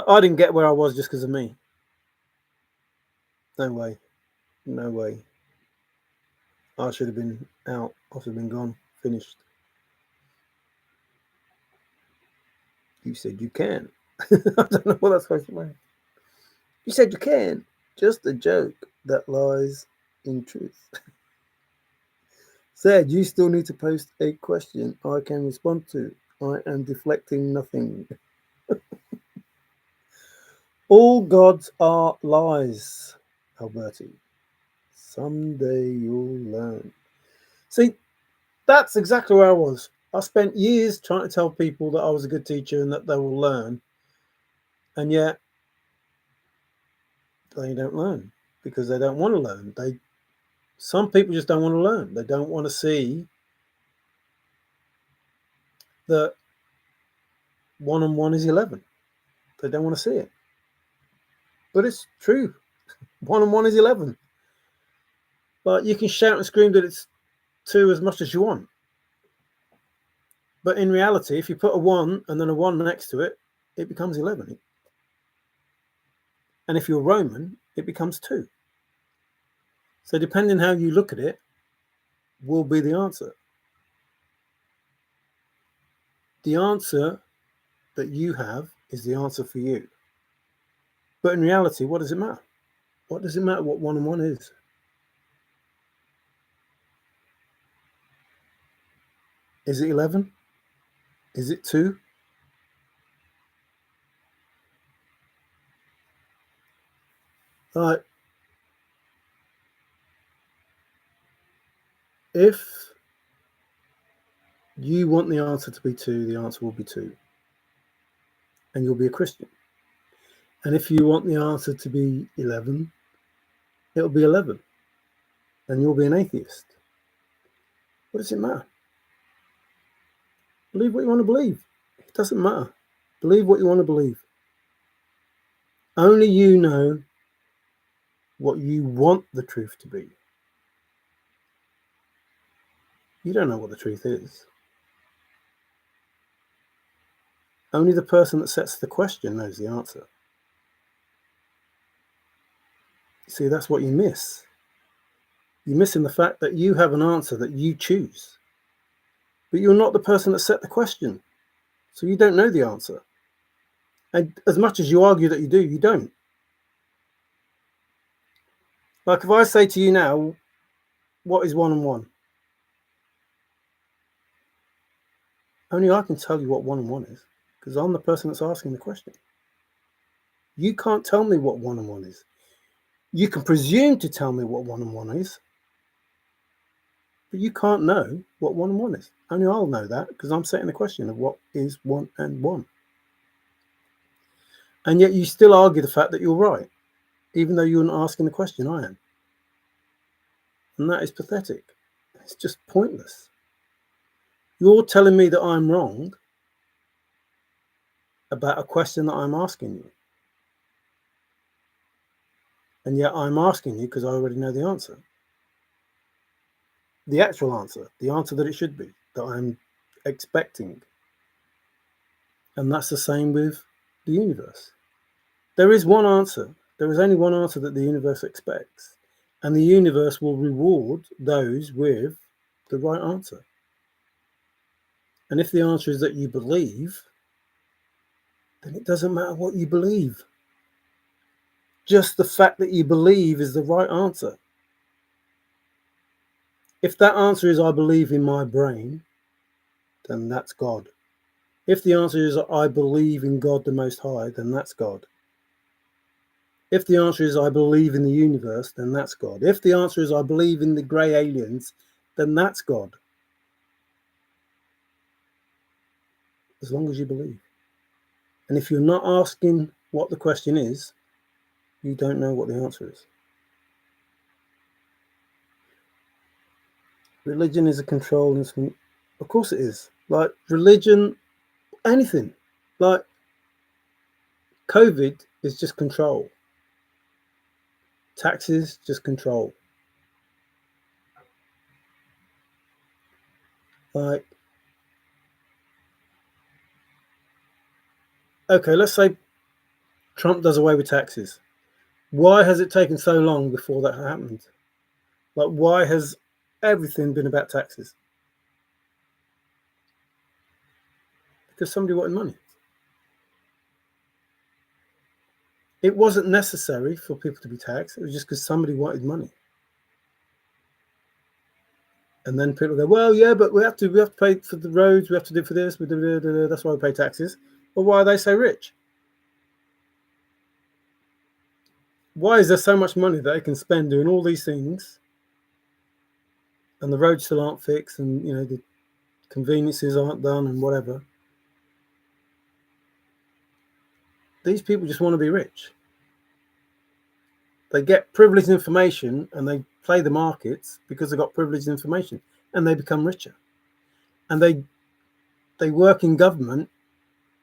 I didn't get where I was just because of me. No way. No way. I should have been out. I should have been gone. Finished. You said you can. I don't know what that's supposed to mean. You said you can. Just a joke that lies in truth. Said you still need to post a question I can respond to. I am deflecting nothing. All gods are lies, Alberti. Someday you'll learn. See, that's exactly where I was. I spent years trying to tell people that I was a good teacher and that they will learn. And yet, they don't learn because they don't want to learn. Some people just don't want to learn. They don't want to see that 1 and 1 is 11. They don't want to see it. But it's true. 1 and 1 is 11. But you can shout and scream that it's 2 as much as you want. But in reality, if you put a 1 and then a 1 next to it, it becomes 11. And if you're Roman, it becomes 2. So depending how you look at it, will be the answer. The answer that you have is the answer for you. But in reality, what does it matter? What does it matter what 1 and 1 is? Is it 11? Is it 2? Like, if you want the answer to be 2, the answer will be 2. And you'll be a Christian. And if you want the answer to be 11, it'll be 11. And you'll be an atheist. What does it matter? Believe what you want to believe. It doesn't matter. Believe what you want to believe. Only you know what you want the truth to be. You don't know what the truth is. Only the person that sets the question knows the answer. See, that's what you miss. You're missing the fact that you have an answer that you choose. But you're not the person that set the question. So you don't know the answer. And as much as you argue that you do, you don't. Like if I say to you now, what is 1 and 1? Only I can tell you what 1 and 1 is, because I'm the person that's asking the question. You can't tell me what 1 and 1 is. You can presume to tell me what 1 and 1 is, but you can't know what 1 and 1 is. Only I'll know that because I'm setting the question of what is 1 and 1. And yet you still argue the fact that you're right, even though you're not asking the question. I am. And that is pathetic. It's just pointless. You're telling me that I'm wrong about a question that I'm asking you. And yet I'm asking you because I already know the answer. The actual answer, the answer that it should be, that I'm expecting. And that's the same with the universe. There is one answer. There is only one answer that the universe expects. And the universe will reward those with the right answer. And if the answer is that you believe, then it doesn't matter what you believe. Just the fact that you believe is the right answer. If that answer is I believe in my brain, then that's God. If the answer is I believe in God the Most High, then that's God. If the answer is I believe in the universe, then that's God. If the answer is I believe in the grey aliens, then that's God. As long as you believe. And if you're not asking what the question is, you don't know what the answer is. Religion is a control instrument. Of course it is. Like religion, anything. Like COVID is just control. Taxes, just control. Like, okay, let's say Trump does away with taxes. Why has it taken so long before that happened? Like, why has everything been about taxes? Because somebody wanted money. It wasn't necessary for people to be taxed. It was just because somebody wanted money. And then people go, well, yeah, but we have to pay for the roads. We have to do for this. That's why we pay taxes. Well, why are they so rich? Why is there so much money that they can spend doing all these things, and the roads still aren't fixed, and the conveniences aren't done, and whatever? These people just want to be rich. They get privileged information and they play the markets because they got privileged information, and they become richer. And they work in government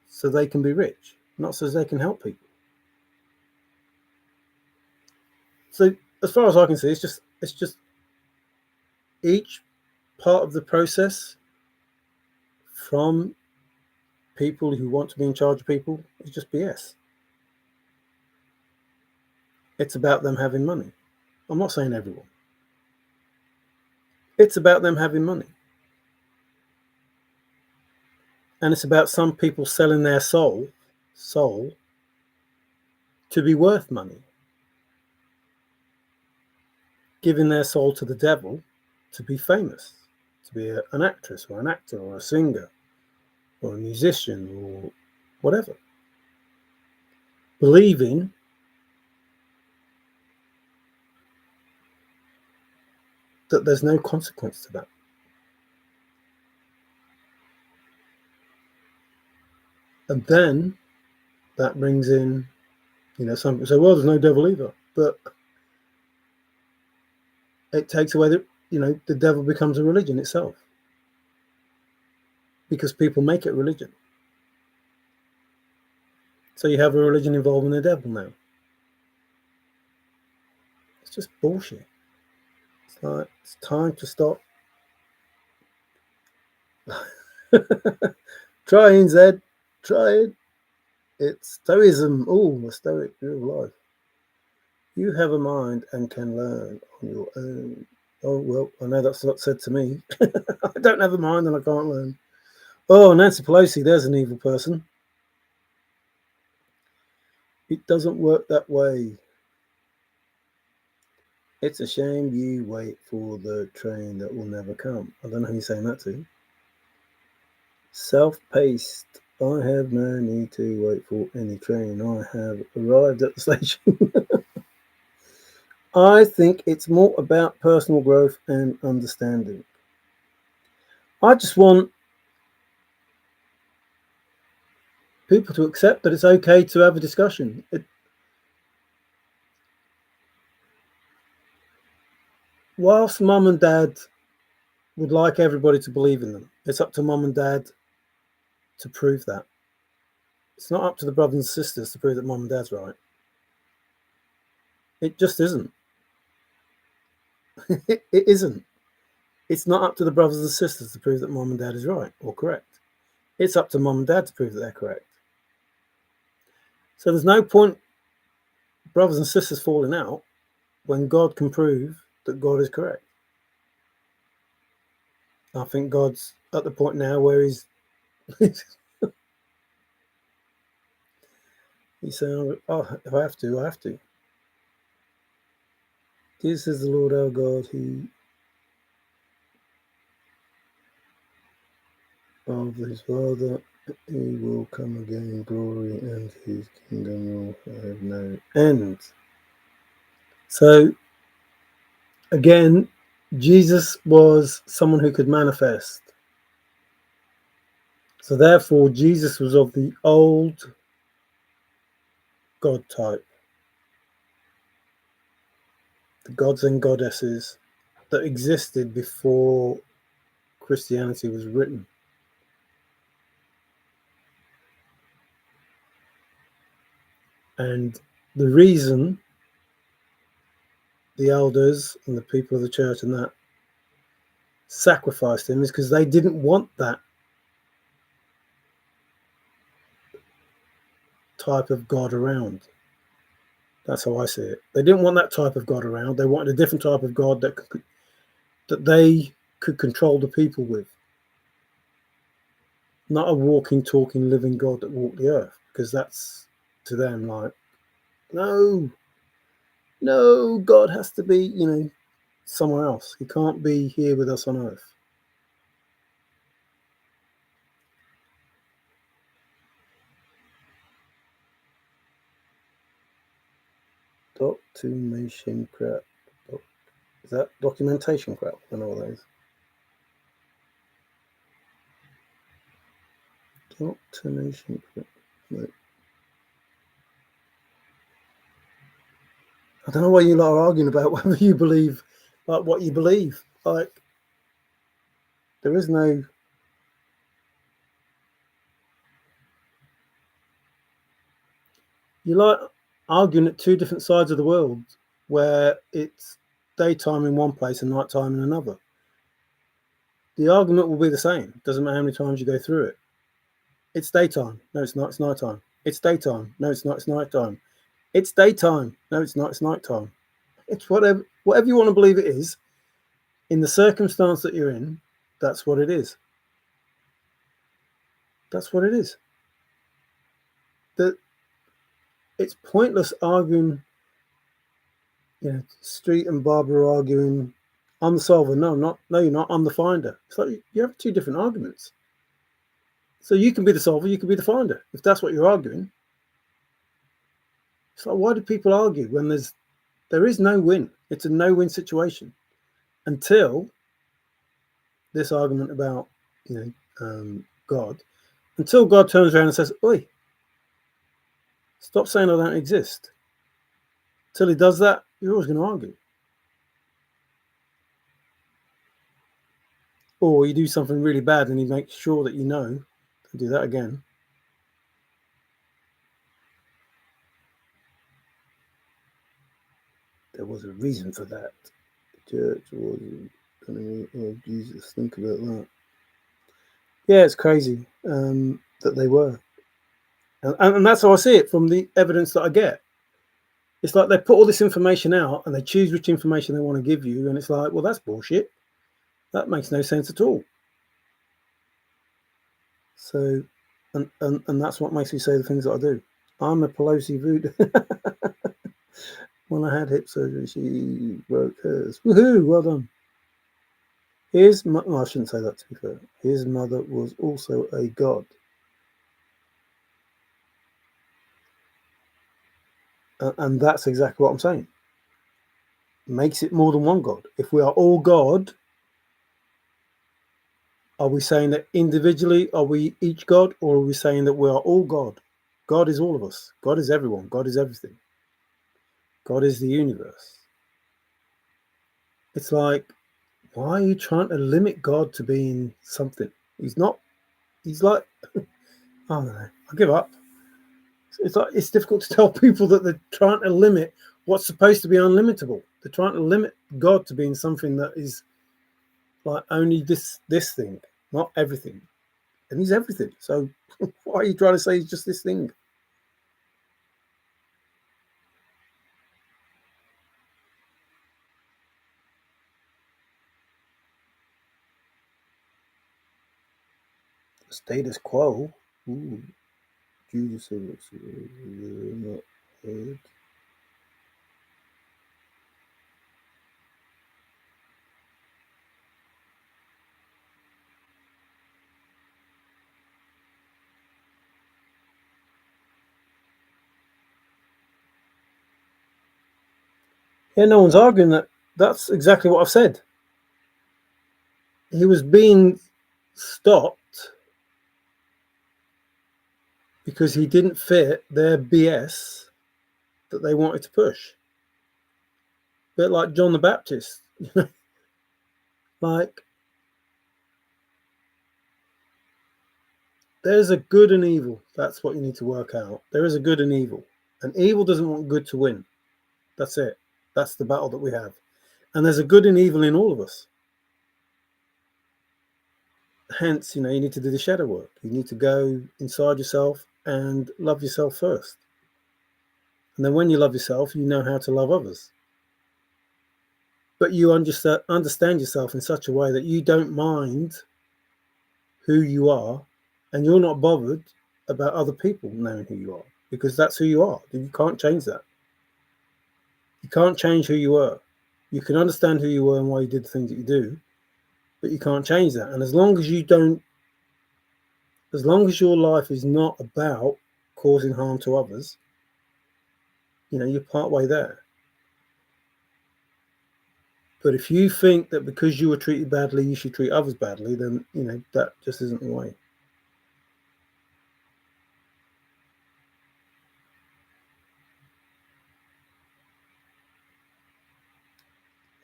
so they can be rich, not so they can help people. So as far as I can see, it's just each part of the process from people who want to be in charge of people is just BS. It's about them having money. I'm not saying everyone. It's about them having money. And it's about some people selling their soul to be worth money. Giving their soul to the devil to be famous, to be an actress or an actor or a singer or a musician or whatever. Believing that there's no consequence to that. And then that brings in, some people say, well, there's no devil either. But it takes away the devil becomes a religion itself. Because people make it religion. So you have a religion involving the devil now. It's just bullshit. It's like, it's time to stop. Trying, Zed. Try it. It's Stoicism. Oh, a Stoic view of life. You have a mind and can learn on your own. Oh, well, I know that's not said to me. I don't have a mind and I can't learn. Oh, Nancy Pelosi, there's an evil person. It doesn't work that way. It's a shame you wait for the train that will never come. I don't know who you're saying that to. Self-paced. I have no need to wait for any train. I have arrived at the station. I think it's more about personal growth and understanding. I just want people to accept that it's okay to have a discussion. Whilst mum and dad would like everybody to believe in them, it's up to mum and dad to prove that. It's not up to the brothers and sisters to prove that mum and dad's right. It just isn't. It isn't. It's not up to the brothers and sisters to prove that mum and dad is right or correct. It's up to mum and dad to prove that they're correct. So there's no point brothers and sisters falling out when God can prove that God is correct. I think God's at the point now where he's saying, oh, if I have to, I have to. This is the Lord our God who of his Father, he will come again in glory, and his kingdom will have no end. So, again, Jesus was someone who could manifest. So therefore, Jesus was of the old God type. The gods and goddesses that existed before Christianity was written. And the reason the elders and the people of the church and that sacrificed him is because they didn't want that type of God around. That's how I see it. They didn't want that type of God around. They wanted a different type of God that they could control the people with. Not a walking, talking, living God that walked the earth, because that's to them like, no, God has to be, somewhere else. He can't be here with us on earth. Documentation crap. Is that documentation crap? I know what that is. Documentation crap. No. I don't know why you lot are arguing about whether you believe like what you believe. Like, there is no. You like arguing at two different sides of the world where it's daytime in one place and nighttime in another. The argument will be the same. Doesn't matter how many times you go through it. It's daytime. No, it's not. It's nighttime. It's daytime. No, it's not. It's nighttime. It's daytime. No, it's not. It's nighttime. It's whatever you want to believe it is. In the circumstance that you're in, that's what it is. That's what it is. It's pointless arguing. Street and Barbara are arguing, I'm the solver. No, you're not. I'm the finder. It's like you have two different arguments. So you can be the solver, you can be the finder, if that's what you're arguing. It's like, why do people argue when there is no win? It's a no-win situation until this argument about God, until God turns around and says, "Oi, stop saying I don't exist." Until he does that, you're always going to argue. Or you do something really bad and he makes sure that don't do that again. There was a reason for that. The church was of Jesus. Think about that. Yeah, it's crazy that they were. And that's how I see it from the evidence that I get. It's like they put all this information out and they choose which information they want to give you. And it's like, well, that's bullshit. That makes no sense at all. So, and that's what makes me say the things that I do. I'm a Pelosi voodoo. When I had hip surgery, she broke hers. Woohoo! Well done. I shouldn't say that, to be fair. His mother was also a god. And that's exactly what I'm saying. Makes it more than one god. If we are all God, are we saying that individually are we each God, or are we saying that we are all God? God is all of us. God is everyone. God is everything. God is the universe. It's like, why are you trying to limit God to being something? He's not. He's like, I don't know. I give up. It's like, it's difficult to tell people that they're trying to limit what's supposed to be unlimitable. They're trying to limit God to being something that is like only this thing, not everything. And he's everything. So why are you trying to say he's just this thing? Status quo. Ooh. Jesus not heard. Yeah, no one's arguing that. That's exactly what I've said. He was being stopped because he didn't fit their BS that they wanted to push. A bit like John the Baptist. Like, there's a good and evil. That's what you need to work out. There is a good and evil. And evil doesn't want good to win. That's it. That's the battle that we have. And there's a good and evil in all of us. Hence, you need to do the shadow work. You need to go inside yourself and love yourself first. And then when you love yourself, you know how to love others. But you understand yourself in such a way that you don't mind who you are, and you're not bothered about other people knowing who you are, because that's who you are. You can't change that. You can't change who you were. You can understand who you were and why you did the things that you do, but you can't change that. And as long as your life is not about causing harm to others, you're part way there. But if you think that because you were treated badly, you should treat others badly, then, that just isn't the way.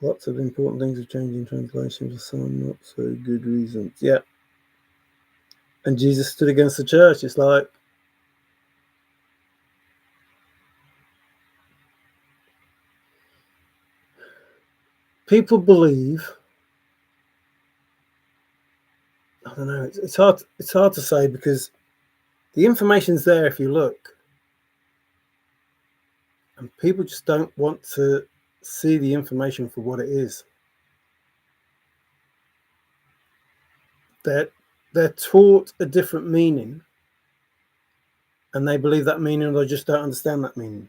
Lots of important things are changing translation for some not so good reasons. Yeah. And Jesus stood against the church. It's like, people believe, I don't know, it's hard to say, because the information's there if you look. And people just don't want to see the information for what it is. They're taught a different meaning, and they believe that meaning, or they just don't understand that meaning.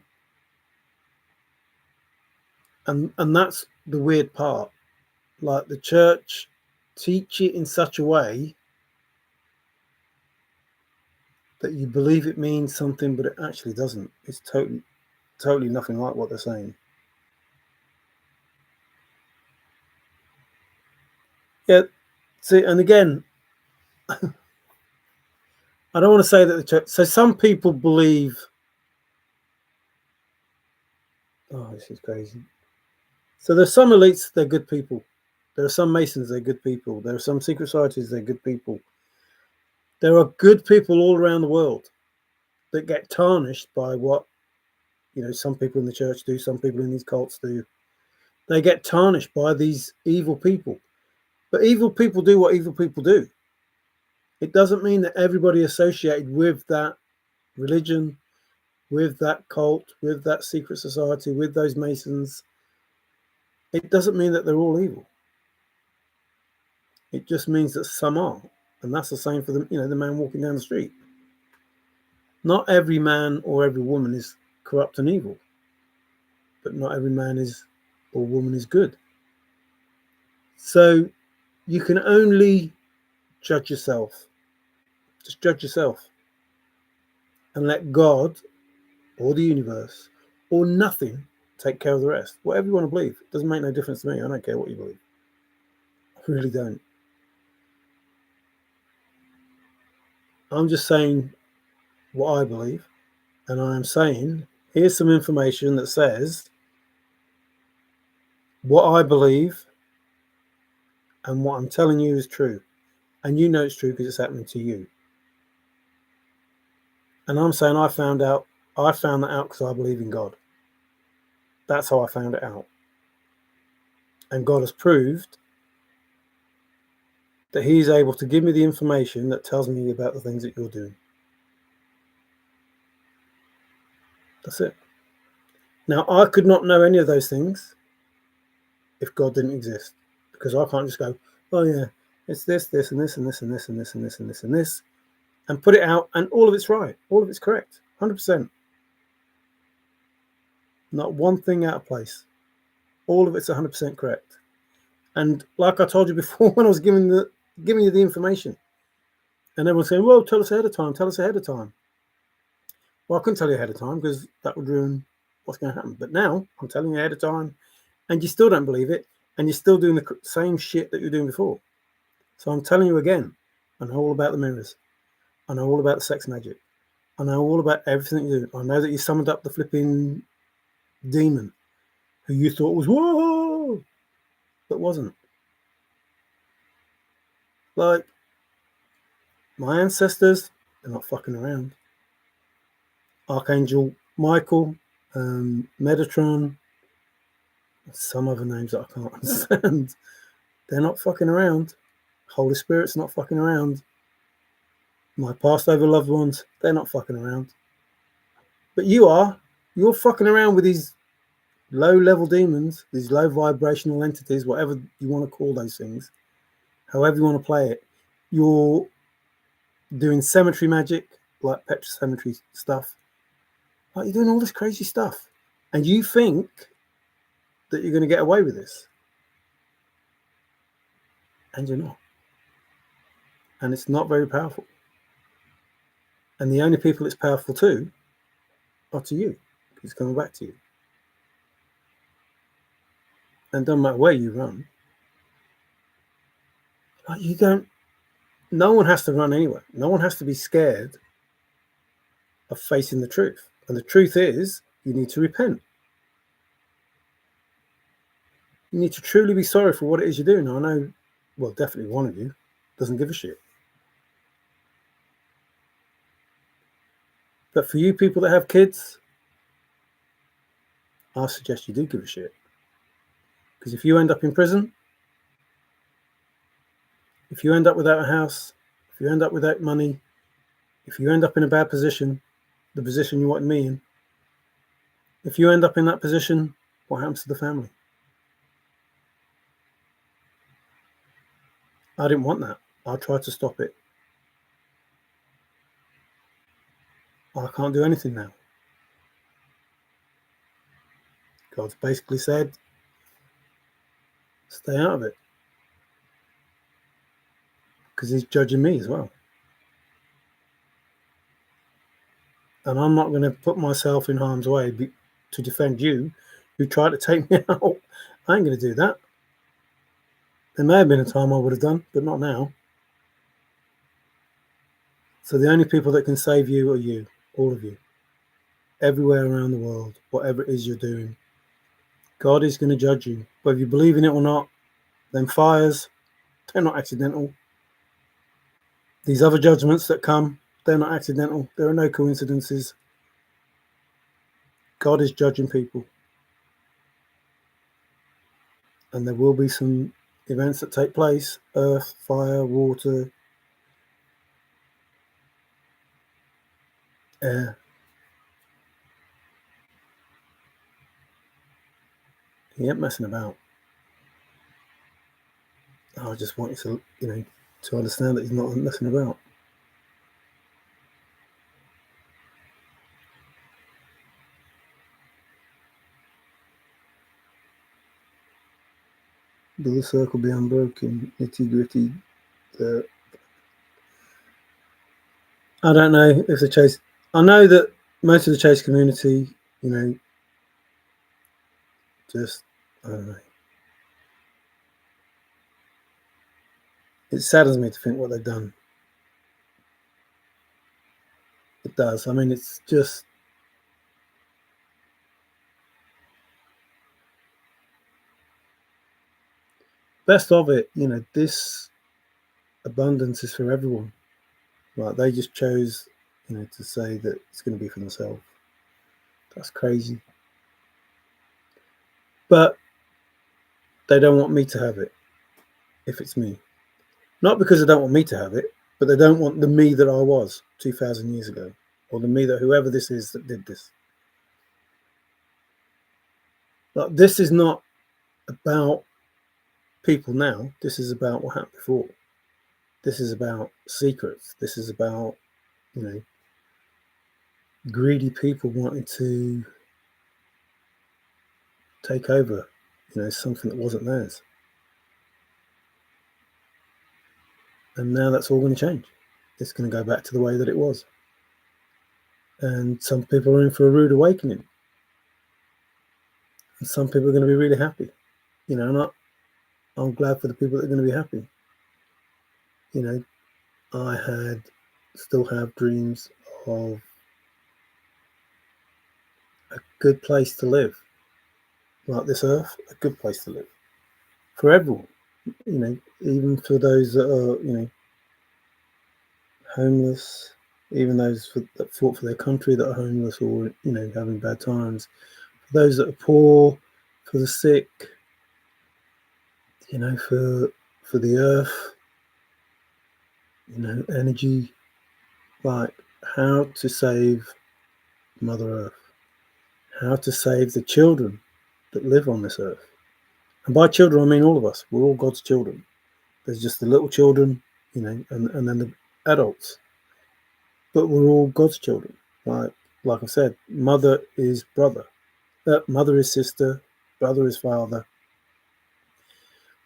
And that's the weird part. Like, the church teach it in such a way that you believe it means something, but it actually doesn't. It's totally nothing like what they're saying. Yeah. See, and again, I don't want to say that the church. So some people believe. Oh, this is crazy. So there's some elites, they're good people. There are some Masons, they're good people. There are some secret societies, they're good people. There are good people all around the world that get tarnished by what, some people in the church do, some people in these cults do. They get tarnished by these evil people. But evil people do what evil people do. It doesn't mean that everybody associated with that religion, with that cult, with that secret society, with those Masons, it doesn't mean that they're all evil. It just means that some are. And that's the same for the man walking down the street. Not every man or every woman is corrupt and evil, but not every man or woman is good. So you can only judge yourself. Just judge yourself and let God or the universe or nothing take care of the rest. Whatever you want to believe. It doesn't make no difference to me. I don't care what you believe. I really don't. I'm just saying what I believe, and I am saying, here's some information that says what I believe and what I'm telling you is true. And you know it's true because it's happening to you. And I'm saying I found that out because I believe in God. That's how I found it out. And God has proved that He's able to give me the information that tells me about the things that you're doing. That's it. Now, I could not know any of those things if God didn't exist, because I can't just go, oh yeah, it's this, this, and this, and this, and this, and this, and this, and this, and this, and put it out, and all of it's right. All of it's correct. 100%. Not one thing out of place. All of it's 100% correct. And like I told you before, when I was giving you the information, and everyone's saying, well, tell us ahead of time. Well, I couldn't tell you ahead of time because that would ruin what's going to happen. But now I'm telling you ahead of time, and you still don't believe it, and you're still doing the same shit that you're doing before. So I'm telling you again, I know all about the mirrors. I know all about the sex magic. I know all about everything you do. I know that you summoned up the flipping demon who you thought was, whoa, but wasn't. Like, my ancestors, they're not fucking around. Archangel Michael, Meditron, some other names that I can't understand. They're not fucking around. Holy Spirit's not fucking around. My passed over loved ones, they're not fucking around. But you are. You're fucking around with these low-level demons, these low vibrational entities, whatever you want to call those things, however you want to play it. You're doing cemetery magic, like Petra cemetery stuff. Like, you're doing all this crazy stuff. And you think that you're going to get away with this. And you're not. And it's not very powerful. And the only people it's powerful to are to you. It's coming back to you. And it doesn't matter where you run. Like, you don't, no one has to run anywhere. No one has to be scared of facing the truth. And the truth is, you need to repent. You need to truly be sorry for what it is you're doing. I know, well, definitely one of you doesn't give a shit. But for you people that have kids, I suggest you do give a shit. Because if you end up in prison, if you end up without a house, if you end up without money, if you end up in a bad position, the position you want me in, if you end up in that position, what happens to the family? I didn't want that. I tried to stop it. I can't do anything now. God's basically said, stay out of it. Because he's judging me as well. And I'm not going to put myself in harm's way to defend you who tried to take me out. I ain't going to do that. There may have been a time I would have done, but not now. So the only people that can save you are you, all of you. Everywhere around the world, whatever it is you're doing. God is going to judge you. Whether you believe in it or not, them fires, they're not accidental. These other judgments that come, they're not accidental. There are no coincidences. God is judging people. And there will be some events that take place. Earth, fire, water, air. He ain't messing about. I just want you to, to understand that he's not messing about. Will the circle be unbroken? Nitty gritty. I don't know if the chase. I know that most of the chase community, just, I don't know. It saddens me to think what they've done. It does. I mean, it's just. Best of it, this abundance is for everyone. Like, they just chose, to say that it's going to be for themselves. That's crazy. But they don't want me to have it, if it's me. Not because they don't want me to have it, but they don't want the me that I was 2,000 years ago, or the me that whoever this is that did this. Like, this is not about people now. This is about what happened before. This is about secrets. This is about, greedy people wanting to take over, something that wasn't theirs. And now that's all going to change. It's going to go back to the way that it was. And some people are in for a rude awakening. And some people are going to be really happy. I'm glad for the people that are going to be happy. I still have dreams of a good place to live. Like this earth, a good place to live. For everyone. Even for those that are, homeless, even those that fought for their country that are homeless or, having bad times, for those that are poor, for the sick, for the earth, energy, like how to save Mother Earth, how to save the children that live on this earth. And by children, I mean all of us. We're all God's children. There's just the little children, and then the adults. But we're all God's children. Like I said, mother is brother. Mother is sister. Brother is father.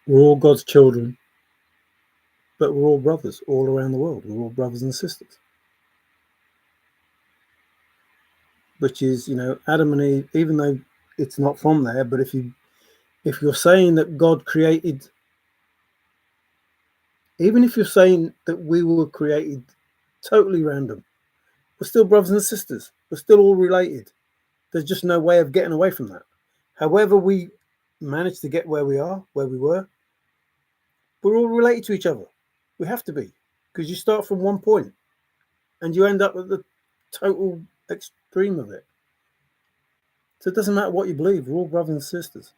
We're all God's children. But we're all brothers all around the world. We're all brothers and sisters. Which is, Adam and Eve, even though it's not from there, but if you're saying that God created, even if you're saying that we were created totally random, we're still brothers and sisters. We're still all related. There's just no way of getting away from that. However we managed to get where we are, where we were, we're all related to each other. We have to be, because you start from one point and you end up at the total extreme of it. So it doesn't matter what you believe. We're all brothers and sisters.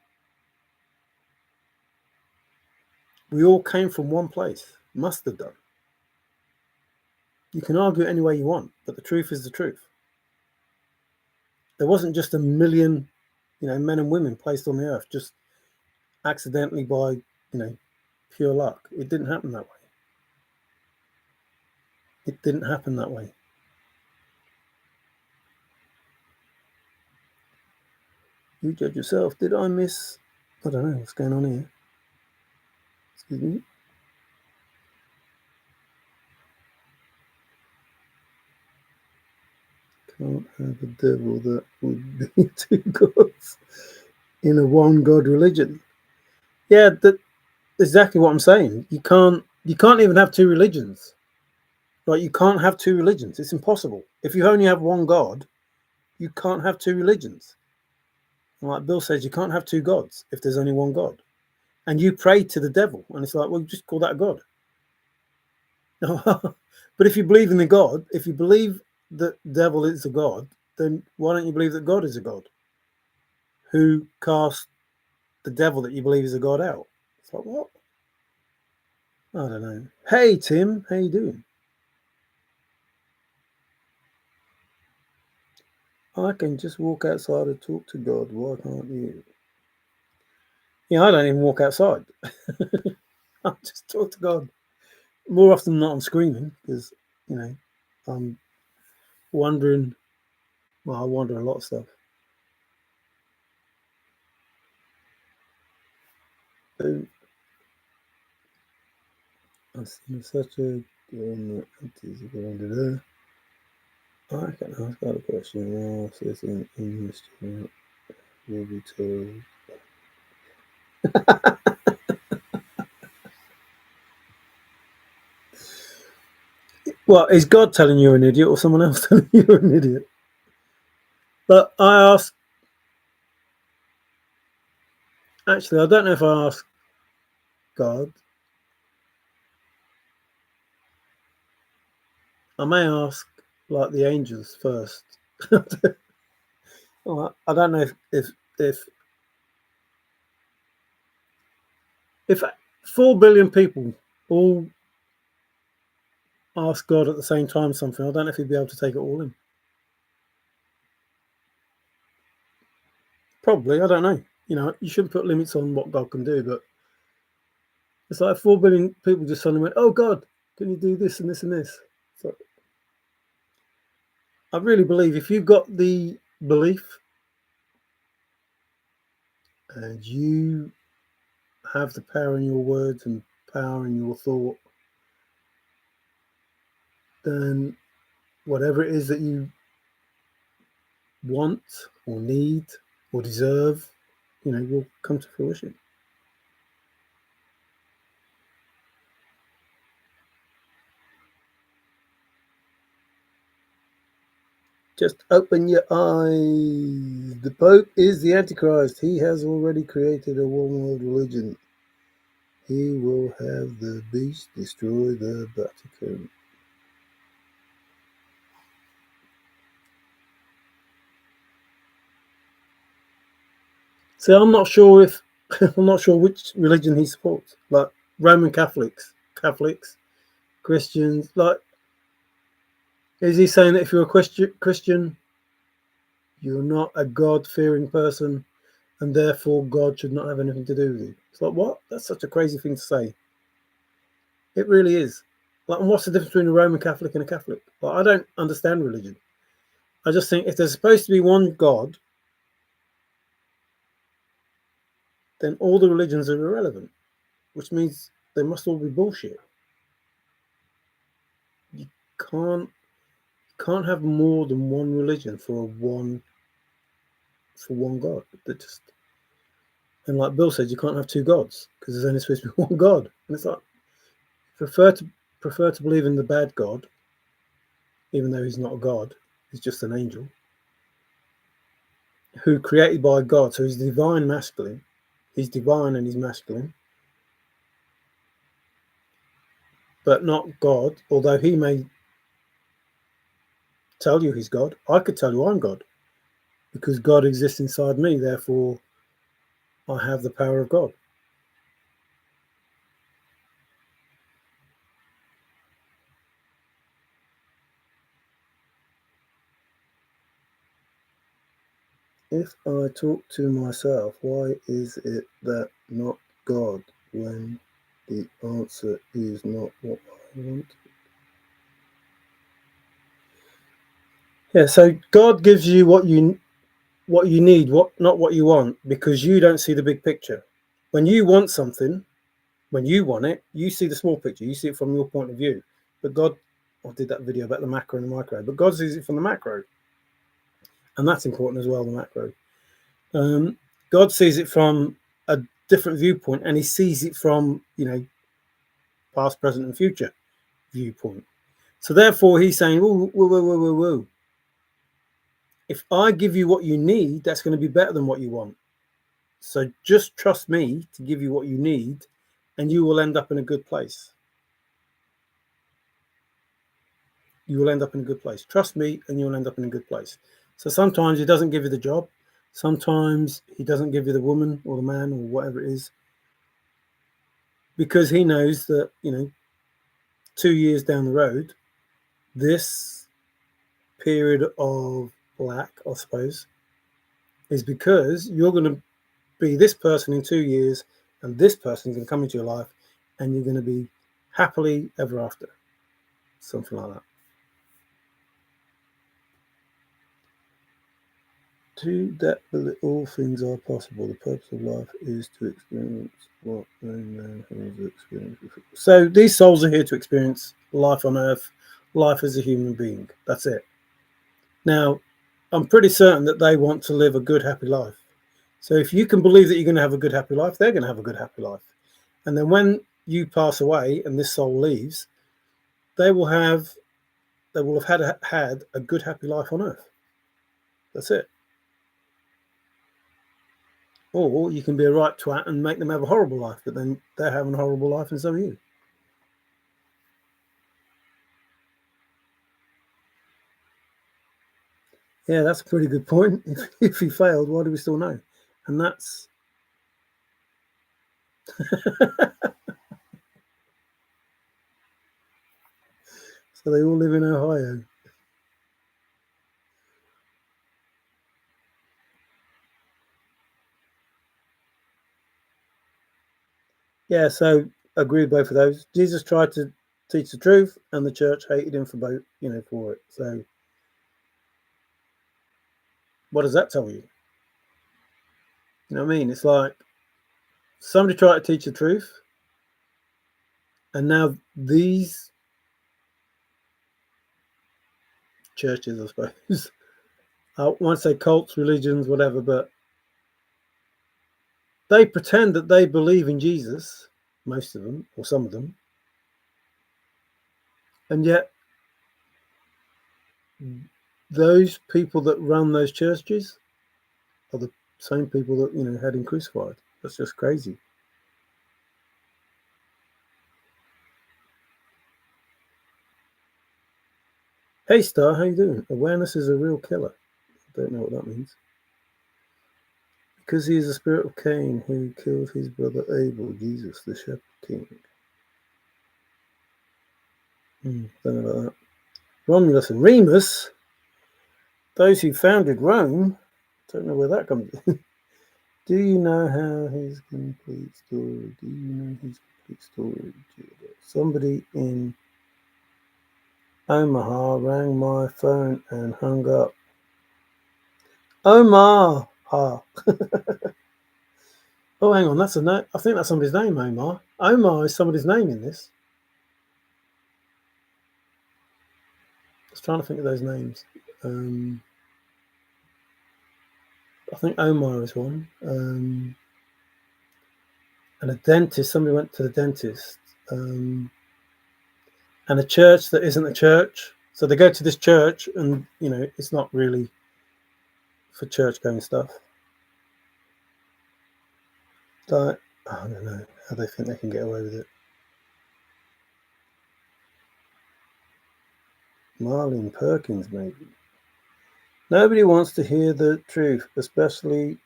We all came from one place. Must have done. You can argue it any way you want, but the truth is the truth. There wasn't just a million, men and women placed on the earth just accidentally by, pure luck. It didn't happen that way. It didn't happen that way. You judge yourself. Did I miss? I don't know what's going on here. Excuse me. Can't have a devil that would be two gods in a one God religion. Yeah, that's exactly what I'm saying. You can't even have two religions. Like, you can't have two religions. It's impossible. If you only have one God, you can't have two religions. And like Bill says, you can't have two gods if there's only one God. And you pray to the devil, and it's like, well, just call that a God. But if you believe in the God, if you believe that devil is a God, then why don't you believe that God is a God? Who cast the devil that you believe is a God out? It's like, what? I don't know. Hey, Tim, how you doing? I can just walk outside and talk to God. Why can't you? I don't even walk outside. I just talk to God. More often than not, I'm screaming because, I'm wondering. Well, I wonder a lot of stuff. So, I've seen such a good there. I can ask that a question. Says in history will be told. Well, is God telling you an idiot or someone else telling you an idiot? But I ask. Actually, I don't know if I ask God. I may ask like the angels first. Well, I don't know if 4 billion people all ask God at the same time something, I don't know if he'd be able to take it all in. Probably, I don't know. You shouldn't put limits on what God can do, but it's like 4 billion people just suddenly went, "Oh God, can you do this and this and this?" So I really believe if you've got the belief and you have the power in your words and power in your thought, then whatever it is that you want or need or deserve, will come to fruition. Just open your eyes. The Pope is the Antichrist. He has already created a one world religion. he will have the beast destroy the Vatican. So I'm not sure if I'm not sure which religion he supports. Like Roman Catholics, Christians. Like, is he saying that if you're a Christian, you're not a God-fearing person, and therefore God should not have anything to do with you? It's like, what? That's such a crazy thing to say. It really is. Like, and what's the difference between a Roman Catholic and a Catholic? Like, I don't understand religion. I just think if there's supposed to be one God, then all the religions are irrelevant, which means they must all be bullshit. You can't have more than one religion for one God. That just, and like Bill said, you can't have two gods because there's only supposed to be one God. And it's like prefer to believe in the bad God, even though he's not a god, he's just an angel who created by God. So he's divine masculine. He's divine and he's masculine, but not God, although he may tell you he's God. I could tell you I'm God because God exists inside me, therefore I have the power of God. If I talk to myself, why is it that not God when the answer is not what I want? Yeah, so God gives you what you need, not what you want, because you don't see the big picture. When you want something, when you want it, you see the small picture, you see it from your point of view. But God, I did that video about the macro and the micro, but God sees it from the macro. And that's important as well, the macro. God sees it from a different viewpoint, and he sees it from, past, present, and future viewpoint. So therefore, he's saying, whoa, whoa, whoa, whoa, whoa, whoa. If I give you what you need, that's going to be better than what you want. So just trust me to give you what you need, and you will end up in a good place. You will end up in a good place. Trust me, and you'll end up in a good place. So sometimes he doesn't give you the job. Sometimes he doesn't give you the woman or the man or whatever it is, because he knows that, 2 years down the road, this period of lack, I suppose, is because you're going to be this person in 2 years, and this person is going to come into your life, and you're going to be happily ever after. Something like that. To that all things are possible. The purpose of life is to experience what no man has experienced before. So these souls are here to experience life on earth, life as a human being. That's it. Now, I'm pretty certain that they want to live a good, happy life. So if you can believe that you're going to have a good, happy life, they're going to have a good, happy life. And then when you pass away and this soul leaves, they will have had a good, happy life on earth. That's it. Or you can be a right twat and make them have a horrible life, but then they're having a horrible life and so are you. Yeah, that's a pretty good point. If he failed, why do we still know? And that's so they all live in Ohio. Yeah, so agree with both of those. Jesus tried to teach the truth, and the church hated him for both, for it. So what does that tell you? You know what I mean? It's like somebody tried to teach the truth, and now these churches, I suppose, I won't say cults, religions, whatever, but they pretend that they believe in Jesus, most of them, or some of them, and yet those people that run those churches are the same people that had him crucified. That's just crazy. Hey Star, how you doing? Awareness is a real killer. I don't know what that means. Because he is the spirit of Cain who killed his brother Abel, Jesus, the shepherd king. Don't know about that. Romulus and Remus, those who founded Rome. Don't know where that comes in. Do you know how his complete story? Do you know his complete story? Somebody in Omaha rang my phone and hung up. Omaha. Oh, hang on, that's a name. I think that's somebody's name, Omar. Omar is somebody's name in this. I was trying to think of those names. I think Omar is one. And a dentist. Somebody went to the dentist. And a church that isn't a church. So they go to this church, and it's not really for church-going stuff. Like, I don't know how they think they can get away with it. Marlene Perkins, maybe. Nobody wants to hear the truth, especially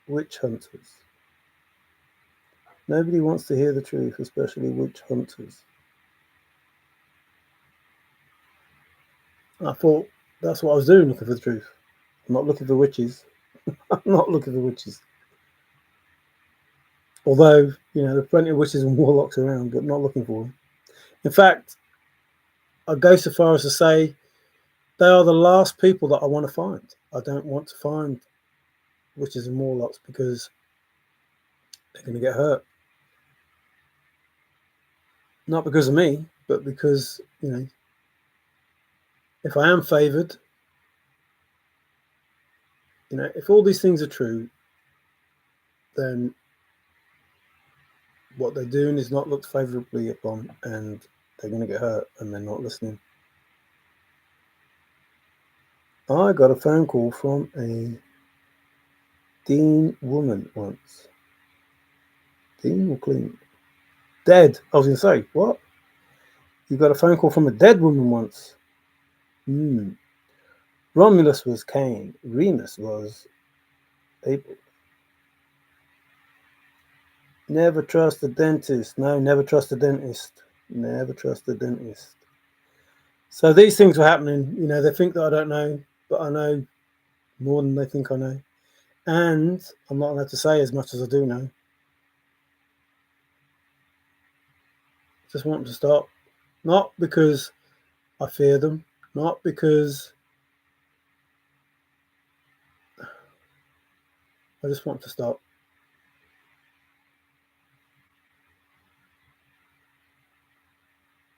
witch hunters. Nobody wants to hear the truth, especially witch hunters. I thought that's what I was doing, looking for the truth. I'm not looking for witches. I'm not looking for witches. Although, there are plenty of witches and warlocks around, but not looking for them. In fact, I go so far as to say they are the last people that I want to find. I don't want to find witches and warlocks because they're going to get hurt. Not because of me, but because, if I am favoured, if all these things are true, then what they're doing is not looked favourably upon, and they're going to get hurt, and they're not listening. I got a phone call from a Dean woman once. Dean or clean? Dead. I was going to say, what? You got a phone call from a dead woman once? Romulus was Cain. Remus was Abel. Never trust a dentist. No, never trust a dentist. Never trust a dentist. So these things were happening. They think that I don't know, but I know more than they think I know. And I'm not allowed to say as much as I do know. Just want them to stop. Not because I fear them. Not because I just want to stop.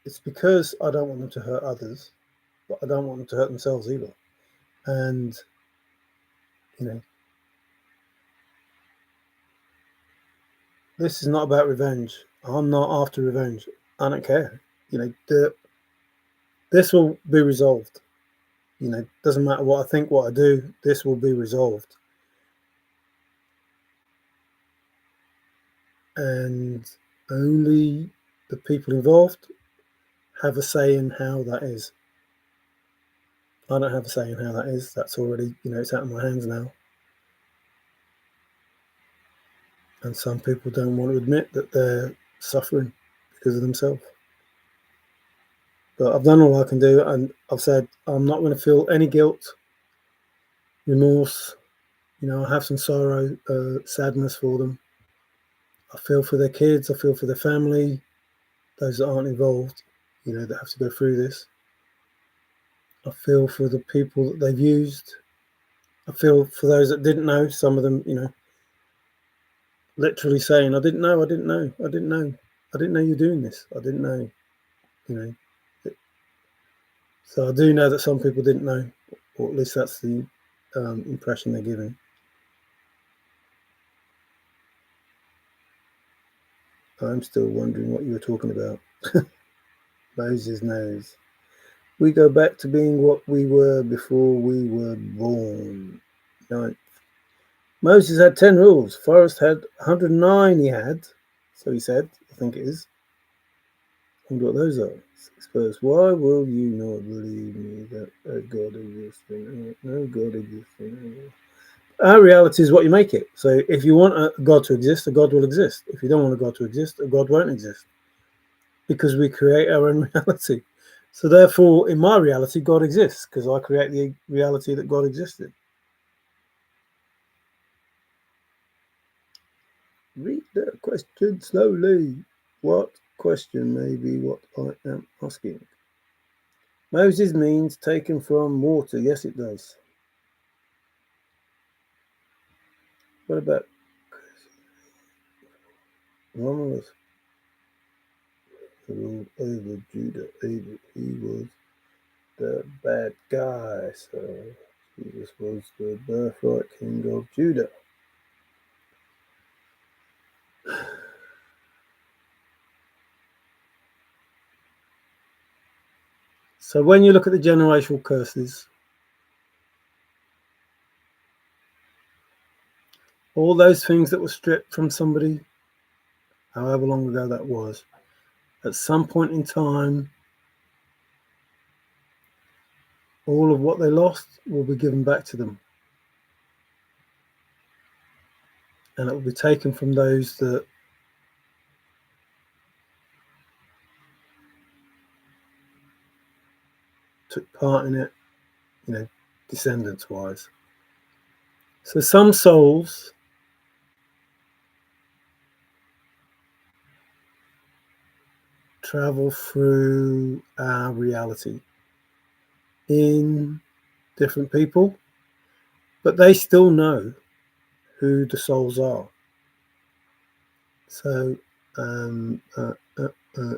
It's because I don't want them to hurt others, but I don't want them to hurt themselves either. And, this is not about revenge. I'm not after revenge. I don't care. This will be resolved. Doesn't matter what I think, what I do, this will be resolved. And only the people involved have a say in how that is. I don't have a say in how that is. That's already, it's out of my hands now. And some people don't want to admit that they're suffering because of themselves. But I've done all I can do, and I've said I'm not going to feel any guilt, remorse. I have some sorrow, sadness for them. I feel for their kids. I feel for their family, those that aren't involved, that have to go through this. I feel for the people that they've used. I feel for those that didn't know. Some of them, literally saying, I didn't know you're doing this. I didn't know, So I do know that some people didn't know, or at least that's the impression they're giving. I'm still wondering what you were talking about. Moses knows. We go back to being what we were before we were born. 9th. Moses had 10 rules. Forrest had 109 he had. So he said, I think it is. I wonder what those are. First, why will you not believe me that a God exists? No God exists. Our reality is what you make it. So if you want a God to exist, a God will exist. If you don't want a God to exist, a God won't exist, because we create our own reality. So therefore, in my reality, God exists because I create the reality that God existed. Read the question slowly. What question may be what I am asking? Moses means taken from water. Yes, it does. What about Romulus ruled over Judah? He was the bad guy. So Jesus was the birthright king of Judah. So when you look at the generational curses, all those things that were stripped from somebody, however long ago that was, at some point in time, all of what they lost will be given back to them. And it will be taken from those that took part in it, descendants wise. So some souls travel through our reality in different people, but they still know who the souls are. So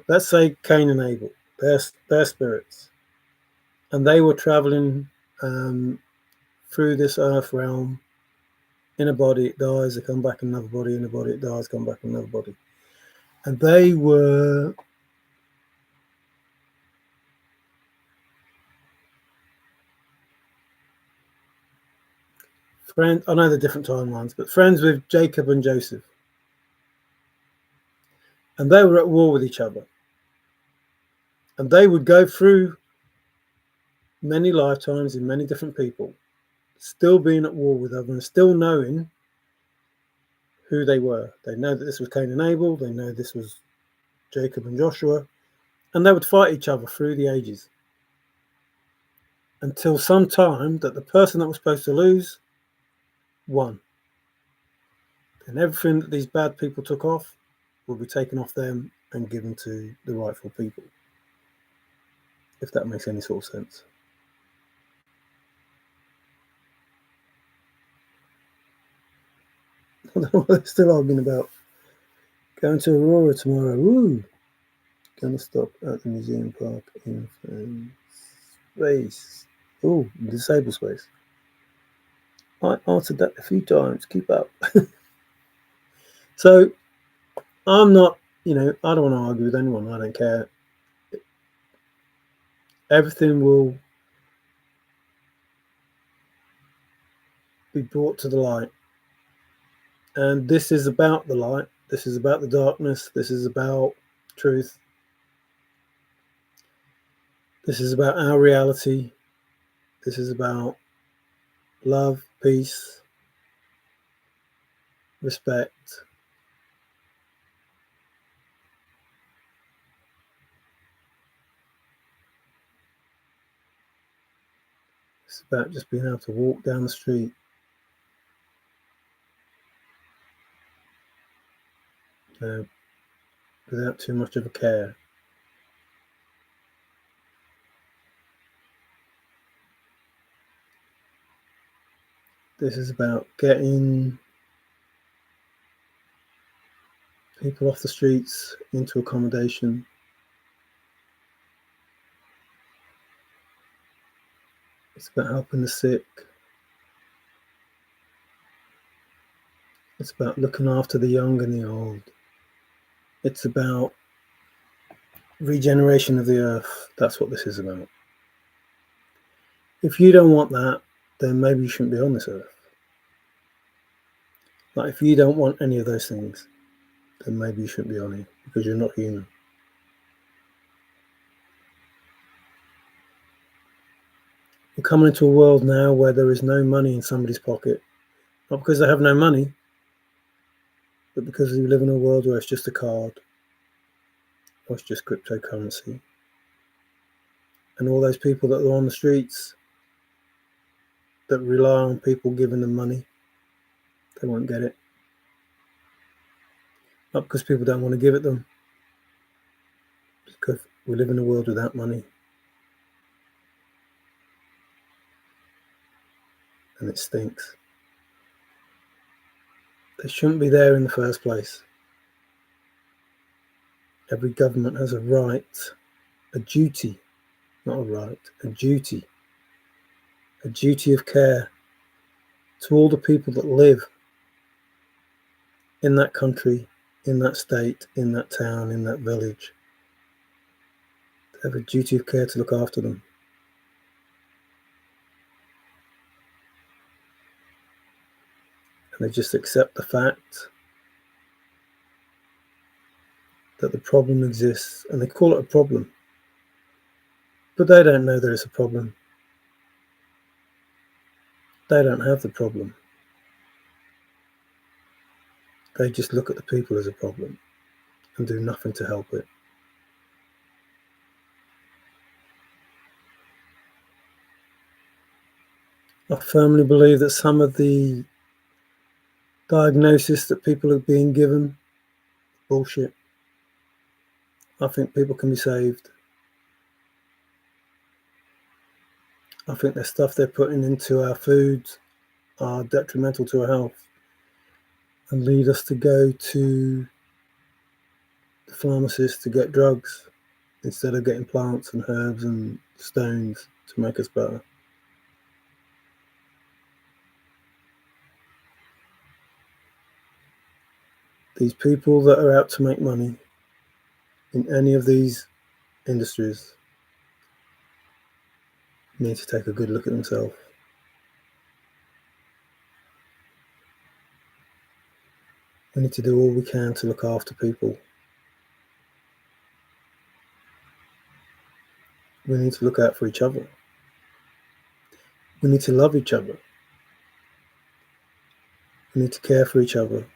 let's say Cain and Abel, they're spirits, and they were traveling through this earth realm in a body. It dies, they come back in another body. In a body, it dies, come back in another body. And they were friends. I know they're different timelines, but friends with Jacob and Joseph. And they were at war with each other. And they would go through many lifetimes in many different people, still being at war with others, still knowing who they were. They know that this was Cain and Abel. They know this was Jacob and Joshua. And they would fight each other through the ages until some time that the person that was supposed to lose won. And everything that these bad people took off will be taken off them and given to the rightful people, if that makes any sort of sense. I don't know what they're still arguing about. Going to Aurora tomorrow. Woo! Gonna stop at the museum park in space. Oh, disabled space. I answered that a few times. Keep up. So I'm not, I don't want to argue with anyone. I don't care. Everything will be brought to the light. And this is about the light. This is about the darkness. This is about truth. This is about our reality. This is about love, peace, respect. It's about just being able to walk down the street, without too much of a care. This is about getting people off the streets into accommodation. It's about helping the sick. It's about looking after the young and the old. It's about regeneration of the earth. That's what this is about. If you don't want that, then maybe you shouldn't be on this earth. Like, if you don't want any of those things, then maybe you shouldn't be on it, because you're not human. coming into a world now where there is no money in somebody's pocket, not because they have no money, but because we live in a world where it's just a card, or it's just cryptocurrency. And all those people that are on the streets that rely on people giving them money, they won't get it. Not because people don't want to give it them, because we live in a world without money. And it stinks. They shouldn't be there in the first place. Every government has a right, a duty, not a right, a duty of care to all the people that live in that country, in that state, in that town, in that village. They have a duty of care to look after them. And they just accept the fact that the problem exists, and they call it a problem. But they don't know there is a problem. They don't have the problem. They just look at the people as a problem and do nothing to help it. I firmly believe that some of the diagnosis that people are being given, bullshit. I think people can be saved. I think the stuff they're putting into our foods are detrimental to our health and lead us to go to the pharmacist to get drugs instead of getting plants and herbs and stones to make us better. These people that are out to make money in any of these industries need to take a good look at themselves. We need to do all we can to look after people. We need to look out for each other. We need to love each other. We need to care for each other.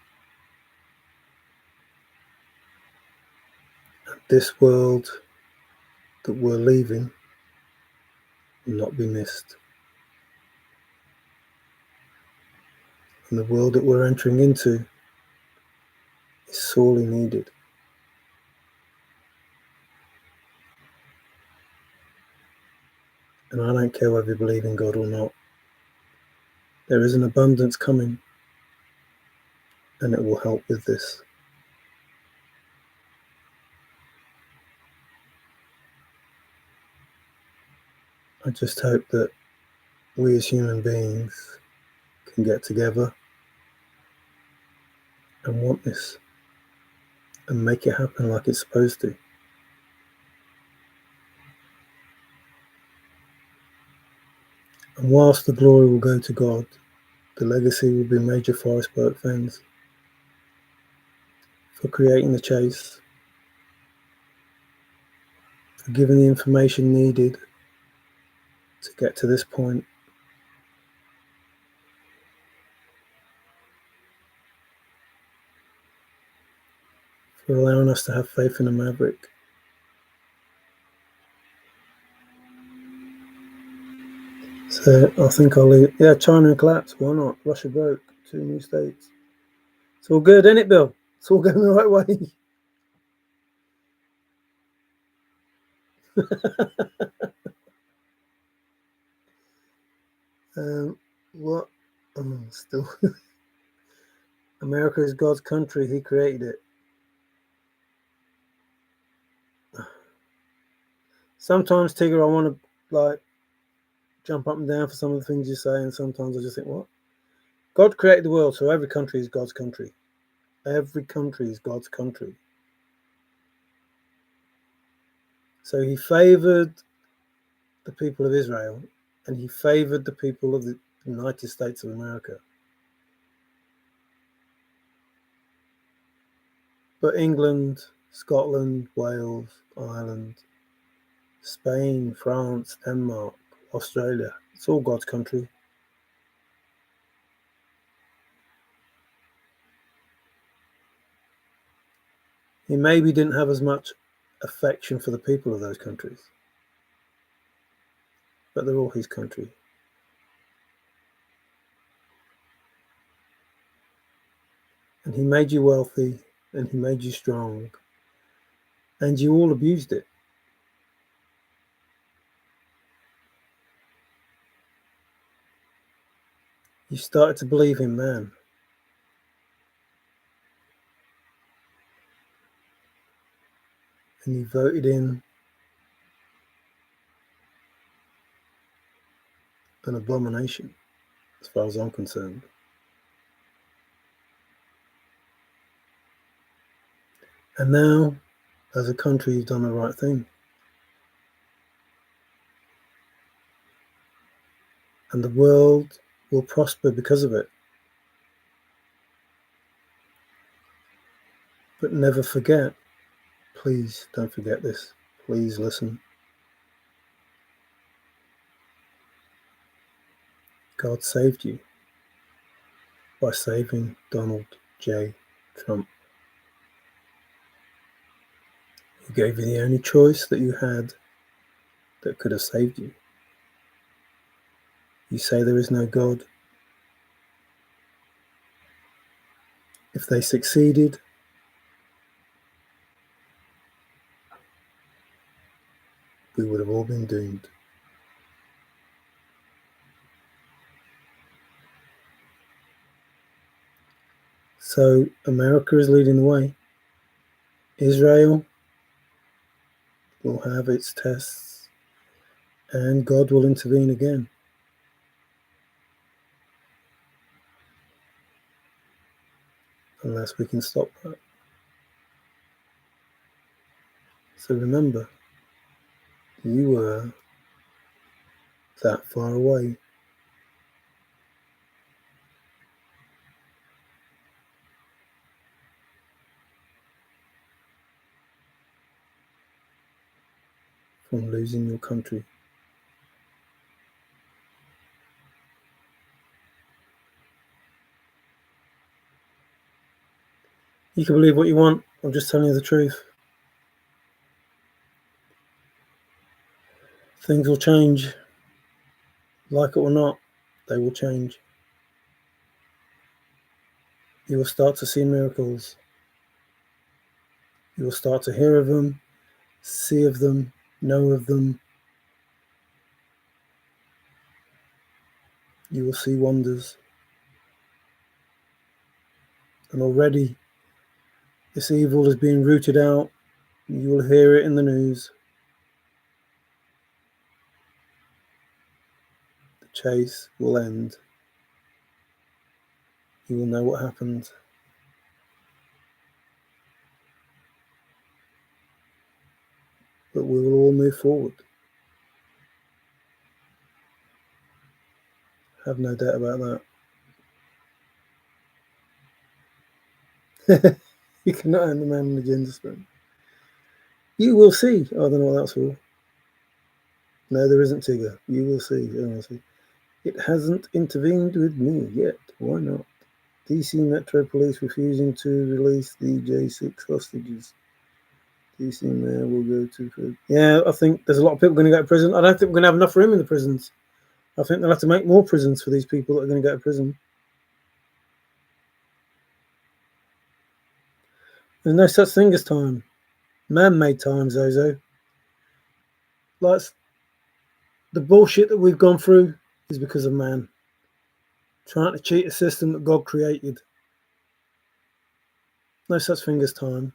And this world that we're leaving will not be missed. And the world that we're entering into is sorely needed. And I don't care whether you believe in God or not. There is an abundance coming, and it will help with this. I just hope that we as human beings can get together and want this and make it happen like it's supposed to. And whilst the glory will go to God, the legacy will be Major Forrest Burke-Fens for creating the chase, for giving the information needed to get to this point, for allowing us to have faith in a maverick. So I think I'll leave. Yeah, China collapsed. Why not? Russia broke. 2 new states. It's all good, isn't it, Bill? It's all going the right way. What? Oh, still. America is God's country. He created it. Sometimes, Tigger, I want to jump up and down for some of the things you say, and sometimes I just think, what? God created the world, so every country is God's country. Every country is God's country. So he favored the people of Israel, and he favored the people of the United States of America. But England, Scotland, Wales, Ireland, Spain, France, Denmark, Australia. It's all God's country. He maybe didn't have as much affection for the people of those countries, but they're all his country. And he made you wealthy, and he made you strong, and you all abused it. You started to believe in man. And you voted in an abomination, as far as I'm concerned. And now, as a country, you've done the right thing. And the world will prosper because of it. But never forget, please don't forget this. Please listen. God saved you by saving Donald J. Trump. He gave you the only choice that you had that could have saved you. You say there is no God. If they succeeded, we would have all been doomed. So America is leading the way. Israel will have its tests, and God will intervene again. Unless we can stop that. So remember, you were that far away. From losing your country. You can believe what you want. I'm just telling you the truth. Things will change. Like it or not, they will change. You will start to see miracles. You will start to hear of them, see of them, know of them. You will see wonders. And already this evil is being rooted out. You will hear it in the news. The chase will end. You will know what happened. But we will all move forward. Have no doubt about that. You cannot hand the man an agenda spoon. You will see. Oh, I don't know what that's for. No, there isn't, Tigger. You will see. Honestly. It hasn't intervened with me yet. Why not? DC Metro Police refusing to release the J6 hostages. DC Mayor will go to... Yeah, I think there's a lot of people going to go to prison. I don't think we're going to have enough room in the prisons. I think they'll have to make more prisons for these people that are going to go to prison. There's no such thing as time. Man-made time, Zozo. Like, the bullshit that we've gone through is because of man. Trying to cheat a system that God created. No such thing as time.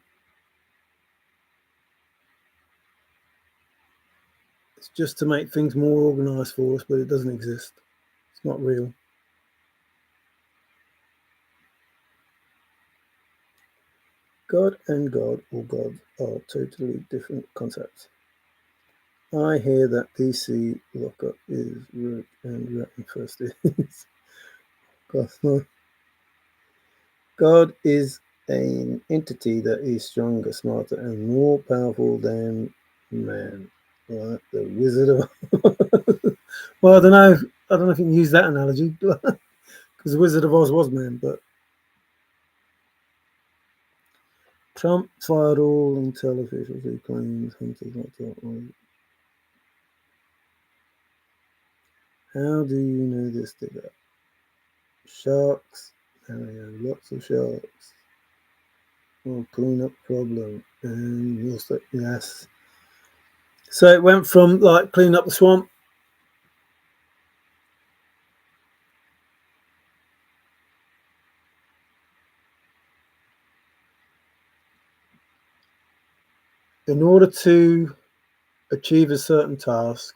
It's just to make things more organised for us, but it doesn't exist. It's not real. God and God or God are totally different concepts. I hear that DC lockup is root and rotten first is. God is an entity that is stronger, smarter, and more powerful than man. Like the Wizard of Oz. Well, I don't know. I don't know if you can use that analogy because the Wizard of Oz was man. But Trump fired all intel officials who claimed hunters like that. How do you know this, digger? Sharks. There we go. Lots of sharks. We'll clean up problem. And we'll say, yes. So it went from like clean up the swamp. In order to achieve a certain task,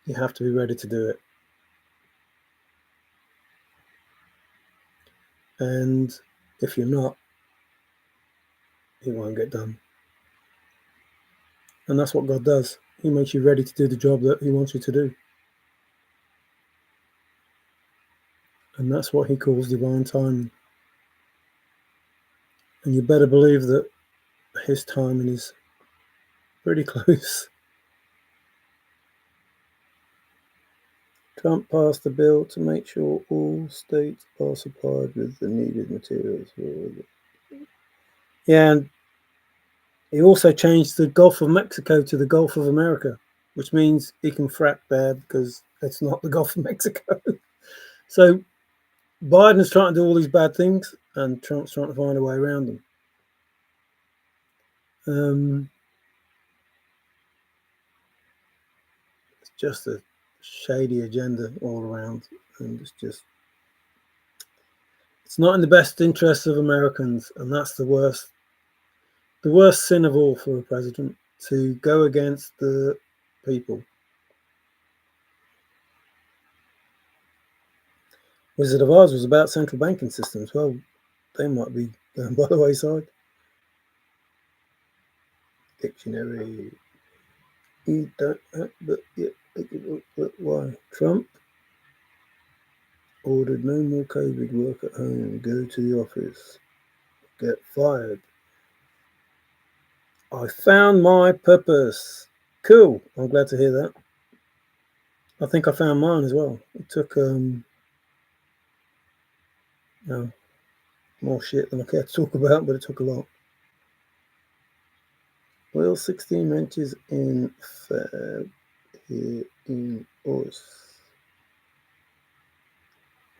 you have to be ready to do it. And if you're not, it won't get done. And that's what God does. He makes you ready to do the job that He wants you to do. And that's what He calls divine timing. And you better believe that His timing is pretty close. Trump passed a bill to make sure all states are supplied with the needed materials. Yeah, and he also changed the Gulf of Mexico to the Gulf of America, which means he can frack there because it's not the Gulf of Mexico. So Biden's trying to do all these bad things, and Trump's trying to find a way around them. It's just a shady agenda all around, and it's not in the best interests of Americans, and that's the worst sin of all for a president, to go against the people. Wizard of Oz was about central banking systems. Well, they might be going by the wayside. Dictionary. You don't have, but why? Trump ordered no more COVID, work at home, go to the office, get fired. I found my purpose. Cool. I'm glad to hear that. I think I found mine as well. It took more shit than I care to talk about, but it took a lot. Well, 16 inches in Feb here in Oz.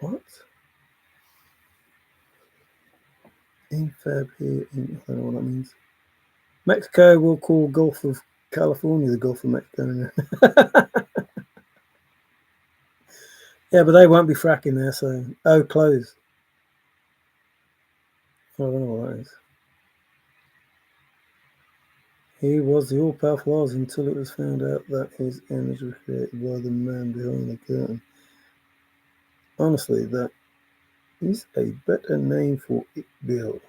What? In Feb here in, I don't know what that means. Mexico will call Gulf of California the Gulf of Mexico. Yeah, but they won't be fracking there, so. Oh, close. I don't know what that is. He was the all-powerful Oz until it was found out that his image was created by the man behind the curtain. Honestly, that is a better name for it, Bill.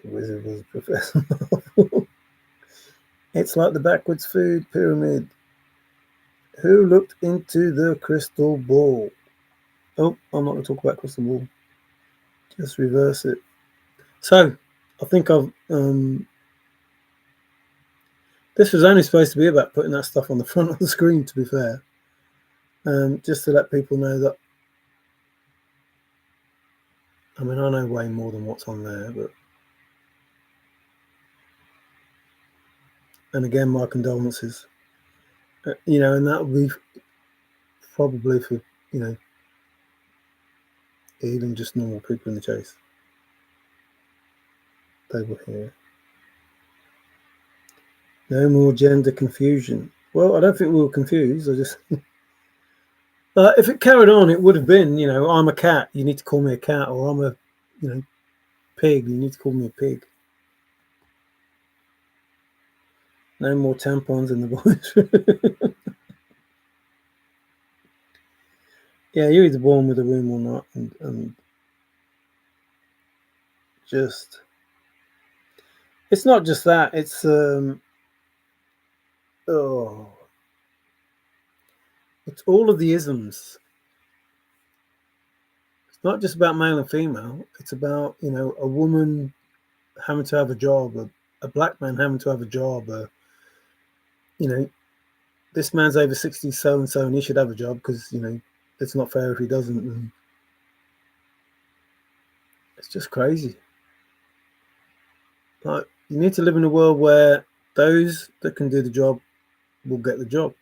The wizard was Professor Marvel. It's like the backwards food pyramid. Who looked into the crystal ball? Oh, I'm not going to talk about crystal ball. Just reverse it. So, I think I've... this was only supposed to be about putting that stuff on the front of the screen, to be fair. Just to let people know that... I mean, I know way more than what's on there, but... And again, my condolences. And that will be probably for, even just normal people in the chase. They will hear. No more gender confusion. Well, I don't think we were confused. I just... if it carried on, it would have been, I'm a cat, you need to call me a cat, or I'm a, pig, you need to call me a pig. No more tampons in the boys. Yeah, you're either born with a womb or not, and just... It's not just that, it's, it's all of the isms. It's not just about male and female, it's about, a woman having to have a job, a black man having to have a job, this man's over 60, so and so, and he should have a job because, it's not fair if he doesn't. And it's just crazy. Like, you need to live in a world where those that can do the job will get the job,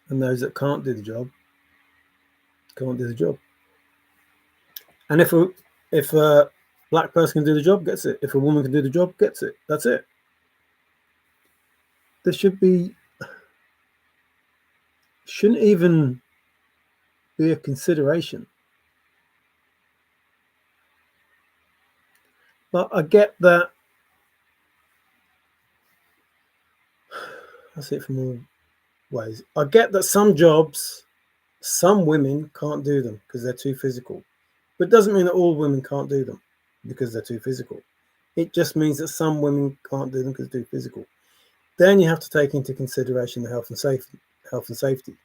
and those that can't do the job can't do the job. And if a black person can do the job, gets it. If a woman can do the job, gets it. That's it. There shouldn't even be a consideration. But I get that. I see it from all ways. I get that some jobs, some women can't do them because they're too physical. But it doesn't mean that all women can't do them because they're too physical. It just means that some women can't do them because they're too physical. Then you have to take into consideration the health and safety.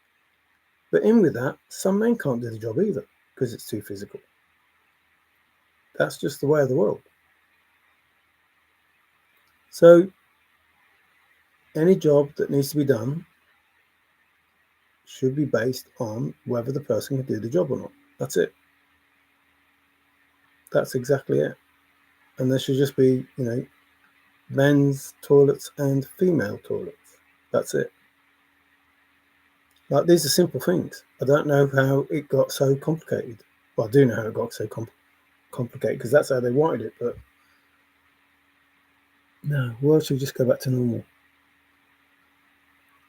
But in with that, some men can't do the job either because it's too physical. That's just the way of the world. So any job that needs to be done should be based on whether the person can do the job or not. That's it. That's exactly it. And there should just be, men's toilets and female toilets. That's it. Like, these are simple things. I don't know how it got so complicated. Well, I do know how it got so complicated because that's how they wanted it. But no, the world should just go back to normal.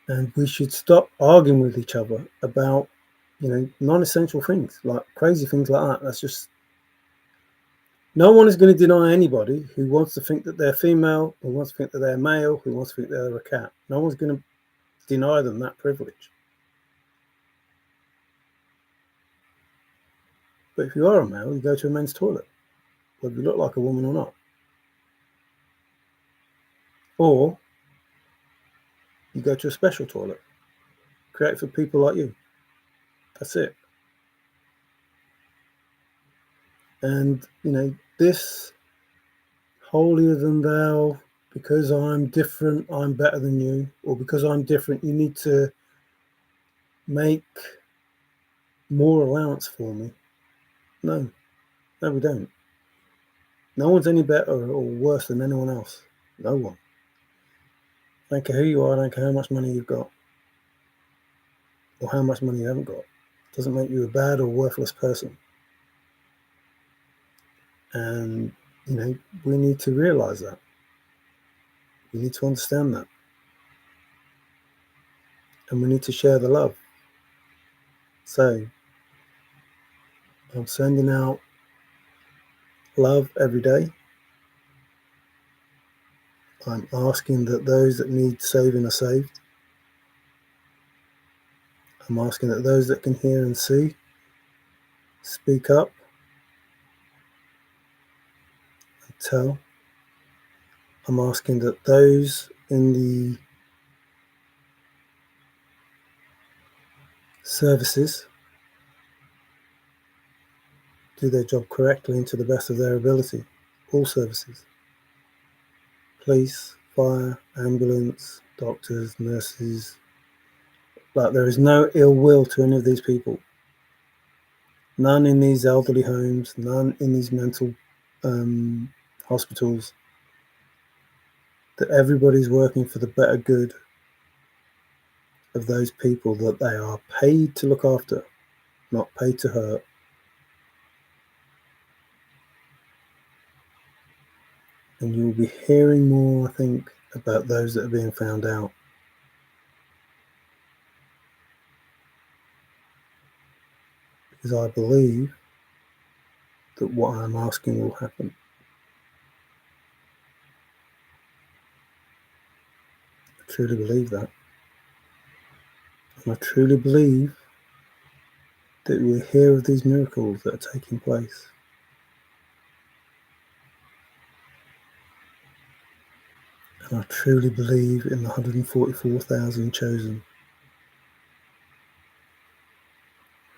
And we should stop arguing with each other about, non-essential things, like crazy things like that. That's just, no one is going to deny anybody who wants to think that they're female, who wants to think that they're male, who wants to think they're a cat. No one's going to deny them that privilege. But if you are a male, you go to a men's toilet, whether you look like a woman or not. Or you go to a special toilet, created for people like you. That's it. And, this holier than thou, because I'm different, I'm better than you, or because I'm different, you need to make more allowance for me. No, we don't. No one's any better or worse than anyone else. No one. I don't care who you are, I don't care how much money you've got, or how much money you haven't got. It doesn't make you a bad or worthless person. And, we need to realize that. We need to understand that. And we need to share the love. So, I'm sending out love every day. I'm asking that those that need saving are saved. I'm asking that those that can hear and see speak up and tell. I'm asking that those in the services do their job correctly and to the best of their ability. All services. Police, fire, ambulance, doctors, nurses. Like, there is no ill will to any of these people. None in these elderly homes, none in these mental hospitals. That everybody's working for the better good of those people that they are paid to look after, not paid to hurt. And you'll be hearing more, I think, about those that are being found out. Because I believe that what I'm asking will happen. I truly believe that. And I truly believe that we'll hear of these miracles that are taking place. And I truly believe in the 144,000 chosen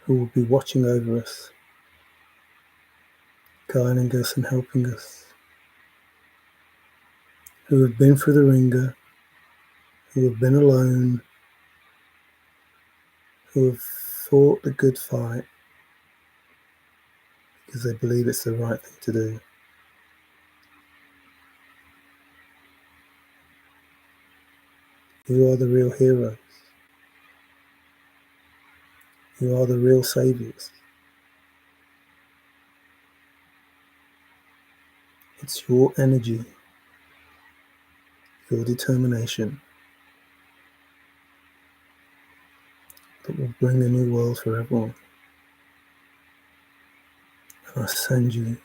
who will be watching over us, guiding us and helping us. who have been through the ringer, who have been alone, who have fought the good fight because they believe it's the right thing to do. You are the real heroes. You are the real saviors. It's your energy, your determination that will bring a new world for everyone. And I send you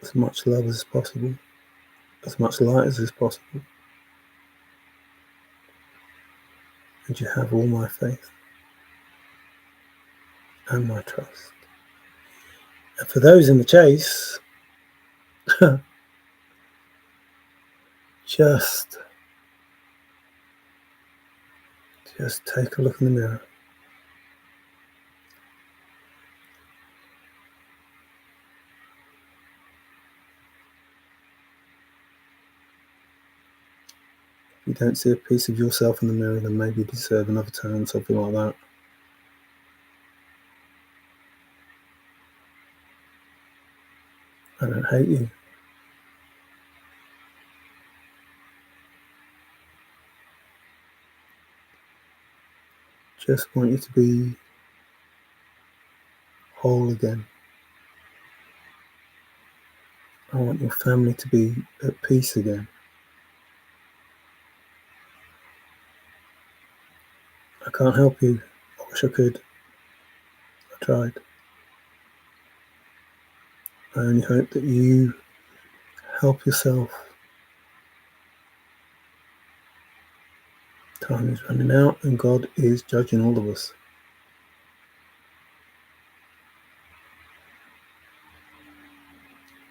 as much love as possible, as much light as is possible. And you have all my faith and my trust. And for those in the chase, just take a look in the mirror. If you don't see a piece of yourself in the mirror, then maybe you deserve another turn, something like that. I don't hate you. Just want you to be whole again. I want your family to be at peace again. I can't help you. I wish I could. I tried. I only hope that you help yourself. Time is running out and God is judging all of us.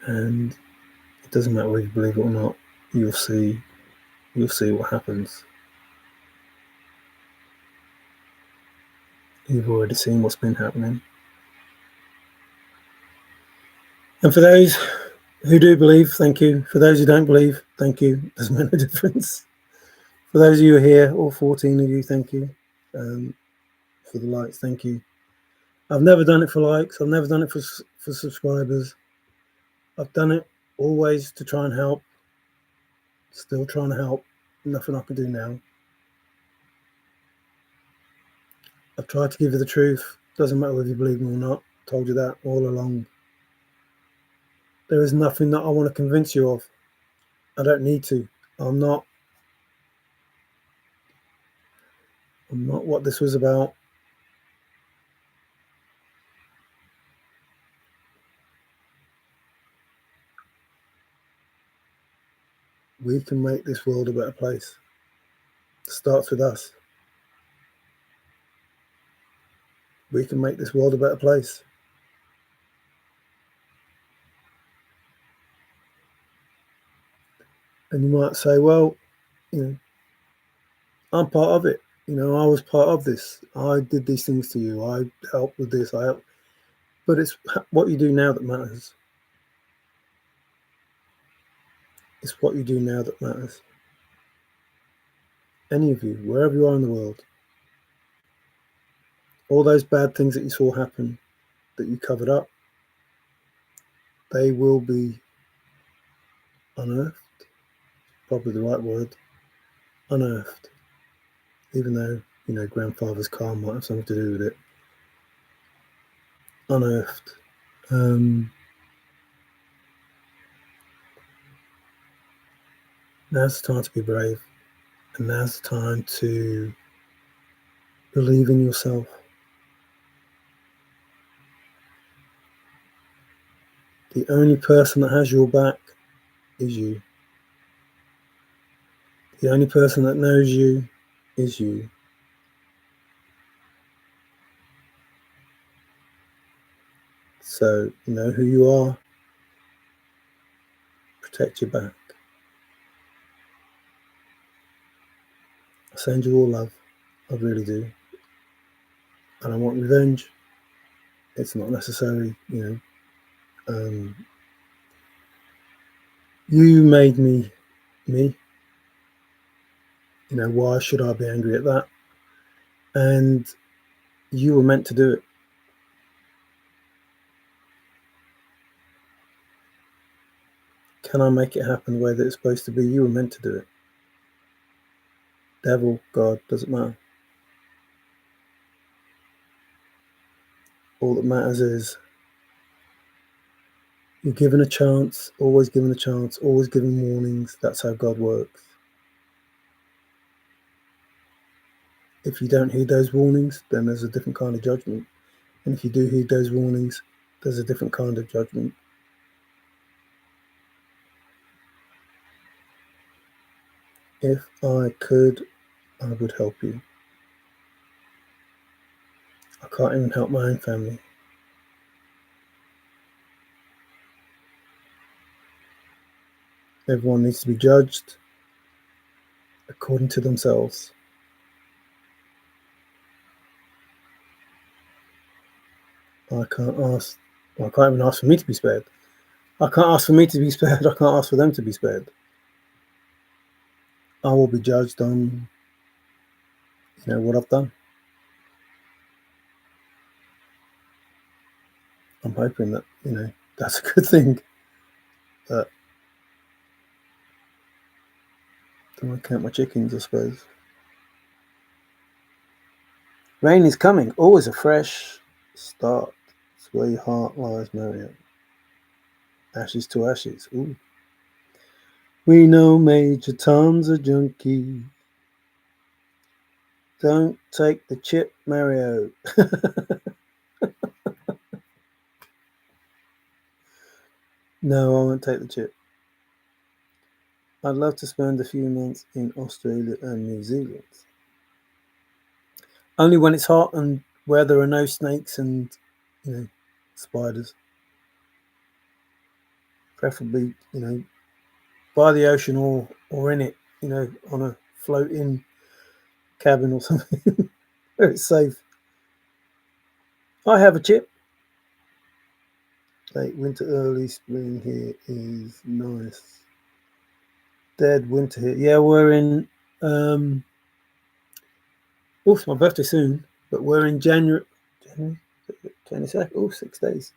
And it doesn't matter whether you believe it or not, you'll see what happens. You've already seen what's been happening. And for those who do believe, thank you. For those who don't believe, thank you. Doesn't make a difference. For those of you who are here, all 14 of you, thank you. For the likes, thank you. I've never done it for likes. I've never done it for subscribers. I've done it always to try and help. Still trying to help. Nothing I can do now. I've tried to give you the truth. Doesn't matter whether you believe me or not. Told you that all along. There is nothing that I want to convince you of. I don't need to. I'm not what this was about. We can make this world a better place. It starts with us. We can make this world a better place. And you might say, well, I'm part of it. I was part of this. I did these things to you. I helped with this. But it's what you do now that matters. It's what you do now that matters. Any of you, wherever you are in the world, all those bad things that you saw happen, that you covered up, they will be unearthed. Probably the right word. Unearthed. Even though, grandfather's car might have something to do with it. Unearthed. Now's the time to be brave. And now's the time to believe in yourself. The only person that has your back is you. The only person that knows you is you. So, you know who you are. Protect your back. I send you all love. I really do. I don't want revenge. It's not necessary, You made me me. You know, why should I be angry at that? And you were meant to do it. Can I make it happen the way that it's supposed to be? You were meant to do it. Devil, God, doesn't matter. All that matters is you're given a chance, always given a chance, always given warnings. That's how God works. If you don't heed those warnings, then there's a different kind of judgment. And if you do heed those warnings, there's a different kind of judgment. If I could, I would help you. I can't even help my own family. Everyone needs to be judged according to themselves. I can't even ask for me to be spared. I can't ask for me to be spared. I can't ask for them to be spared. I will be judged on, what I've done. I'm hoping that, that's a good thing. But don't want to count my chickens, I suppose. Rain is coming. Always a fresh start. It's where your heart lies, Mario. Ashes to ashes. Ooh. We know Major Tom's a junkie. Don't take the chip, Mario. No, I won't take the chip. I'd love to spend a few months in Australia and New Zealand. Only when it's hot and where there are no snakes and, spiders. Preferably, by the ocean or in it, on a floating cabin or something where it's safe. I have a chip. Late winter, early spring here is nice. Dead winter here. Yeah, we're in. It's my birthday soon, but we're in January 22nd. Oh, 6 days.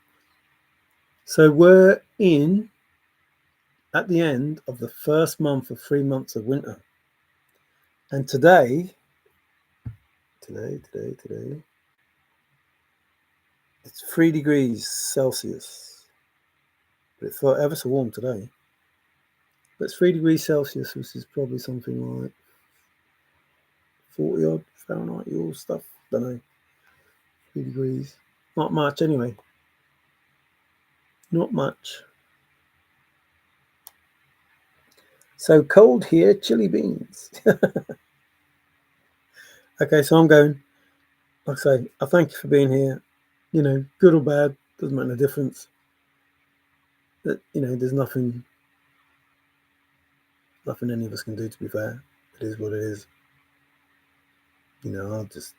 So we're in at the end of the first month of 3 months of winter. And today, it's 3 degrees Celsius. But it felt ever so warm today. But it's 3 degrees Celsius, which is probably something like 40 odd Fahrenheit, your stuff. Don't know. 3 degrees. Not much anyway. Not much. So cold here, chili beans. Okay, so I'm going. Like I say, I thank you for being here. Good or bad, doesn't make no difference. That there's nothing any of us can do, to be fair. It is what it is. I'll just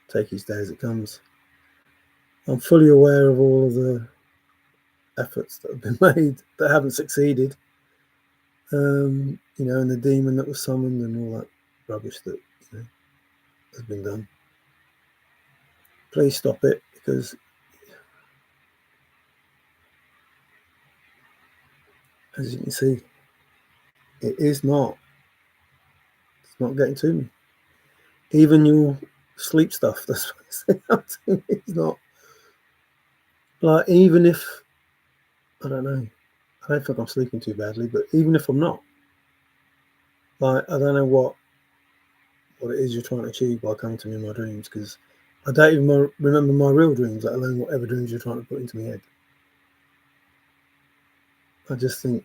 take each day as it comes. I'm fully aware of all of the efforts that have been made that haven't succeeded. And the demon that was summoned and all that rubbish that has been done. Please stop it, because as you can see, it's not getting to me. Even your sleep stuff that's it's not. Like, even if, I don't know, I don't think I'm sleeping too badly, but even if I'm not, like, I don't know what it is you're trying to achieve by coming to me in my dreams, because I don't even remember my real dreams, let alone whatever dreams you're trying to put into my head. I just think,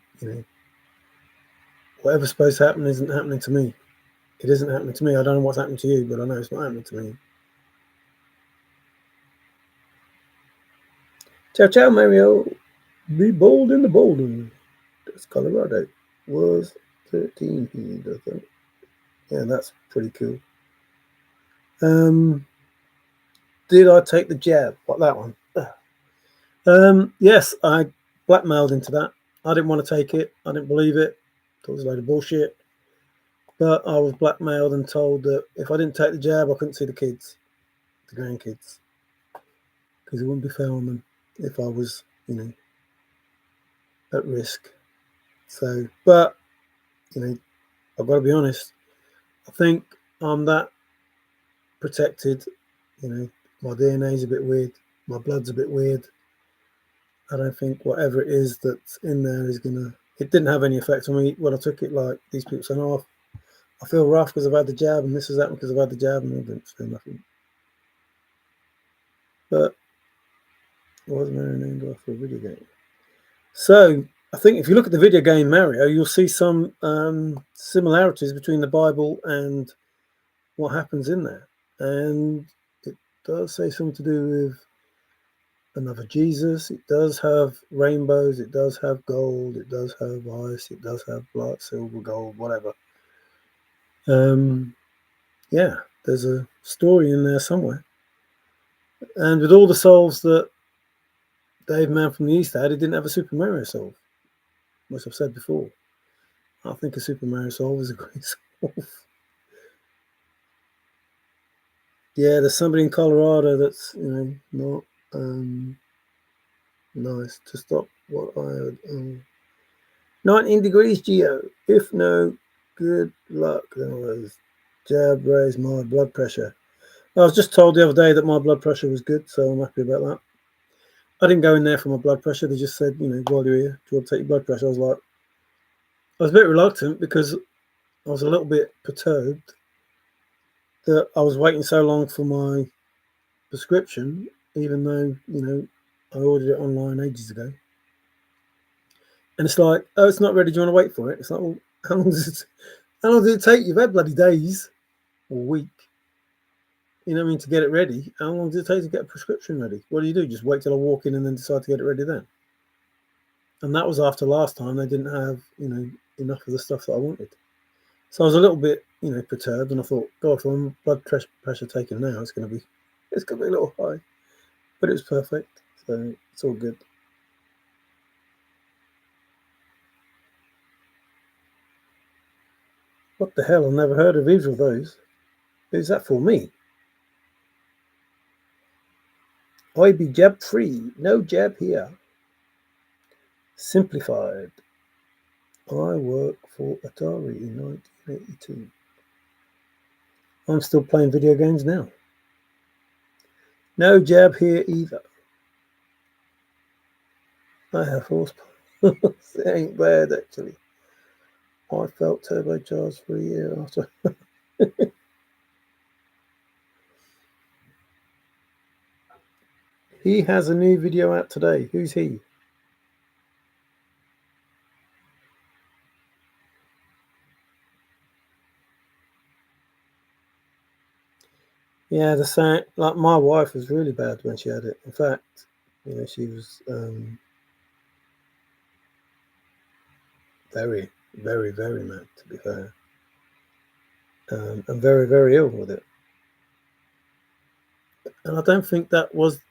whatever's supposed to happen isn't happening to me. It isn't happening to me. I don't know what's happening to you, but I know it's not happening to me. Ciao, ciao, Mario. Be bold in the Bolden. That's Colorado. Was 13 heat, I think. Yeah, that's pretty cool. Did I take the jab? What, that one? Yes, I blackmailed into that. I didn't want to take it. I didn't believe it. Thought it was a load of bullshit. But I was blackmailed and told that if I didn't take the jab, I couldn't see the kids, the grandkids, because it wouldn't be fair on them if I was, at risk. So, but, I've got to be honest. I think I'm that protected. My DNA is a bit weird. My blood's a bit weird. I don't think whatever it is that's in there is gonna. It didn't have any effect on me when I took it. Like these people saying, "Oh, I feel rough because I've had the jab, and this has happened because I've had the jab," and I didn't feel nothing. But I wasn't very named after a video game. So I think if you look at the video game Mario, you'll see some similarities between the Bible and what happens in there, and it does say something to do with another Jesus. It does have rainbows. It does have gold. It does have ice. It does have blood, silver, gold, whatever. Yeah, there's a story in there somewhere. And with all the solves that Dave Man from the East had, he didn't have a Super Mario solve, which I've said before. I think a Super Mario solve is a great solve. Yeah, there's somebody in Colorado that's not nice to stop what I heard. 19 degrees Geo. If no, good luck. Then I was jab raised my blood pressure. I was just told the other day that my blood pressure was good, so I'm happy about that. I didn't go in there for my blood pressure. They just said, while you're here, do you want to take your blood pressure? I was a bit reluctant because I was a little bit perturbed that I was waiting so long for my prescription, even though, I ordered it online ages ago. And it's like, oh, it's not ready. Do you want to wait for it? It's like, well, how long does it take? You've had bloody days or week, to get it ready. How long does it take to get a prescription ready? What do? Just wait till I walk in and then decide to get it ready then? And that was after last time they didn't have, enough of the stuff that I wanted. So I was a little bit, perturbed, and I thought, God, if I'm blood pressure taken now, it's gonna be a little high. But it was perfect, so it's all good. What the hell? I've never heard of either of those. Who's that for? Me? I be jab free, no jab here. Simplified. I work for Atari in 1982. I'm still playing video games now. No jab here either. I have horsepower. It ain't bad, actually. I felt turbocharged for a year after. He has a new video out today. Who's he? Yeah, the same. Like my wife was really bad when she had it. In fact, she was very, very, very mad, to be fair, and very, very ill with it. And I don't think that was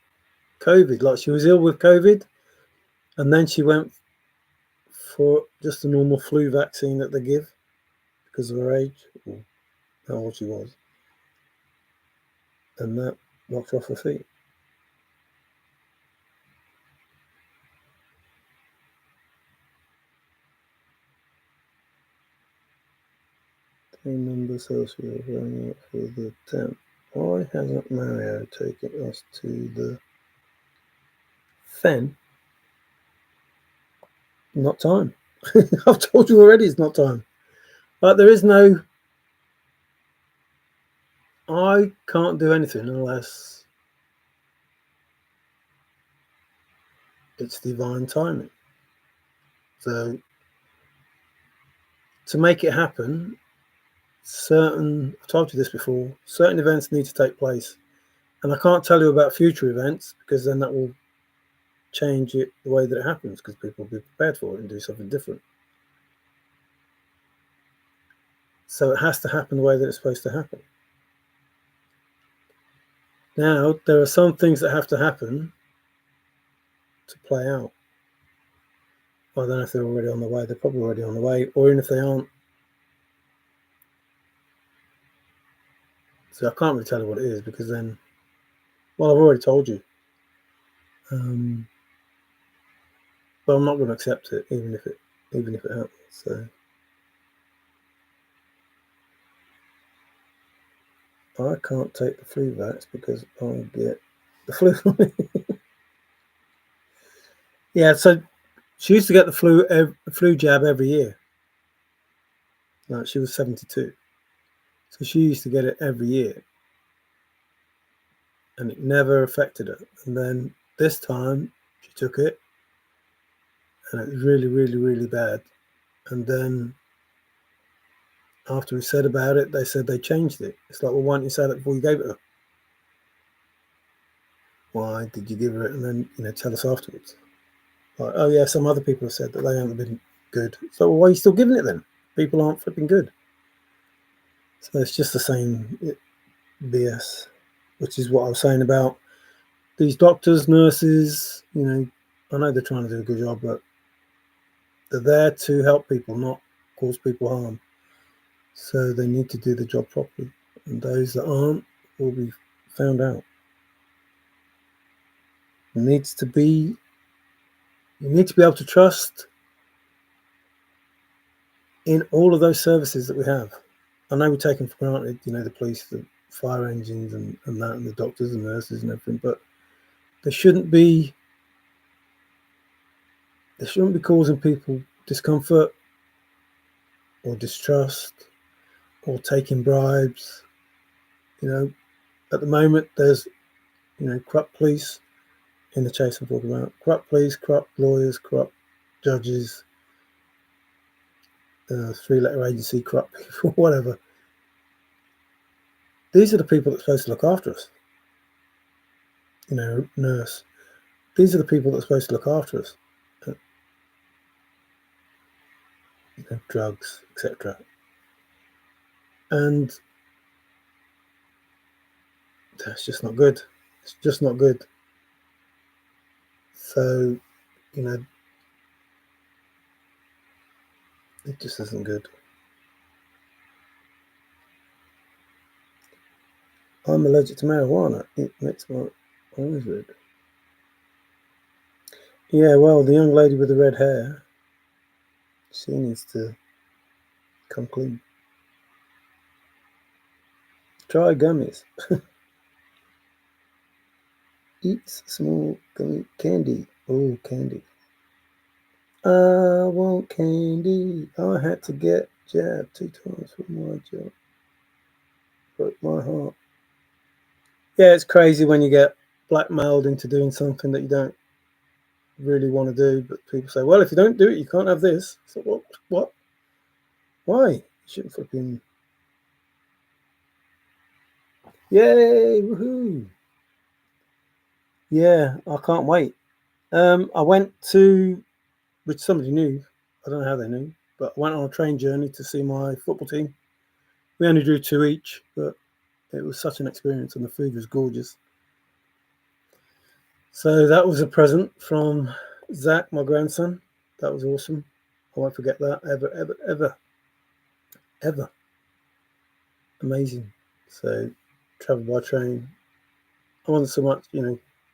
COVID. Like she was ill with COVID, and then she went for just a normal flu vaccine that they give because of her age or how old she was, and that knocked her off her feet. Team member Celsius running up for the 10th. Why hasn't Mario taken us to the Fen? Not time. I've told you already it's not time. But there is no... I can't do anything unless it's divine timing. So to make it happen, I've told you this before, certain events need to take place. And I can't tell you about future events because then that will change it the way that it happens because people will be prepared for it and do something different. So it has to happen the way that it's supposed to happen. Now, there are some things that have to happen to play out. I don't know if they're already on the way. They're probably already on the way, or even if they aren't. So I can't really tell you what it is because then, well, I've already told you. But I'm not going to accept it, even if it happens. So I can't take the flu vax because I'll get the flu. Yeah, so she used to get the flu jab every year. Like she was 72, so she used to get it every year, and it never affected her. And then this time she took it, and it was really, really, really bad. And then after we said about it, they said they changed it. It's like, well, why didn't you say that before you gave it her? Why did you give her it and then tell us afterwards? Like, oh yeah, some other people have said that they haven't been good. So why are you still giving it then? People aren't flipping good. So it's just the same BS, which is what I was saying about these doctors, nurses. I know they're trying to do a good job, but they're there to help people, not cause people harm. So they need to do the job properly, and those that aren't will be found out. You need to be able to trust in all of those services that we have. I know we take them for granted, the police, the fire engines, and that, and the doctors and nurses and everything, but they shouldn't be causing people discomfort or distrust or taking bribes. At the moment there's corrupt police in the chase I'm talking about. Corrupt police, corrupt lawyers, corrupt judges, 3-letter agency, corrupt people, whatever. These are the people that are supposed to look after us. Nurse. These are the people that are supposed to look after us. Drugs, etc. And that's just not good. It's just not good. So, it just isn't good. I'm allergic to marijuana. It makes my eyes red. Yeah, well, the young lady with the red hair, she needs to come clean. Try gummies. Eat small gummy candy. Oh, candy. I want candy. I had to get jabbed 2 times for my job. Broke my heart. Yeah, it's crazy when you get blackmailed into doing something that you don't really want to do, but people say, well, if you don't do it, you can't have this. So what? Why? You shouldn't flipping. Yay, woohoo. Yeah, I can't wait. I went to, which somebody knew, I don't know how they knew, but I went on a train journey to see my football team. We only drew 2 each, but it was such an experience and the food was gorgeous. So that was a present from Zach, my grandson. That was awesome. I won't forget that ever, ever, ever, ever. Amazing. So travel by train. I wasn't so much,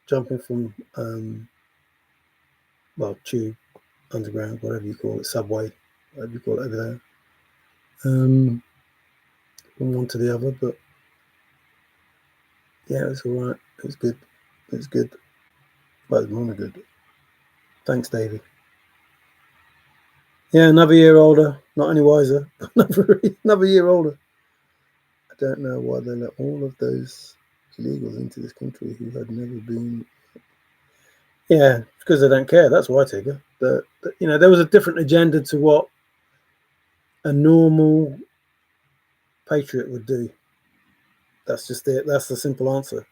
jumping from, tube, underground, whatever you call it, subway, whatever you call it over there. From one to the other, but yeah, it was all right. It was good. It was good. But it was more good. Thanks, Davey. Yeah, another year older, not any wiser. Another year older. I don't know why they let all of those illegals into this country who had never been. Yeah, because they don't care. That's why, Tigger. There was a different agenda to what a normal patriot would do. That's just it. That's the simple answer.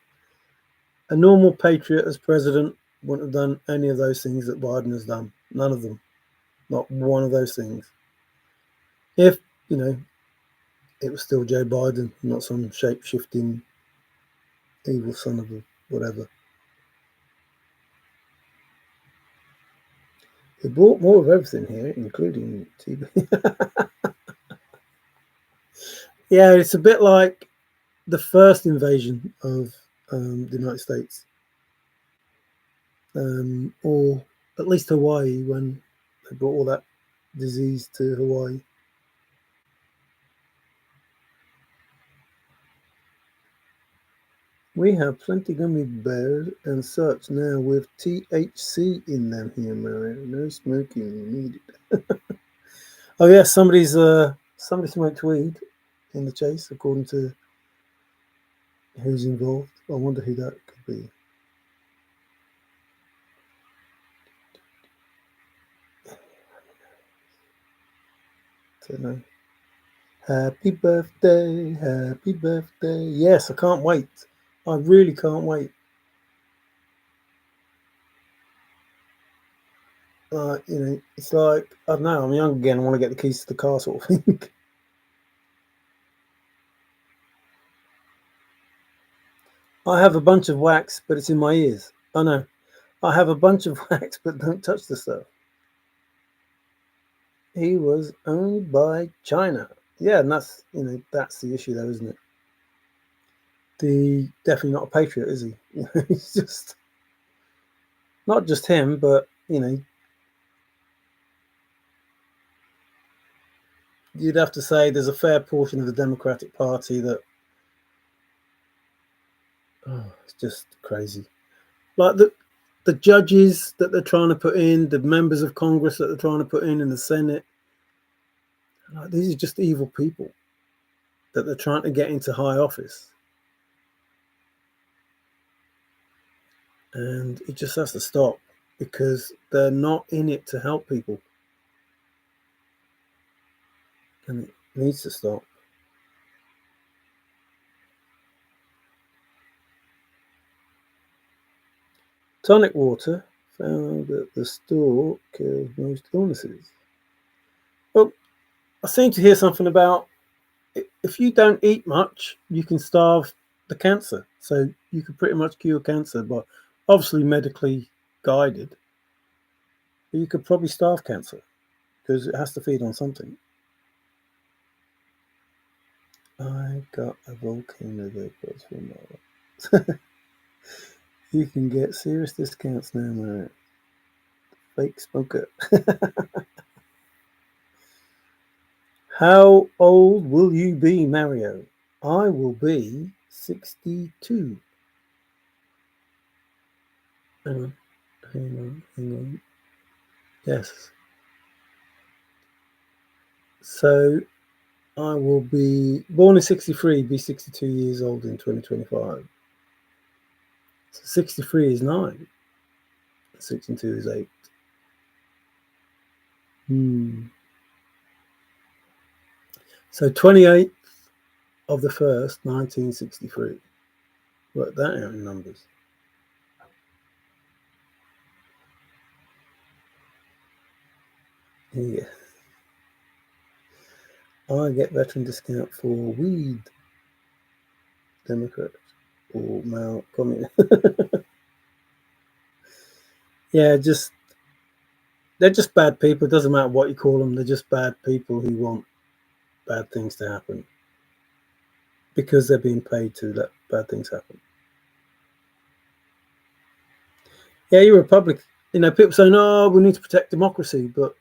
A normal patriot as president wouldn't have done any of those things that Biden has done. None of them. Not one of those things. If, it was still Joe Biden, not some shape-shifting evil son of a whatever. They bought more of everything here, including TV. Yeah, it's a bit like the first invasion of the United States, or at least Hawaii, when they brought all that disease to Hawaii. We have plenty gummy bears and such now with THC in them here, Mario. No smoking needed. Oh yeah, somebody smoked weed in the chase, according to who's involved. I wonder who that could be. Don't know. Happy birthday, happy birthday. Yes, I can't wait. I really can't wait. It's like, I don't know, I'm young again, I want to get the keys to the car sort of thing. I have a bunch of wax, but it's in my ears. Oh no, I have a bunch of wax, but don't touch the stuff. He was owned by China. Yeah, and that's the issue though, isn't it? Definitely not a patriot, is he? He's just not just him, but you'd have to say there's a fair portion of the Democratic Party that it's just crazy. Like the judges that they're trying to put in, the members of Congress that they're trying to put in the Senate, like, these are just evil people that they're trying to get into high office. And it just has to stop because they're not in it to help people. And it needs to stop. Tonic water found at the store kills most illnesses. Well, I seem to hear something about if you don't eat much, you can starve the cancer. So you could pretty much cure cancer, but obviously medically guided. But you could probably starve cancer because it has to feed on something. I got a volcano vapors from Malta. You can get serious discounts now, man. Fake smoker. How old will you be, Mario? I will be 62. Hang on. Yes. So I will be born in 63, be 62 years old in 2025. So 63 is 9. 62 is 8. So 28th of the 1st, 1963. Work that out in numbers. Yeah. I get veteran discount for weed. Democrat or male communist. Yeah, they're just bad people. It doesn't matter what you call them. They're just bad people who want bad things to happen because they're being paid to let bad things happen. Yeah, you're a republic. People say, no, we need to protect democracy, but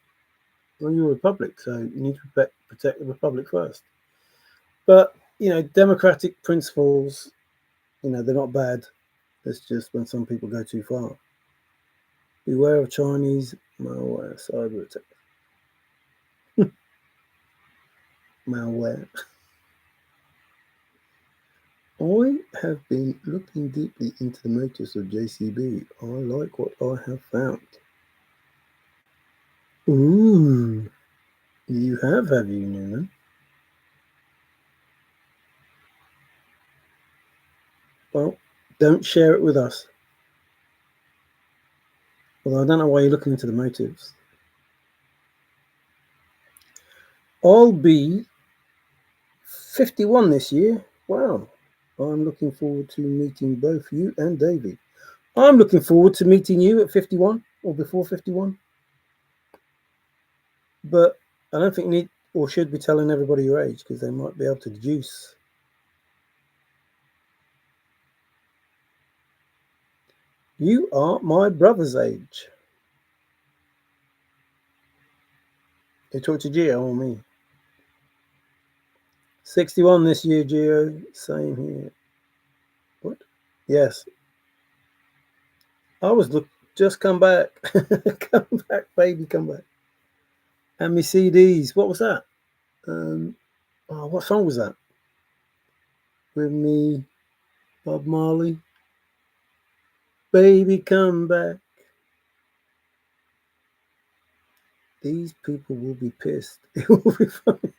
well, you're a republic, so you need to protect the republic first. But, democratic principles, they're not bad. It's just when some people go too far. Beware of Chinese malware, cyber attack. Malware. I have been looking deeply into the motives of JCB. I like what I have found. Ooh, you have you, Newman? Well, don't share it with us. Although I don't know why you're looking into the motives. I'll be 51 this year. Wow. I'm looking forward to meeting both you and Davey. I'm looking forward to meeting you at 51 or before 51. But I don't think you need or should be telling everybody your age, because they might be able to deduce. You are my brother's age. They talk to Gio or me. 61 this year, Gio. Same here. What? Yes. I was just come back. Come back, baby, come back. And me CDs. What was that? What song was that? With me, Bob Marley. Baby, come back. These people will be pissed. It will be funny.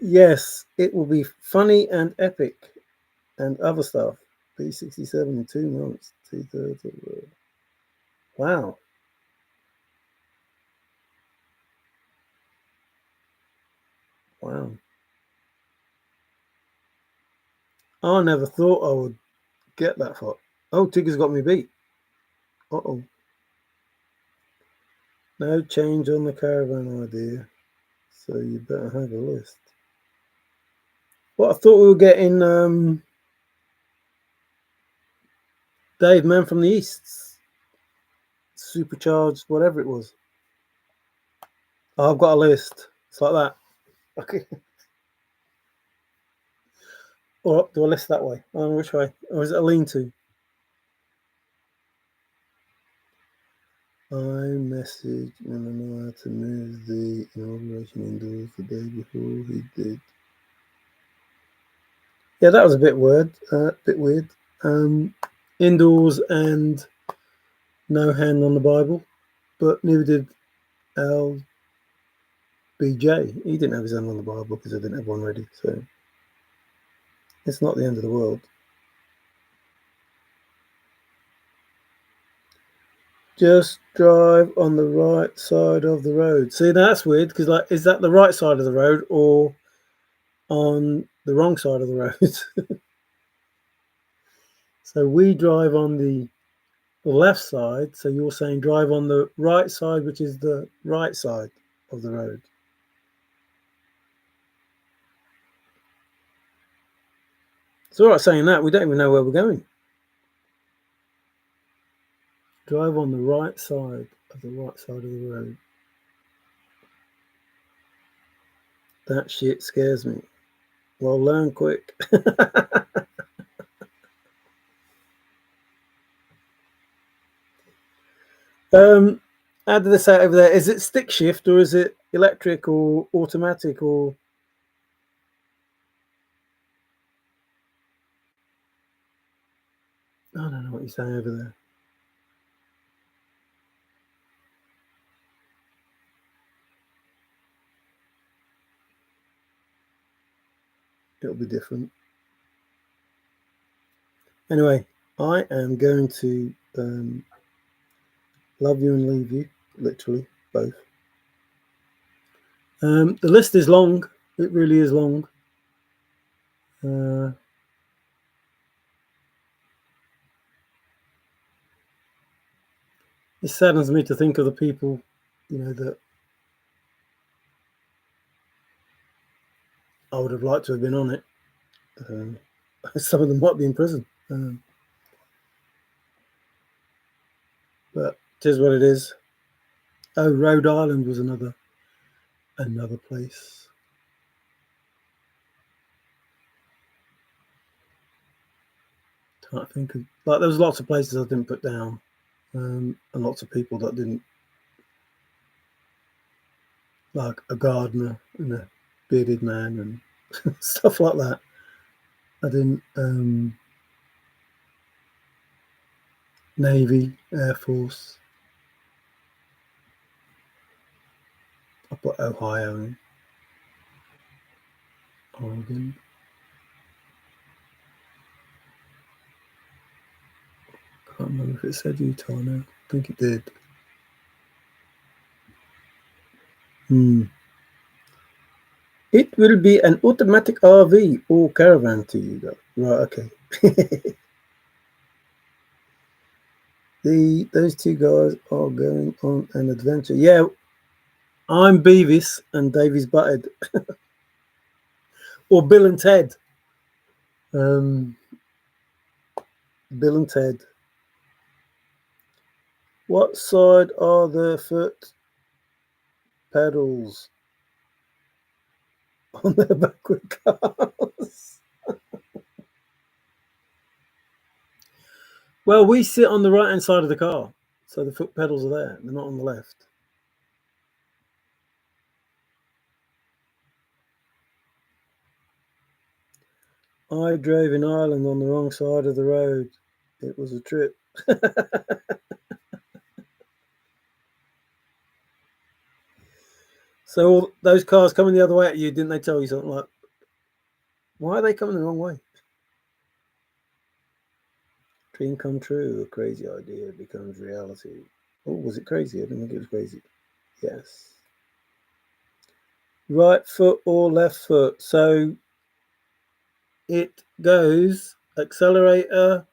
Yes, it will be funny and epic and other stuff. B67 in 2 months, 2/3 of the. Wow. Wow. I never thought I would get that far. Oh, Tigger's got me beat. Uh-oh. No change on the caravan idea, so you better have a list. Well, I thought we were getting Dave Man from the East's supercharged, whatever it was. Oh, I've got a list. It's like that. Okay. Or do I list that way? I don't know which way. Or is it a lean-to? I messaged Illinois to move the inauguration indoors the day before he did. Yeah, that was a bit weird. Indoors and no hand on the Bible, but neither did LBJ. He didn't have his hand on the Bible because I didn't have one ready. So it's not the end of the world. Just drive on the right side of the road. See, that's weird because, like, is that the right side of the road or on the wrong side of the road? So we drive on the left side. So you're saying drive on the right side, which is the right side of the road. It's all right saying that. We don't even know where we're going. Drive on the right side of the road. That shit scares me. Well, learn quick. How do they say it over there? Is it stick shift or is it electric or automatic or? I don't know what you're saying over there. It'll be different. Anyway, I am going to love you and leave you, literally, both. The list is long. It really is long. It saddens me to think of the people, that I would have liked to have been on it. Some of them might be in prison. But it is what it is. Oh, Rhode Island was another place. Can't think of, like, there was lots of places I didn't put down, and lots of people that didn't, like a gardener and a bearded man and stuff like that. I didn't. Navy, Air Force. I put Ohio in. Oregon. Can't remember if it said Utah now. I think it did. It will be an automatic RV or caravan to you, though. Right, okay. Those two guys are going on an adventure. Yeah, I'm Beavis and Davy's Butthead. Or Bill and Ted. Bill and Ted. What side are the foot pedals on their backward cars? Well, we sit on the right-hand side of the car, so the foot pedals are there. They're not on the left. I drove in Ireland on the wrong side of the road. It was a trip. So all those cars coming the other way at you, didn't they tell you something like, why are they coming the wrong way? Dream come true, a crazy idea becomes reality. Oh, was it crazy? I didn't think it was crazy. Yes. Right foot or left foot? So it goes accelerator,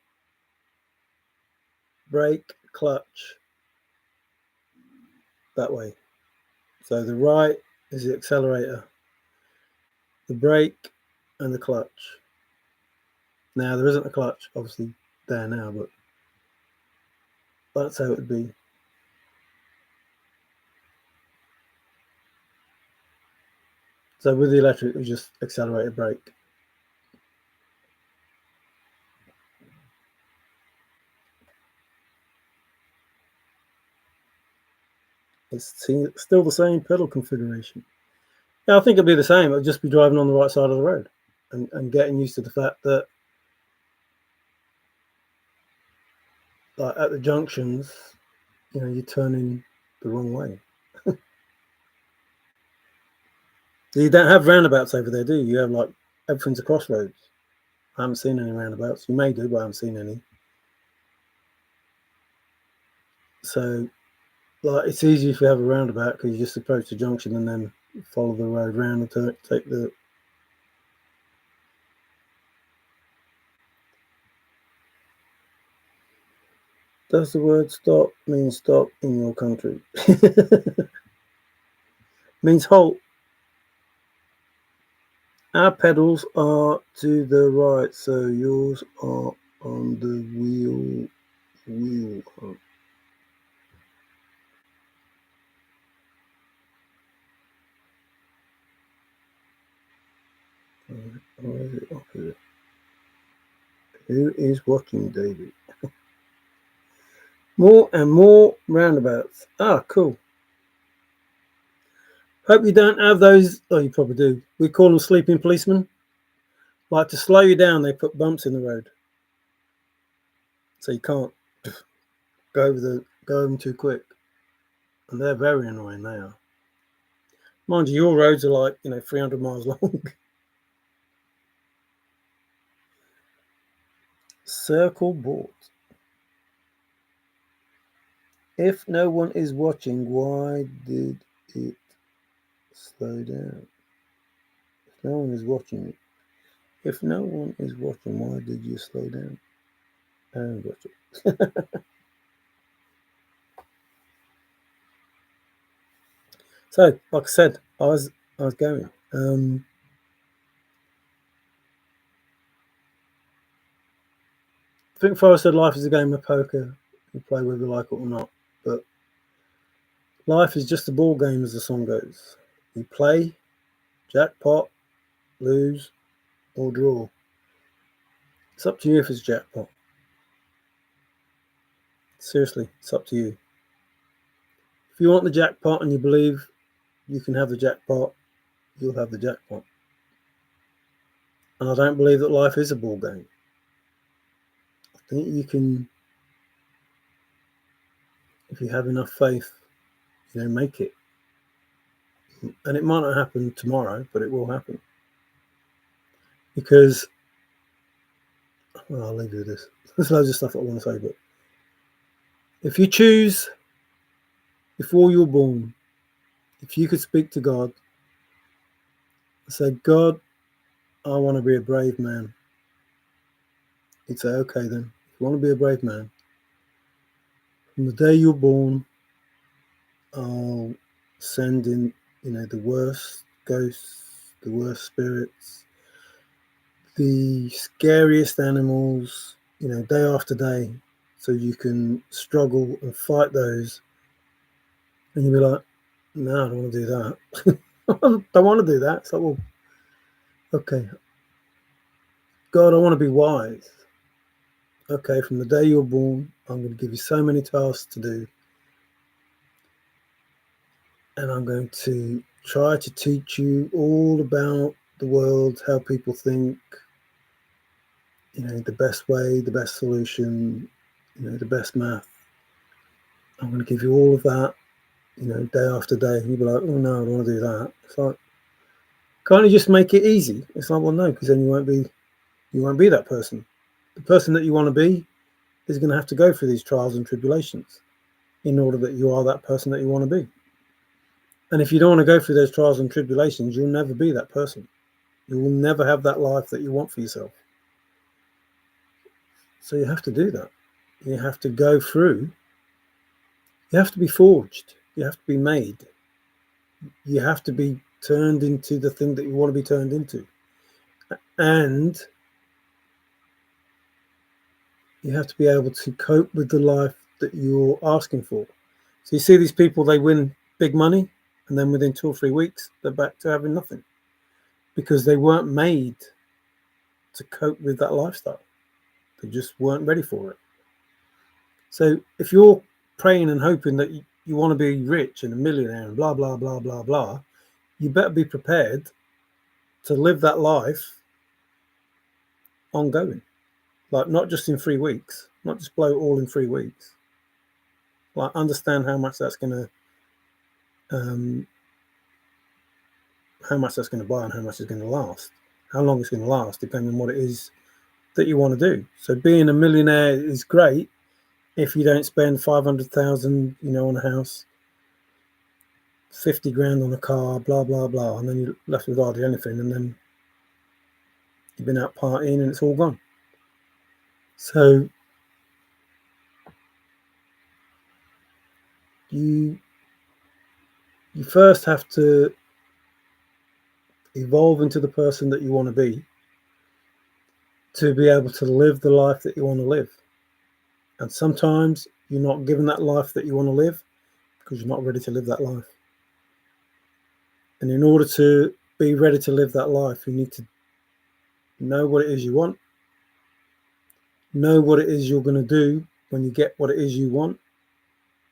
brake, clutch. That way. So the right is the accelerator, the brake, and the clutch. Now there isn't a clutch, obviously, there now, but that's how it would be. So with the electric, we just accelerator, brake. It's still the same pedal configuration. Yeah, I think it'd be the same. It'd just be driving on the right side of the road and getting used to the fact that, like, at the junctions, you know, you're turning the wrong way. You don't have roundabouts over there, do you? You have, like, everything's a crossroads. I haven't seen any roundabouts. You may do, but I haven't seen any. So, like, it's easy if you have a roundabout because you just approach the junction and then follow the road round and take the. Does the word stop mean stop in your country? Means halt. Our pedals are to the right, so yours are on the wheel. Or is it opposite? Who is watching, David? More and more roundabouts. Ah, cool. Hope you don't have those. Oh, you probably do. We call them sleeping policemen. Like, to slow you down, they put bumps in the road, so you can't go over them too quick. And they're very annoying. They are. Mind you, your roads are like, 300 miles long. Circle board. If no one is watching, why did it slow down? If no one is watching, why did you slow down? I haven't got it. So, like I said, I was going. I think before I said life is a game of poker. You play whether you like it or not. But life is just a ball game, as the song goes. You play, jackpot, lose, or draw. It's up to you if it's jackpot. Seriously, it's up to you. If you want the jackpot and you believe you can have the jackpot, you'll have the jackpot. And I don't believe that life is a ball game. I think you can, if you have enough faith, make it. And it might not happen tomorrow, but it will happen. Because, well, I'll leave you with this. There's loads of stuff I want to say, but if you choose before you're born, if you could speak to God and say, God, I want to be a brave man, he'd say, okay then, if you want to be a brave man, From the day you're born, I'll send in, the worst ghosts, the worst spirits, the scariest animals, day after day, so you can struggle and fight those. And you'll be like, no, I don't want to do that. I don't want to do that. It's like, well, okay, God, I want to be wise. Okay, from the day you're born, I'm going to give you so many tasks to do. And I'm going to try to teach you all about the world, how people think, the best way, the best solution, the best math. I'm going to give you all of that, day after day. And you'll be like, oh no, I don't want to do that. It's like, can't you just make it easy? It's like, well, no, because then you won't be that person. The person that you want to be is going to have to go through these trials and tribulations in order that you are that person that you want to be. And if you don't want to go through those trials and tribulations, you'll never be that person. You will never have that life that you want for yourself. So you have to do that. You have to go through. You have to be forged. You have to be made. You have to be turned into the thing that you want to be turned into. And you have to be able to cope with the life that you're asking for. So you see these people, they win big money, and then within 2 or 3 weeks, they're back to having nothing because they weren't made to cope with that lifestyle. They just weren't ready for it. So if you're praying and hoping that you want to be rich and a millionaire and blah, blah, blah, blah, blah, you better be prepared to live that life ongoing. Like, not just in 3 weeks, not just blow it all in 3 weeks. Like, understand how much that's going to buy and how much it's going to last. How long it's going to last, depending on what it is that you want to do. So being a millionaire is great if you don't spend 500,000, on a house, 50 grand on a car, blah, blah, blah, and then you're left with hardly anything, and then you've been out partying and it's all gone. So you first have to evolve into the person that you want to be able to live the life that you want to live. And sometimes you're not given that life that you want to live because you're not ready to live that life. And in order to be ready to live that life, you need to know what it is you want, know what it is you're going to do when you get what it is you want,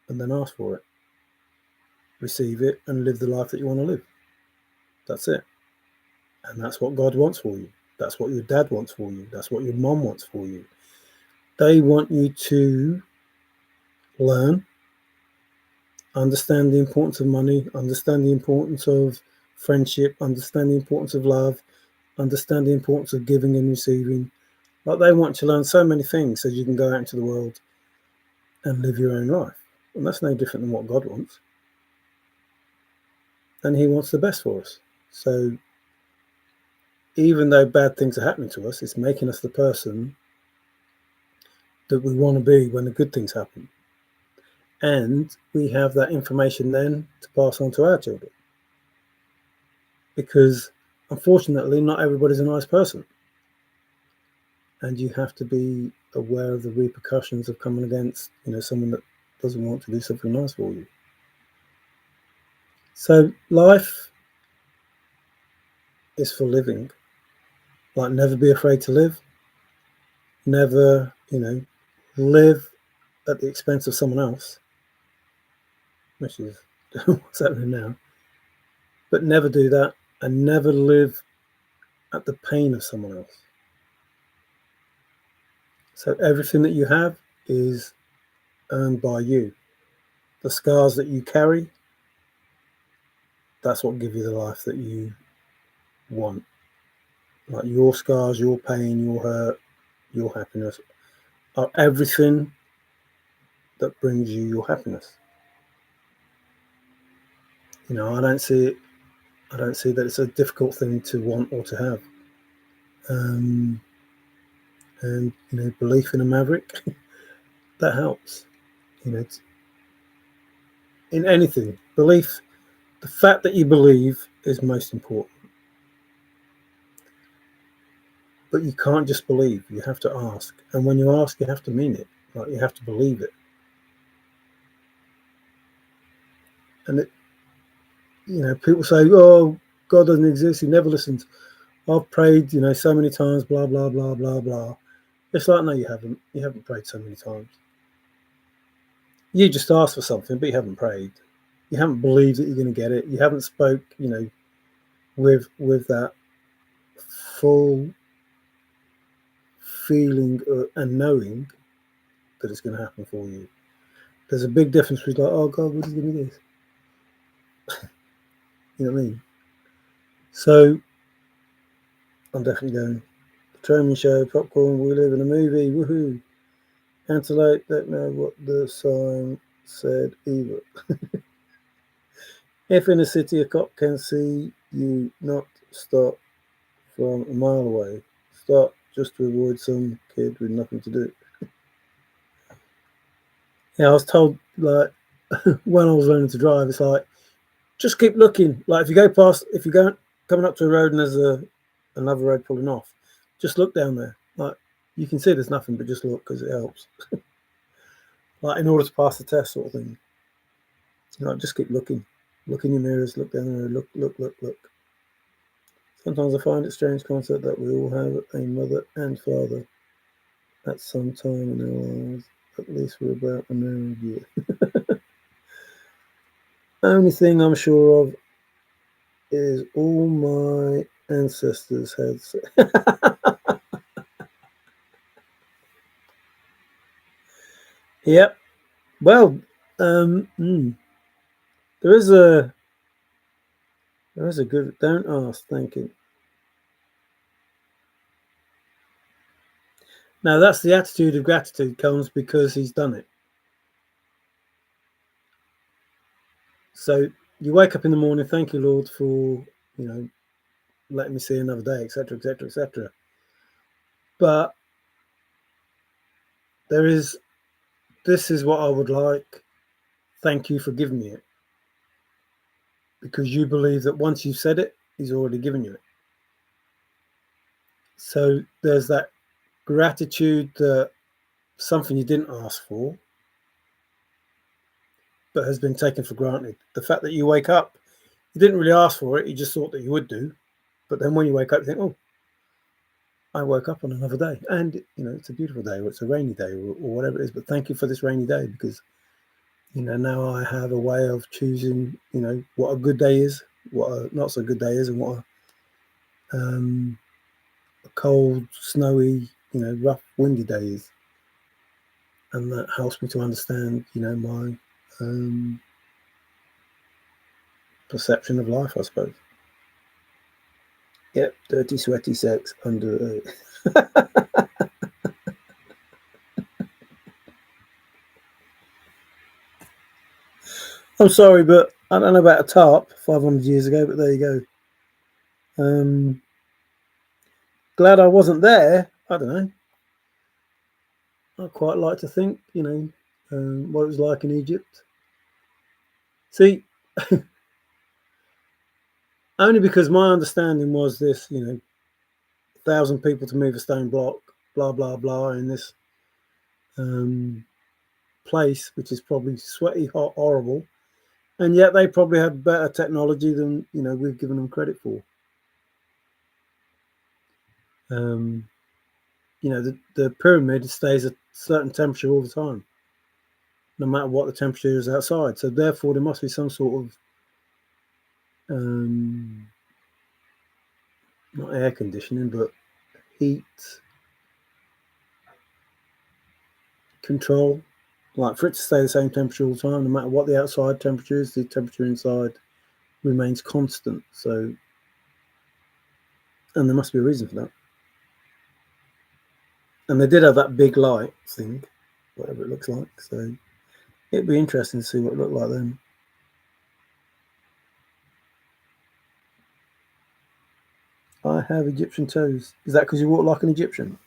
and then ask for it, receive it, and live the life that you want to live. That's it. And that's what God wants for you. That's what your dad wants for you. That's what your mom wants for you. They want you to learn, understand the importance of money, understand the importance of friendship, understand the importance of love, understand the importance of giving and receiving. Like, they want to learn so many things so you can go out into the world and live your own life. And that's no different than what God wants. And he wants the best for us. So even though bad things are happening to us, it's making us the person that we want to be when the good things happen. And we have that information then to pass on to our children. Because unfortunately, not everybody's a nice person. And you have to be aware of the repercussions of coming against, someone that doesn't want to do something nice for you. So life is for living. Like, never be afraid to live. Never, live at the expense of someone else, which is what's happening now. But never do that, and never live at the pain of someone else. So everything that you have is earned by you. The scars that you carry, that's what give you the life that you want. Like, your scars, your pain, your hurt, your happiness are everything that brings you your happiness. I don't see that it's a difficult thing to want or to have. And belief in a maverick, that helps. You know, in anything, belief, the fact that you believe is most important. But you can't just believe, you have to ask. And when you ask, you have to mean it. Like, you have to believe it. And it, you know, people say, oh, God doesn't exist, he never listens. I've prayed, you know, so many times, blah, blah, blah, blah, blah. It's like, no, you haven't. You haven't prayed so many times. You just asked for something, but you haven't prayed. You haven't believed that you're going to get it. You haven't spoke, you know, with that full feeling and knowing that it's going to happen for you. There's a big difference between like, oh God, would you give me this? You know what I mean? So I'm definitely going. The Truman Show, popcorn, we live in a movie, woohoo. Antelope, don't know what the sign said either. If in a city a cop can see you, not stop from a mile away. Stop just to avoid some kid with nothing to do. Yeah, I was told, like, when I was learning to drive, it's like, just keep looking. Like, if you go past, if you go coming up to a road and there's another road pulling off, just look down there. Like, you can see there's nothing, but just look because it helps. Like, in order to pass the test, sort of thing. Like, just keep looking. Look in your mirrors, look down there, look, look, look, look. Sometimes I find it strange concept that we all have a mother and father at some time in our lives. At least we're about an hour a year. Only thing I'm sure of is all my ancestors had. Yep. Well, there is a good. Don't ask, thank you. Now that's the attitude of gratitude comes because he's done it. So you wake up in the morning, thank you, Lord, for, you know, letting me see another day, etc., etc., etc. But there is, this is what I would like. Thank you for giving me it. Because you believe that once you've said it, he's already given you it. So there's that gratitude that something you didn't ask for, but has been taken for granted. The fact that you wake up, you didn't really ask for it, you just thought that you would do. But then when you wake up, you think, oh, I woke up on another day. And, you know, it's a beautiful day, or it's a rainy day, or whatever it is. But thank you for this rainy day, because, you know, now I have a way of choosing, you know, what a good day is, what a not so good day is, and what a cold, snowy, you know, rough, windy day is. And that helps me to understand, you know, my perception of life, I suppose. Yep, dirty, sweaty sex under. I'm sorry, but I don't know about a tarp 500 years ago, but there you go. Glad I wasn't there. I don't know. I quite like to think, you know, what it was like in Egypt. See, only because my understanding was this, you know, 1,000 people to move a stone block, blah, blah, blah, in this place, which is probably sweaty, hot, horrible. And yet they probably had better technology than, you know, we've given them credit for. You know, the pyramid stays at a certain temperature all the time, no matter what the temperature is outside. So therefore, there must be some sort of not air conditioning, but heat control, like for it to stay the same temperature all the time, no matter what the outside temperature is, the temperature inside remains constant. So, and there must be a reason for that. And they did have that big light thing, whatever it looks like. So it'd be interesting to see what it looked like then. I have Egyptian toes. Is that because you walk like an Egyptian?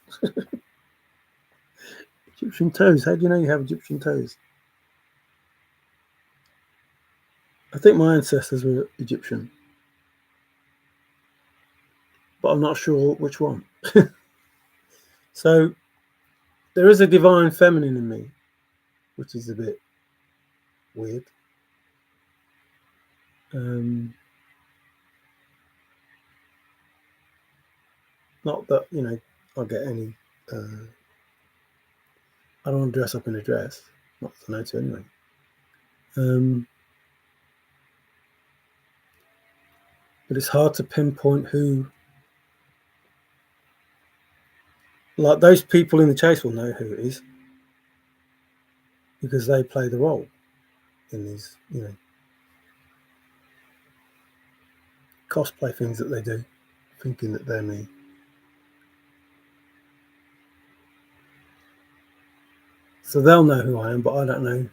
Egyptian toes. How do you know you have Egyptian toes? I think my ancestors were Egyptian, but I'm not sure which one. So there is a divine feminine in me, which is a bit weird. Not that, you know, I'll get any. I don't want to dress up in a dress. Not that I know to anyway. But it's hard to pinpoint who. Like those people in the chase will know who it is because they play the role in these, you know, cosplay things that they do, thinking that they're me. So they'll know who I am, but I don't know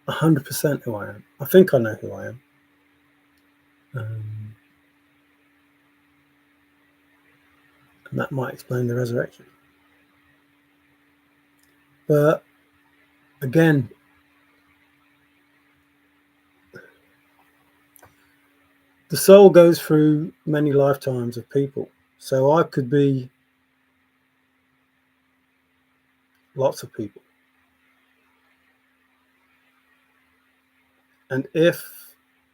100% who I am. I think I know who I am. And that might explain the resurrection. But again, the soul goes through many lifetimes of people. So I could be lots of people. And if,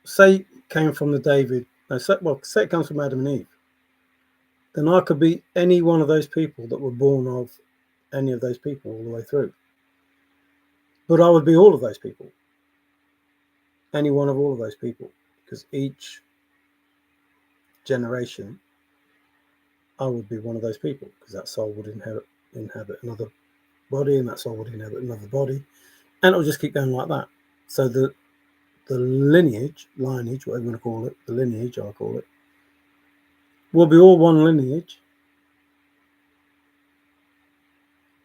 say, it came from the David, no, say it comes from Adam and Eve, then I could be any one of those people that were born of any of those people all the way through. But I would be all of those people, any one of all of those people, because each generation, I would be one of those people, because that soul would inhabit another body, and that soul would inhabit another body, and it will just keep going like that. So the lineage, whatever you want to call it, the lineage, I'll call it, will be all one lineage,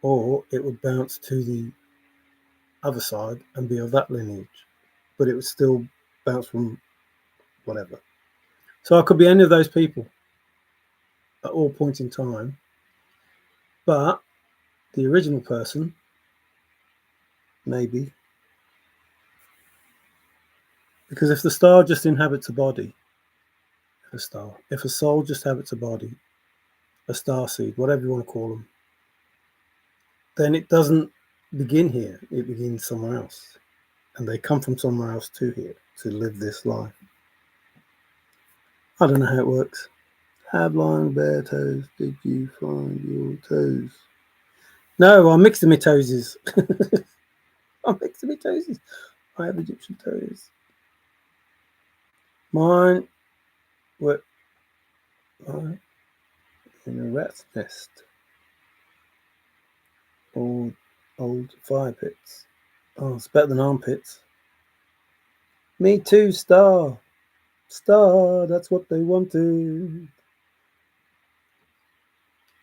or it would bounce to the other side and be of that lineage, but it would still bounce from whatever. So I could be any of those people at all points in time, but the original person, maybe, because if the star just inhabits a body, if a soul just inhabits a body, a star seed, whatever you want to call them, then it doesn't begin here, it begins somewhere else, and they come from somewhere else to here to live this life. I don't know how it works. Have long bare toes, did you find your toes? No, I'm mixing my toesies. I'm mixing my toesies. I have Egyptian toes. Mine were in a rat's nest. Old fire pits. Oh, it's better than armpits. Me too, Star. Star, that's what they wanted.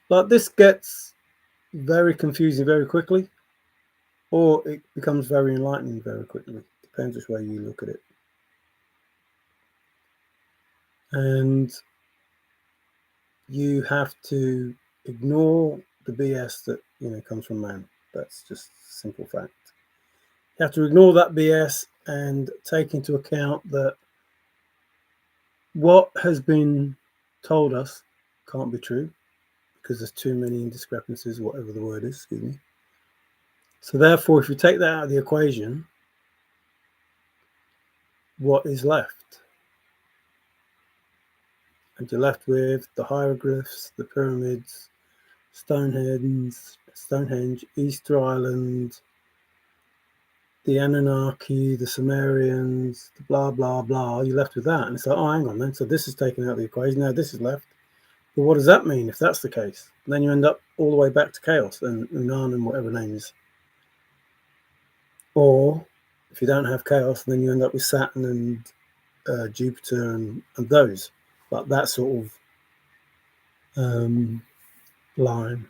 Like, this gets very confusing very quickly, or it becomes very enlightening very quickly. Depends which way you look at it. And you have to ignore the BS that, you know, comes from man. That's just simple fact. You have to ignore that BS and take into account that what has been told us can't be true, because there's too many discrepancies, whatever the word is, excuse me. So therefore, if you take that out of the equation, what is left? And you're left with the hieroglyphs, the pyramids, Stonehenge, Easter Island, the Anunnaki, the Sumerians, the blah, blah, blah. You're left with that. And it's like, oh, hang on then. So this is taken out of the equation. Now this is left. But what does that mean if that's the case? And then you end up all the way back to chaos and Unan and whatever name is. Or if you don't have chaos, then you end up with Saturn and Jupiter and those. Like that sort of line,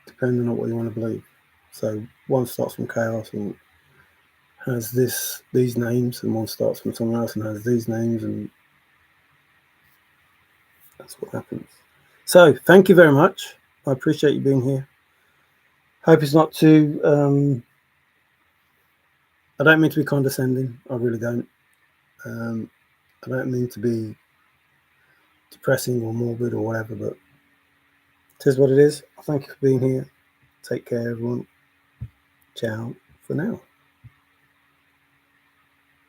depending on what you want to believe. So one starts from chaos and has these names, and one starts from somewhere else and has these names, and that's what happens. So thank you very much. I appreciate you being here. Hope it's not too I don't mean to be condescending. I really don't. I don't mean to be depressing or morbid or whatever, but it is what it is. Thank you for being here. Take care, everyone. Ciao for now.